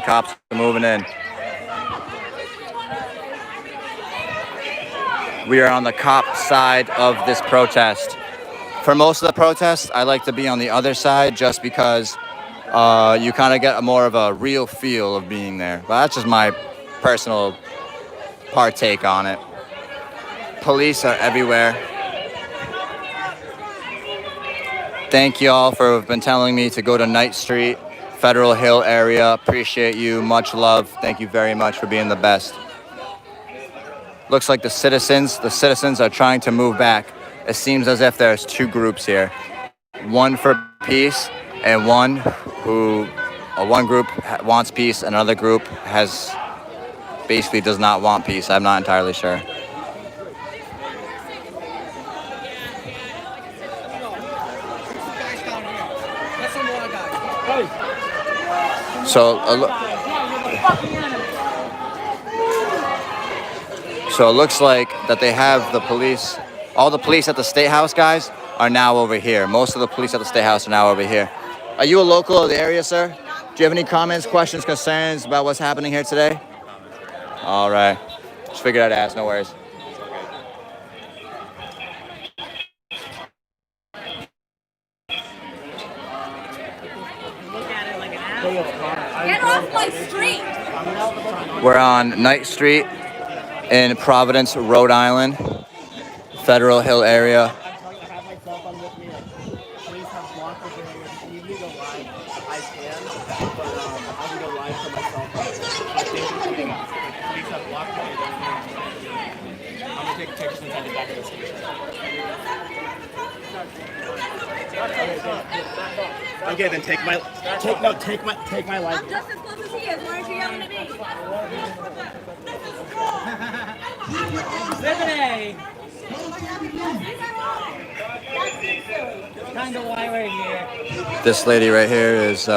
We are on the cop side of this protest. For most of the protests, I like to be on the other side just because you kind of get more of a real feel of being there. But that's just my personal partake on it. Police are everywhere. Thank you all for been telling me to go to Night Street, Federal Hill area. Appreciate you. Much love. Thank you very much for being the best. Looks like the citizens are trying to move back. It seems as if there's two groups here. One for peace and one group wants peace, and another group basically does not want peace. I'm not entirely sure. So it looks like that they have the police, all the police at the State House, guys, are now over here. Most of the police at the State House are now over here. Are you a local of the area, sir? Do you have any comments, questions, concerns about what's happening here today? All right. Just figured I'd ask, no worries. Get off my street! We're on Night Street in Providence, Rhode Island, Federal Hill area. Okay, then take my life. I'm just as close as he is. Why aren't you yelling at me? Kind of why we're here. This lady right here is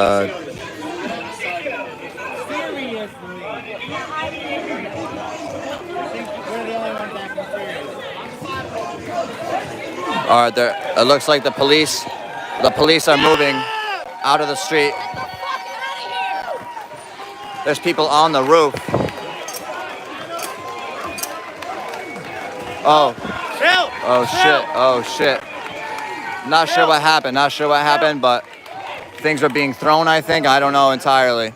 it looks like the police are moving out of the street. There's people on the roof. Oh shit. Not sure what happened, but things are being thrown, I think. I don't know entirely.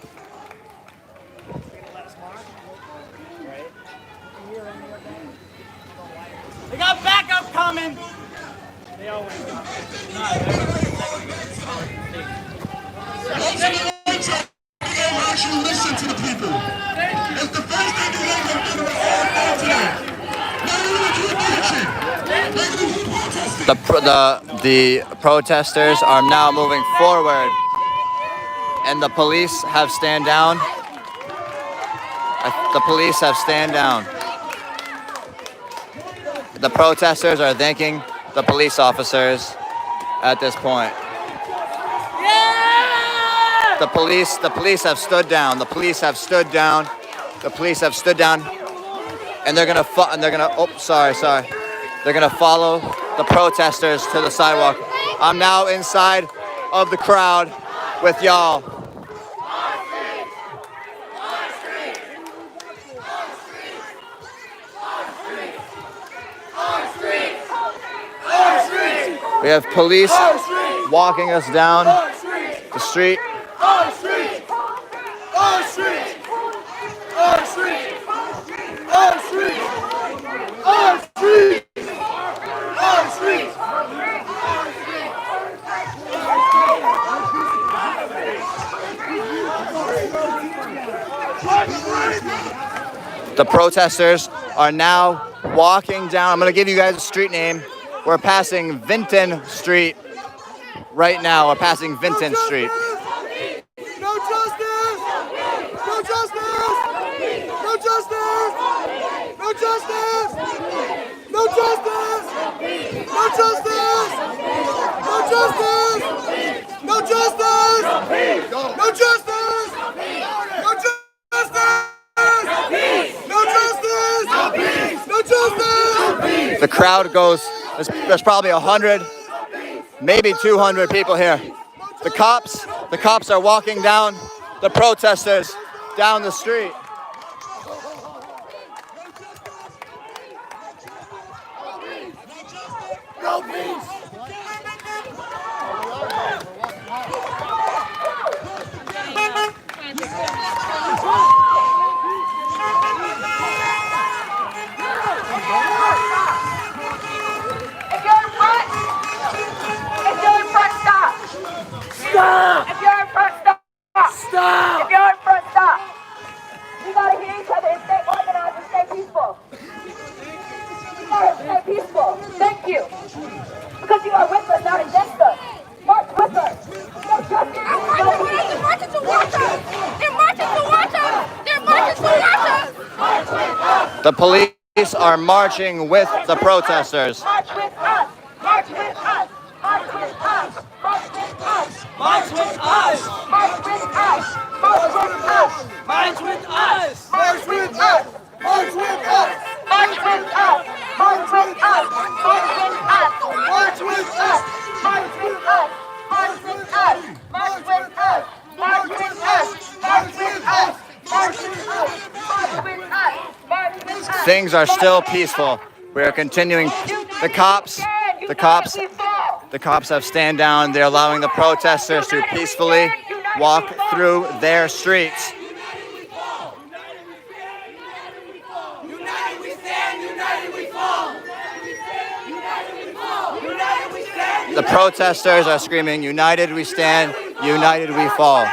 They got backup coming! Listen to the people. It's the first thing they want to do today. Not even to attention. They're going to be protesting. The protesters are now moving forward, and the police have stand down. The police have stand down. The protesters are thanking the police officers at this point. The police have stood down. The police have stood down. The police have stood down, and they're gonna They're gonna follow the protesters to the sidewalk. I'm now inside of the crowd with y'all. We have police walking us down the street. The protesters are now walking down. I'm going to give you guys a street name. We're passing Vinton Street right now. We're passing Vinton Street. No justice! No justice! No justice! No justice! No justice! No justice! No justice! No justice! No justice! No justice! No justice! No justice! The crowd goes, there's probably 100, maybe 200 people here. The cops are walking down the protesters down the street. No peace! Stop! If you're in front, stop! Stop! If you're in front, stop! We gotta hear each other and stay organized and stay peaceful. We gotta stay peaceful. Thank you. Because you are with us, not against us. March with us. No justice. They're marching to watch us. They're marching to watch us. They're marching to watch us. March with us. The police are marching with the protesters. March with us. March with us. March with us. March with us. March with us! March with us! March with us! March with us! March with us! March with us! March with us! March with us! March with us! March with us! March with us! March with us! March with us! March with us! March with us! March with us! March with us! March with us! Things are still peaceful. We are continuing. The cops have stand down. They're allowing the protesters to peacefully walk through their streets. United we stand, united we fall. United we fall. United we stand. The protesters are screaming, "United we stand, united we fall."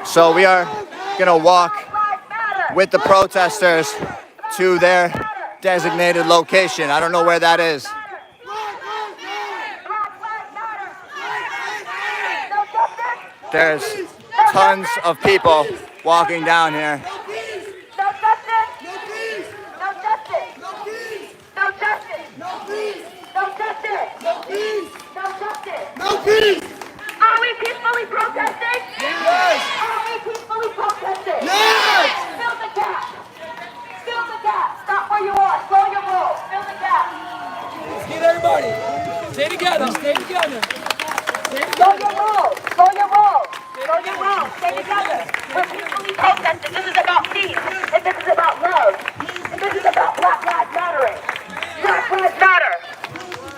So we are gonna walk with the protesters to their designated location. I don't know where that is. There's tons of people walking down here. No peace! Are we peacefully protesting? Yes! Are we peacefully protesting? Yes! Fill the gap! Fill the gap! Stop where you are! Slow your roll! Fill the gap! Let's get everybody. Stay together. Stay together. Slow your roll! Slow your roll! Slow your roll! Stay together! We're peacefully protesting. This is about peace. And this is about love. And this is about Black Lives Mattering. Black Lives Matter!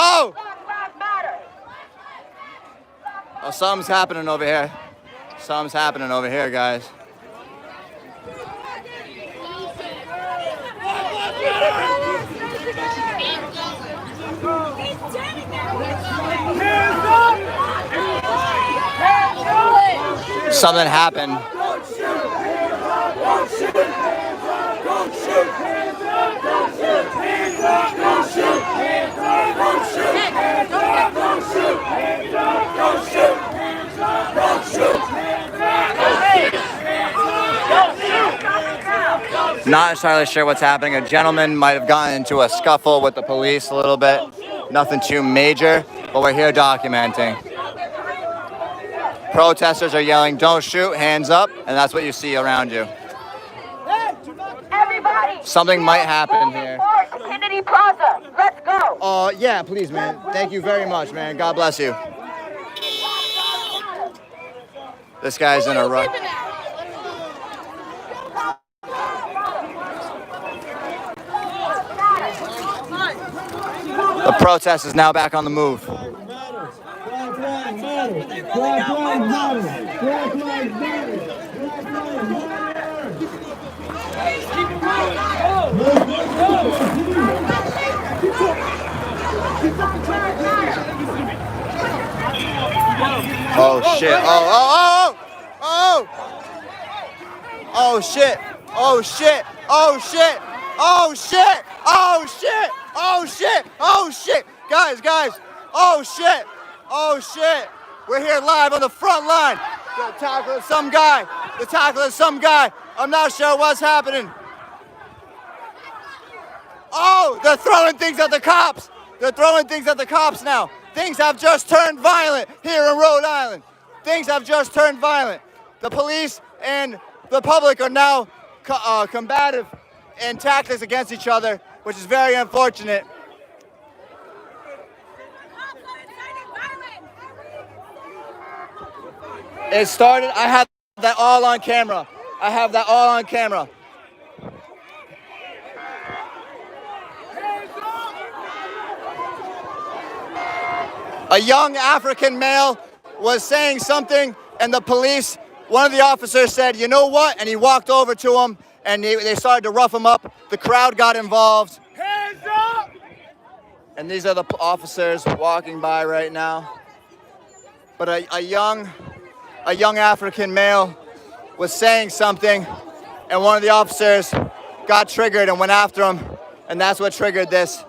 Oh! Oh, something's happening over here. Something's happening over here, guys. Something happened. Not entirely sure what's happening. A gentleman might have gotten into a scuffle with the police a little bit. Nothing too major, but we're here documenting. Protesters are yelling, "Don't shoot, hands up," and that's what you see around you. Everybody, something might happen here. Kennedy Plaza. Let's go. Yeah, please, man. Thank you very much, man. God bless you. This guy's in a rush. The protest is now back on the move. Oh shit. Oh shit. Oh shit. Oh shit. Oh shit. Oh shit. Oh shit. Oh shit. Guys. Oh shit. Oh shit. We're here live on the front line. They're tackling some guy. I'm not sure what's happening. Oh, they're throwing things at the cops. Now. Things have just turned violent here in Rhode Island. The police and the public are now combative in tactics against each other, which is very unfortunate. It started, I have that all on camera. A young African male was saying something, and the police, one of the officers said, "You know what?" And he walked over to him, and they started to rough him up. The crowd got involved. Hands up! And these are the officers walking by right now. But a young African male was saying something, and one of the officers got triggered and went after him, and that's what triggered this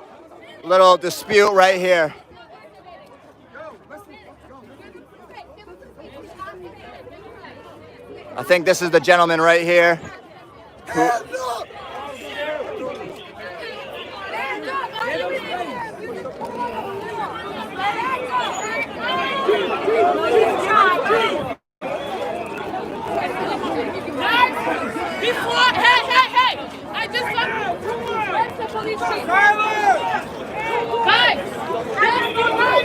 little dispute right here. I think this is the gentleman right here. Hey! I just where's the police chief? Guys, I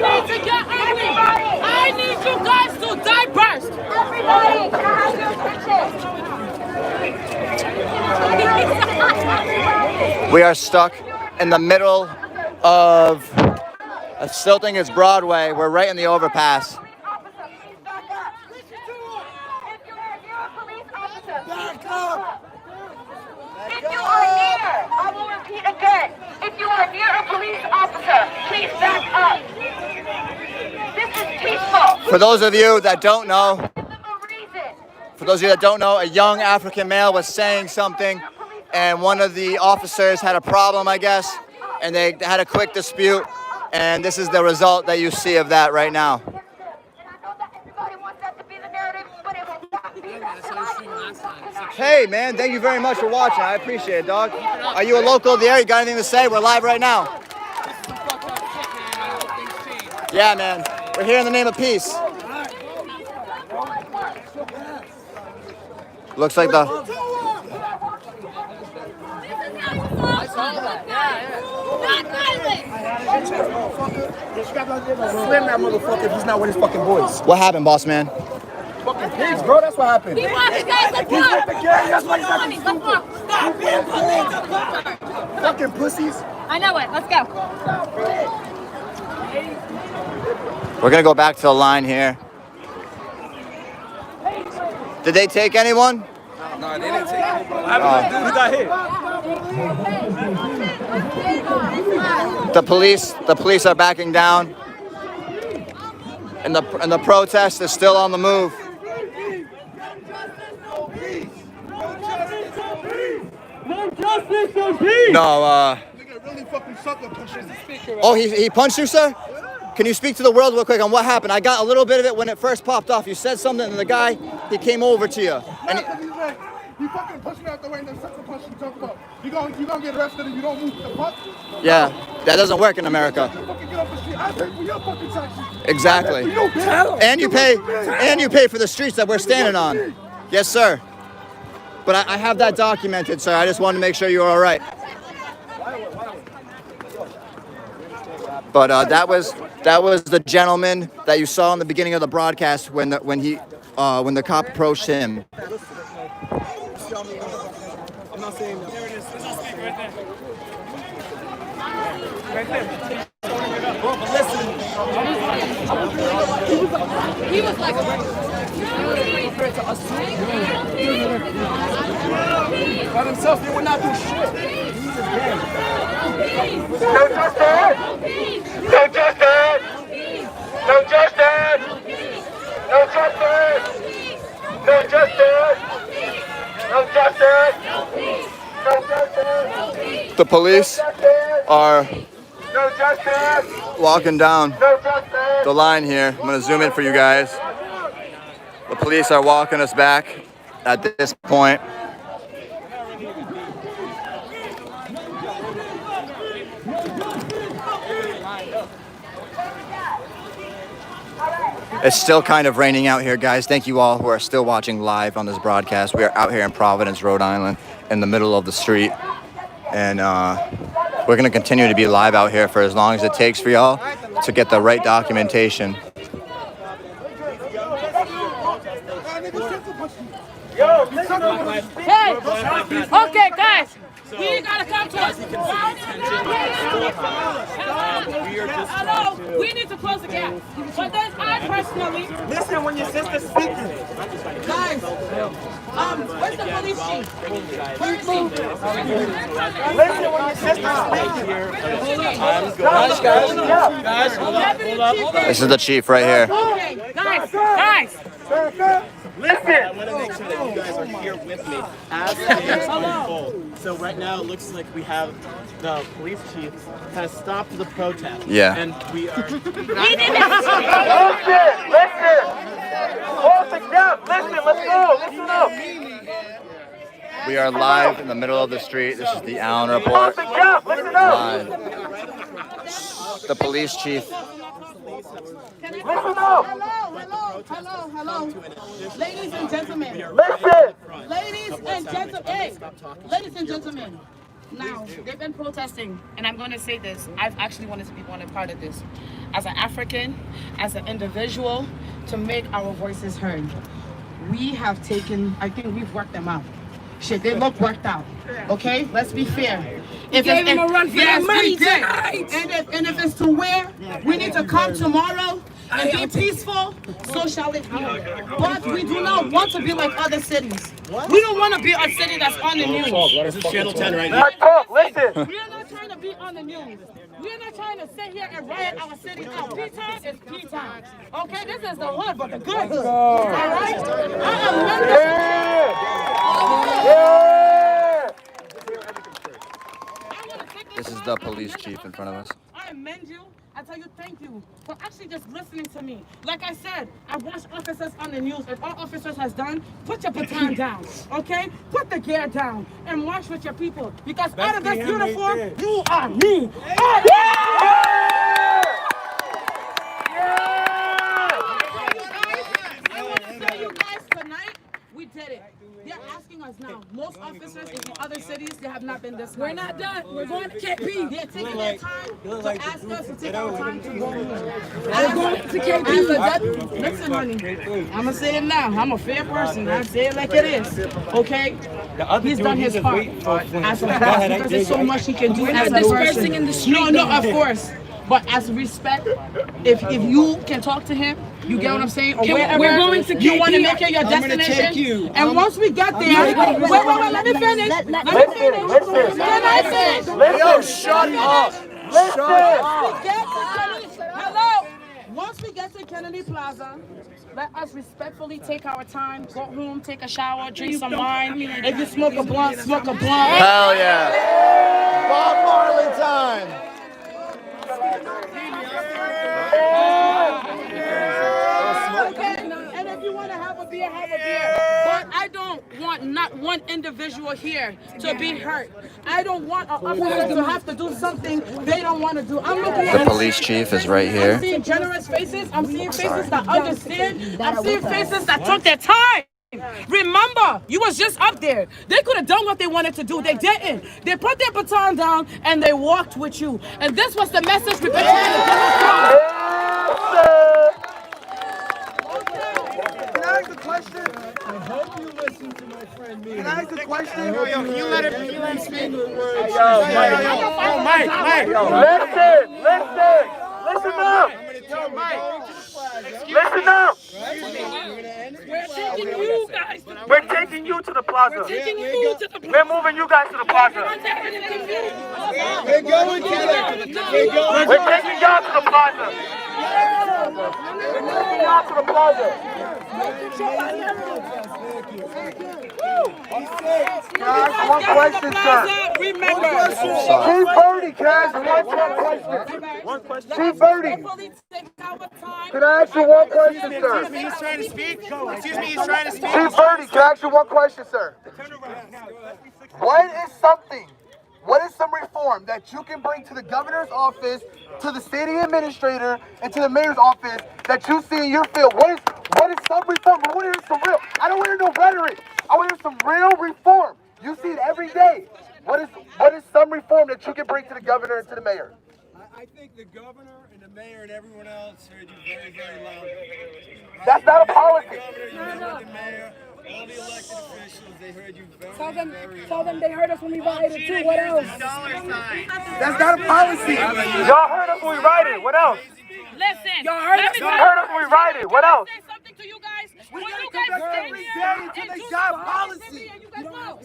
need to get everybody. I need you guys to die first. Everybody, can I have your pictures? We are stuck in the middle of, I still think it's Broadway. We're right in the overpass. If you are near, I will repeat again. If you are near a police officer, please back up. This is peaceful. For those of you that don't know, a young African male was saying something, and one of the officers had a problem, I guess, and they had a quick dispute, and this is the result that you see of that right now. Hey, man, thank you very much for watching. I appreciate it, dog. Are you a local there? You got anything to say? We're live right now. Yeah, man. We're here in the name of peace. Looks like the... Slam that motherfucker if he's not with his fucking boys. What happened, boss man? Fucking pigs, bro. That's what happened. Keep walking, guys. Let's He's walk. with the gang. That's why he's acting Let's walk. Stop being police. Fucking pussies. I know it. Let's go. We're gonna go back to the line here. Did they take anyone? No, they didn't take it. Oh. Who got hit? The police are backing down, and the protest is still on the move. No, oh, he punched you, sir? Can you speak to the world real quick on what happened? I got a little bit of it when it first popped off. You said something, and the guy, he came over to you. And he fucking pushed me out the way and then sucker punch you talk about. You gonna get arrested and you don't move the fuck? yeah, that doesn't work in America. Fucking get off the street. I pay for your fucking taxes. Exactly. And you pay for the streets that we're standing on. Yes, sir. But I have that documented, sir. I just wanted to make sure you were all right. But that was the gentleman that you saw in the beginning of the broadcast when the cop approached him. I'm not saying that. There it is. There's no speaker right there. Right there. Bro, but listen. He was like, By themselves, they would not do shit. No justice! No justice! No justice! No justice! No justice! No justice! No justice! The police are No justice! walking down No justice! the line here. I'm gonna zoom in for you guys. The police are walking us back at this point. It's still kind of raining out here, guys. Thank you all who are still watching live on this broadcast. We are out here in Providence, Rhode Island, in the middle of the street. And we're gonna continue to be live out here for as long as it takes for y'all to get the right documentation. hey, okay, guys. We gotta come to us. Hello, we need to close the gap. But then I personally Listen when your sister's speaking. guys, where's the police chief? Where's he? Listen when your sister's speaking. This is the chief right here. Okay, guys. Listen. I want to make sure that you guys are here with me as things unfold. So right now it looks like we have the police chief has stopped the protest. Yeah. And we are. Listen. Hold the gap. Listen. Let's go. Listen up. We are live in the middle of the street. This is the Allen Report. Hold the gap. Listen up. Live. The police chief. Listen up. Hello. Ladies and gentlemen. Listen. Ladies and gentlemen. Now, they've been protesting, and I'm going to say this. I've actually wanted to be one part of this. As an African, as an individual, to make our voices heard. We have taken, I think we've worked them out. Shit, they look worked out. Okay? Let's be fair. If gave them a run for their money tonight. And if it's to where we need to come tomorrow and be peaceful, so shall it be. But we do not want to be like other cities. We don't want to be a city that's on the news. This is Channel 10 right now. Listen. We are not trying to be on the news. We are not trying to sit here and riot our city out. P-time is P-time. Okay, this is the hood, but the good hood. All right? This is the police chief in front of us. I amend you. I tell you thank you for actually just listening to me. Like I said, I watched officers on the news. If all officers has done, put your baton down, okay? Put the gear down and march with your people. Because out of this uniform, you are me. I want to tell you guys tonight, we did it. They're asking us now. Most officers in the other cities, they have not been this. We're not done. We're going to KP. They're taking their time to ask us to take our time to go home. We're going to KP. Listen, honey. I'm going to say it now. I'm a fair person. I say it like it is. Okay? He's done his part as a boss because there's so much he can do as a person. In the street, No, of course. But as respect, if you can talk to him, you get what I'm saying? Or wherever we're going to you want to make it your I'm gonna destination. take you. And once we get there, wait, let me finish. Let me finish. Listen. Can I finish? Yo, shut up. Hello. Once we get to Kennedy Plaza, let us respectfully take our time, go home, take a shower, drink some wine. If you smoke a blunt, smoke a blunt. Hell yeah. Bob Marley time. And if you want to have a beer, have a beer. But I don't want not one individual here to be hurt. I don't want an officer to have to do something they don't want to do. I'm looking at The police chief is right I'm here. seeing generous faces. I'm seeing faces that understand. I'm seeing faces that took their time. Remember, you was just up there. They could have done what they wanted to do. They didn't. They put their baton down and they walked with you. And this was the message we've been trying to get across. Can I ask a question? I hope you listen to my friend me. Can I ask a question? Can you let him speak? Mike. Listen up. Listen up. We're taking you to the plaza. We're moving you guys to the plaza. We're going to We're taking y'all to the plaza. We're taking y'all to the plaza. Guys, one question, sir. Chief Birdie, can I ask one question? Chief Birdie, can I ask you one question, sir? He's trying to speak. Excuse me, he's trying to speak. Chief Birdie, can I ask you one question, sir? What is some reform that you can bring to the governor's office, to the city administrator, and to the mayor's office that you see in your field? What is some reform? I want to hear some real. I don't want to hear no rhetoric. I want to hear some real reform. You see it every day. What is some reform that you can bring to the governor and to the mayor? I think the governor and the mayor and everyone else heard you very, very loud. That's not a policy. The mayor, all the elected officials, they heard you very, Tell them they heard us when we rioted too. What else? That's not a policy. Y'all heard us when we rioted. What else? Listen, Y'all heard us when we rioted. What else? Say something to you guys. We When gotta you come guys back stand every here day and until they do got some policy. and you guys know,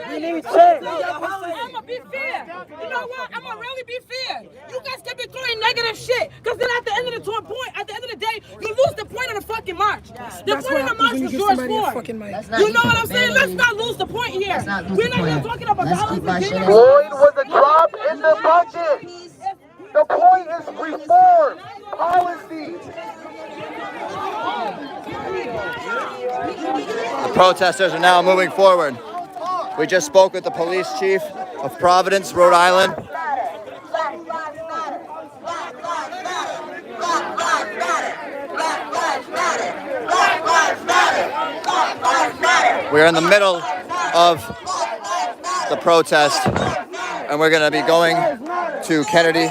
We need change. I'ma be fair. You know what? I'ma really be fair. You guys can be throwing negative shit. Because then at the end of the point, at the end of the day, you lose the point of the fucking march. The point of the march was George Floyd. You know what I'm saying? Let's not lose the point here. We're not here talking about dollars and cents. Floyd was a drop in the bucket. The point is reform, policy. The protesters are now moving forward. We just spoke with the police chief of Providence, Rhode Island. We're in the middle of the protest, and we're going to be going to Kennedy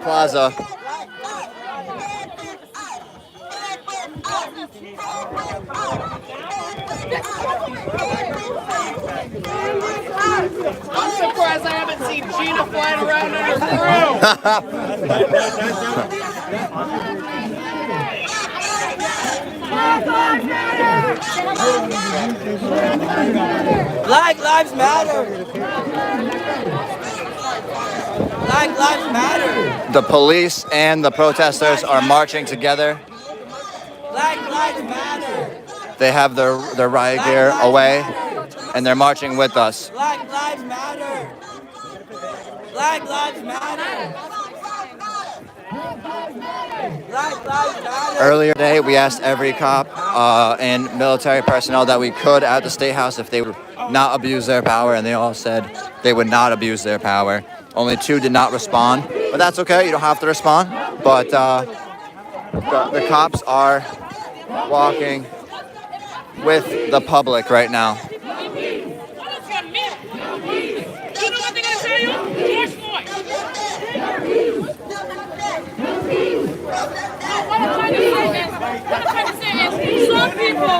Plaza. I'm surprised I haven't seen Gina flying around in her Black Lives Matter. Black Lives Matter. The police and the protesters are marching together. Black Lives Matter. They have their riot gear away, and they're marching with us. Black Lives Matter. Black Lives Matter. Black Lives Matter. Earlier today, we asked every cop and military personnel that we could at the State House if they would not abuse their power, and they all said they would not abuse their power. Only 2 did not respond, but that's okay. You don't have to respond. But the cops are walking with the public right now. Some people.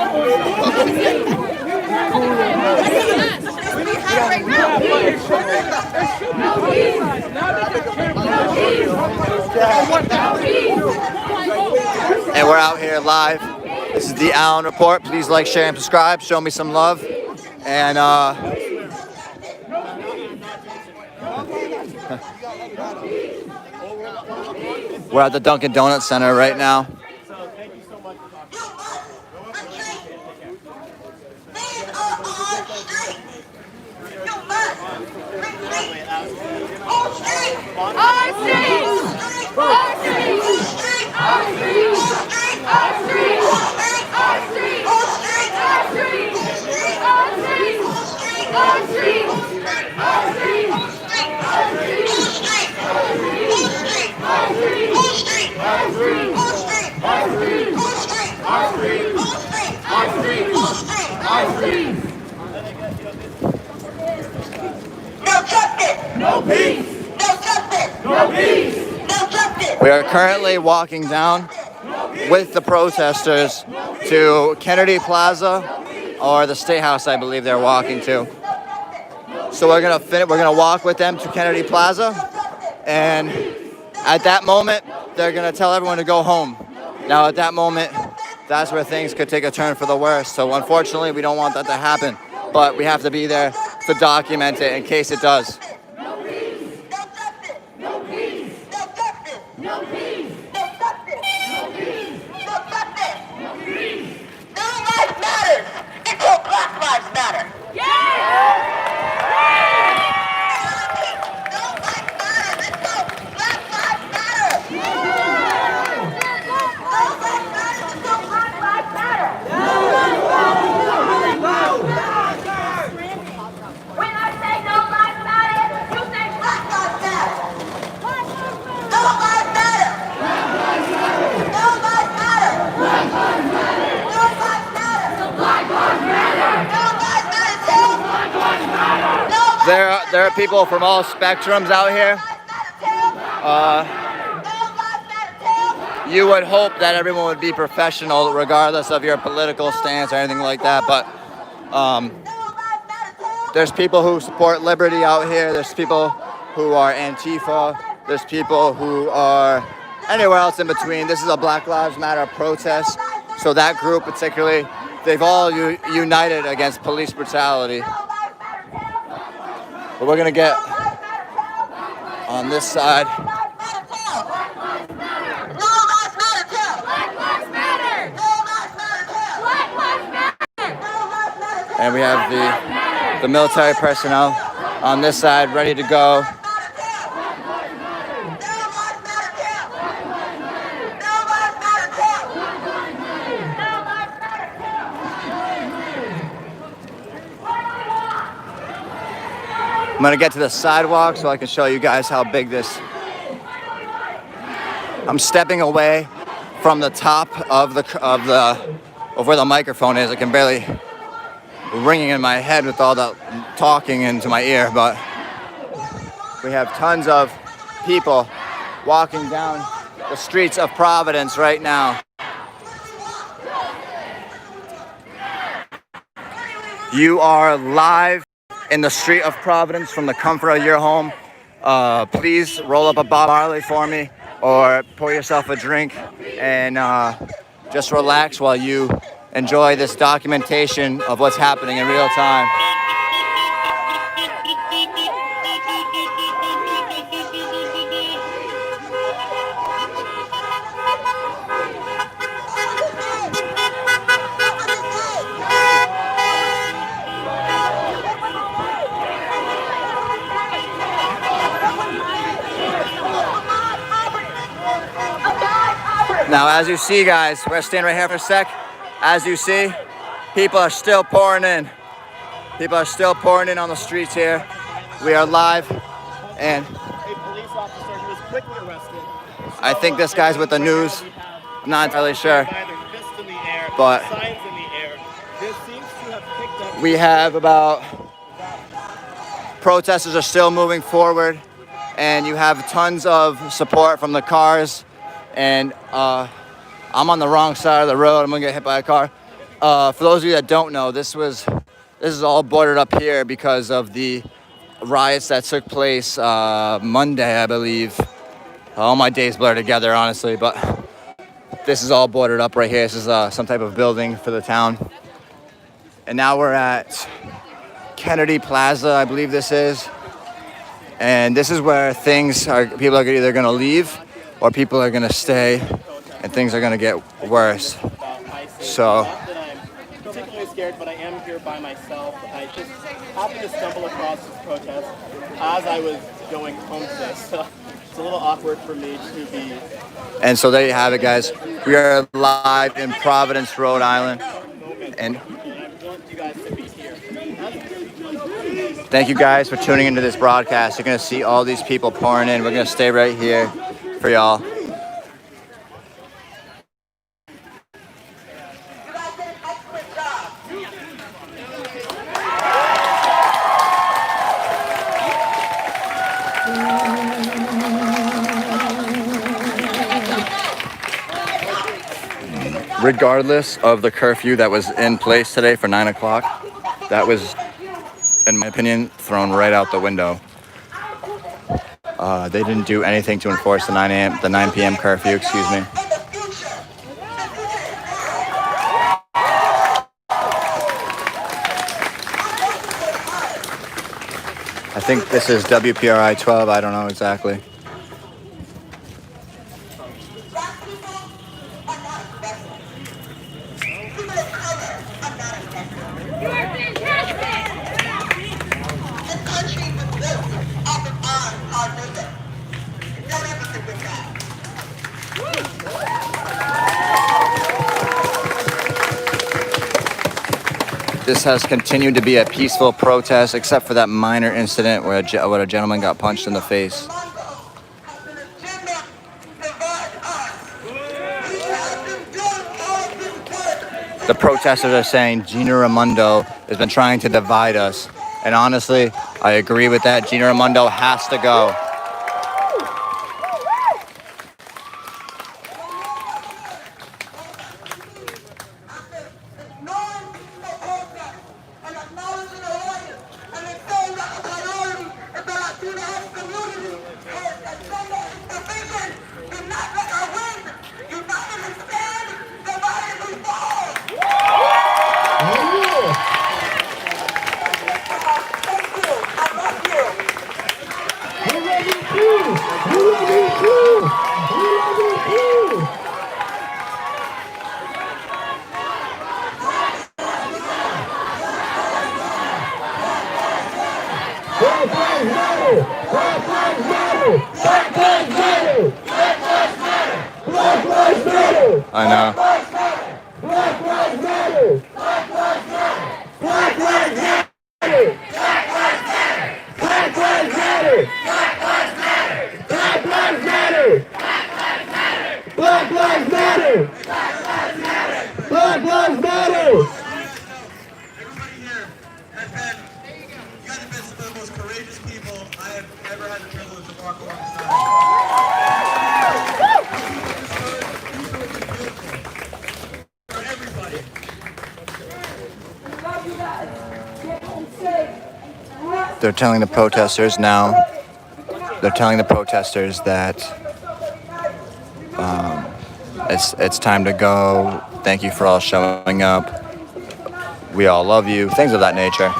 and we're out here live. This is the Allen Report. Please like, share, and subscribe. Show me some love. And we're at the Dunkin' Donuts Center right now. We are currently walking down with the protesters to Kennedy Plaza, or the State House, I believe they're walking to. So we're gonna walk with them to Kennedy Plaza, and at that moment, they're gonna tell everyone to go home. Now, at that moment, that's where things could take a turn for the worse. So unfortunately, we don't want that to happen, but we have to be there to document it in case it does. There are people from all spectrums out here. You would hope that everyone would be professional regardless of your political stance or anything like that, but there's people who support liberty out here. There's people who are Antifa. There's people who are anywhere else in between. This is a Black Lives Matter protest, so that group particularly, they've all united against police brutality. But we're gonna get on this side. And we have the military personnel on this side ready to go. I'm gonna get to the sidewalk so I can show you guys how big this. I'm stepping away from the top of where the microphone is. I can barely ringing in my head with all that talking into my ear, but we have tons of people walking down the streets of Providence right now. You are live in the street of Providence from the comfort of your home. Please roll up a Bob Marley for me, or pour yourself a drink and just relax while you enjoy this documentation of what's happening in real time. Now, as you see, guys, we're gonna stand right here for a sec. As you see, people are still pouring in. People are still pouring in on the streets here. We are live, and A police officer who was quickly arrested. I think this guy's with the news. I'm not entirely sure, Fists in the air, but signs in the air. This seems to have picked up. we have about protesters are still moving forward, and you have tons of support from the cars. And I'm on the wrong side of the road. I'm gonna get hit by a car. For those of you that don't know, this is all boarded up here because of the riots that took place Monday, I believe. All my days blur together, honestly, but This is all boarded up right here. This is some type of building for the town. And now we're at Kennedy Plaza, I believe this is. And this is where people are either gonna leave or people are gonna stay and things are gonna get worse. So. I'm particularly scared, but I am here by myself. I just happened to stumble across this protest as I was going home today. So it's a little awkward for me to be. And so there you have it, guys. We are live in Providence, Rhode Island. And thank you guys for tuning into this broadcast. You're going to see all these people pouring in. We're going to stay right here for y'all. Regardless of the curfew that was in place today for 9 o'clock, that was, in my opinion, thrown right out the window. They didn't do anything to enforce the 9 p.m. curfew, excuse me. I think this is WPRI 12, I don't know exactly. This has continued to be a peaceful protest, except for that minor incident where a gentleman got punched in the face. The protesters are saying Gina Raimondo has been trying to divide us. And honestly, I agree with that. Gina Raimondo has to go. I know. Black lives matter. Black lives matter. Black lives matter. Black lives matter. Black lives matter. Black lives matter. Black lives matter. Black lives matter. Everybody here has been, you guys have been some of the most courageous people I have ever had the privilege to walk alongside. They're telling the protesters now, that it's time to go. Thank you for all showing up. We all love you. Things of that nature.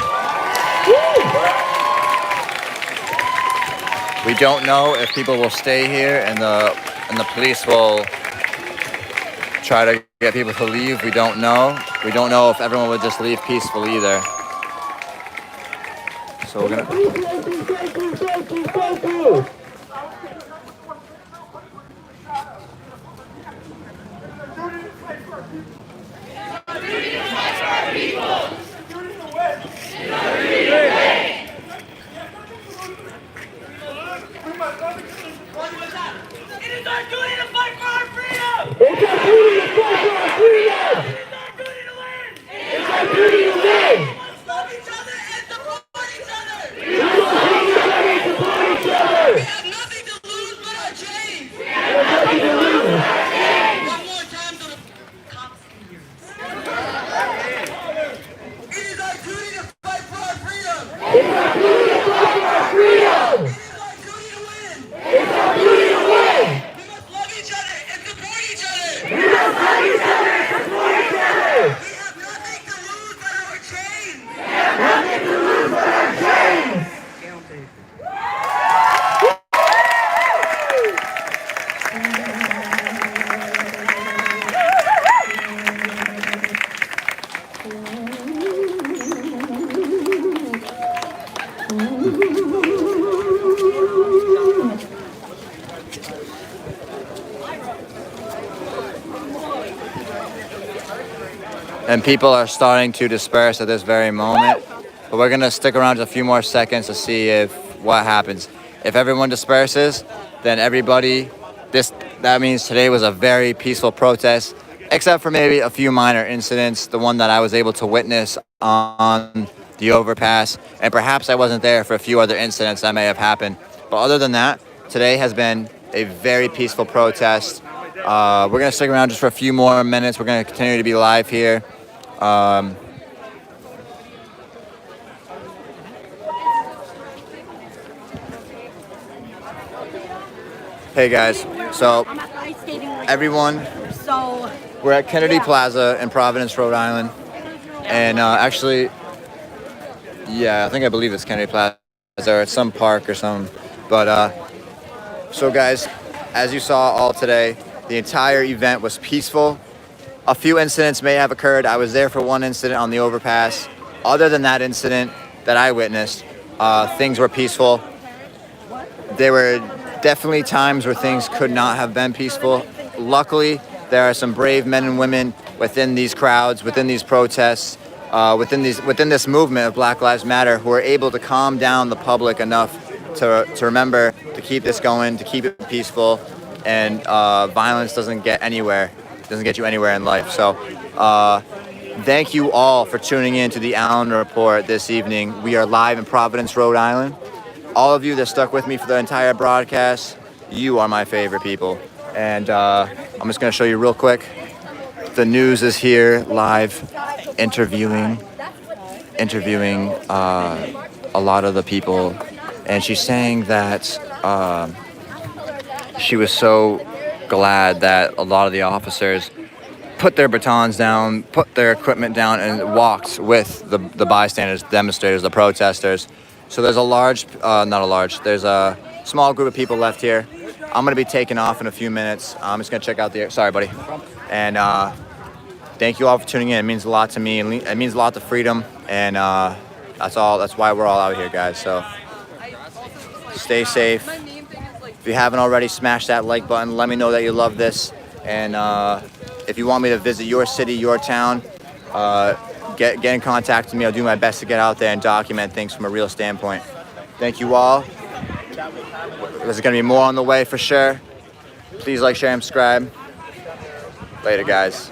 We don't know if people will stay here and the police will try to get people to leave. We don't know. We don't know if everyone would just leave peacefully either. So we're gonna. Thank you. It is our duty to fight for our freedom! It's our duty to fight for our freedom! It is our duty to win! It's our duty to win! We must love each other and support each other! We must love each other and support each other! We have nothing to lose but our chains! We have nothing to lose but our chains! One more time to the cops' ears. It is our duty to fight for our freedom! It's our duty to fight for our freedom! It is our duty to win! It's our duty to win! We must love each other and support each other! We must And people are starting to disperse at this very moment. But we're gonna stick around just a few more seconds to see if what happens. If everyone disperses, then everybody, that means today was a very peaceful protest, except for maybe a few minor incidents, the one that I was able to witness on the overpass, and perhaps I wasn't there for a few other incidents that may have happened. But other than that, today has been a very peaceful protest. We're gonna stick around just for a few more minutes. We're gonna continue to be live here. Hey guys, so everyone, we're at Kennedy Plaza in Providence, Rhode Island, and actually, yeah, I believe it's Kennedy Plaza or it's some park or something. But so guys, as you saw all today, the entire event was peaceful. A few incidents may have occurred. I was there for one incident on the overpass. Other than that incident that I witnessed, things were peaceful. There were definitely times where things could not have been peaceful. Luckily, there are some brave men and women within these crowds, within these protests, within this movement of Black Lives Matter, who are able to calm down the public enough to remember to keep this going, to keep it peaceful, and violence doesn't get you anywhere in life. So thank you all for tuning in to the Allen Report this evening. We are live in Providence, Rhode Island. All of you that stuck with me for the entire broadcast, you are my favorite people. And I'm just gonna show you real quick. The news is here live, interviewing a lot of the people. And she's saying that she was so glad that a lot of the officers put their batons down, put their equipment down, and walked with the bystanders, demonstrators, the protesters. So there's there's a small group of people left here. I'm gonna be taking off in a few minutes. I'm just gonna check out sorry buddy. And thank you all for tuning in. It means a lot to me. It means a lot to freedom. And that's why we're all out here, guys. So stay safe. If you haven't already, smash that like button. Let me know that you love this. And if you want me to visit your city, your town, get in contact with me. I'll do my best to get out there and document things from a real standpoint. Thank you all. There's going to be more on the way for sure. Please like, share, and subscribe. Later, guys.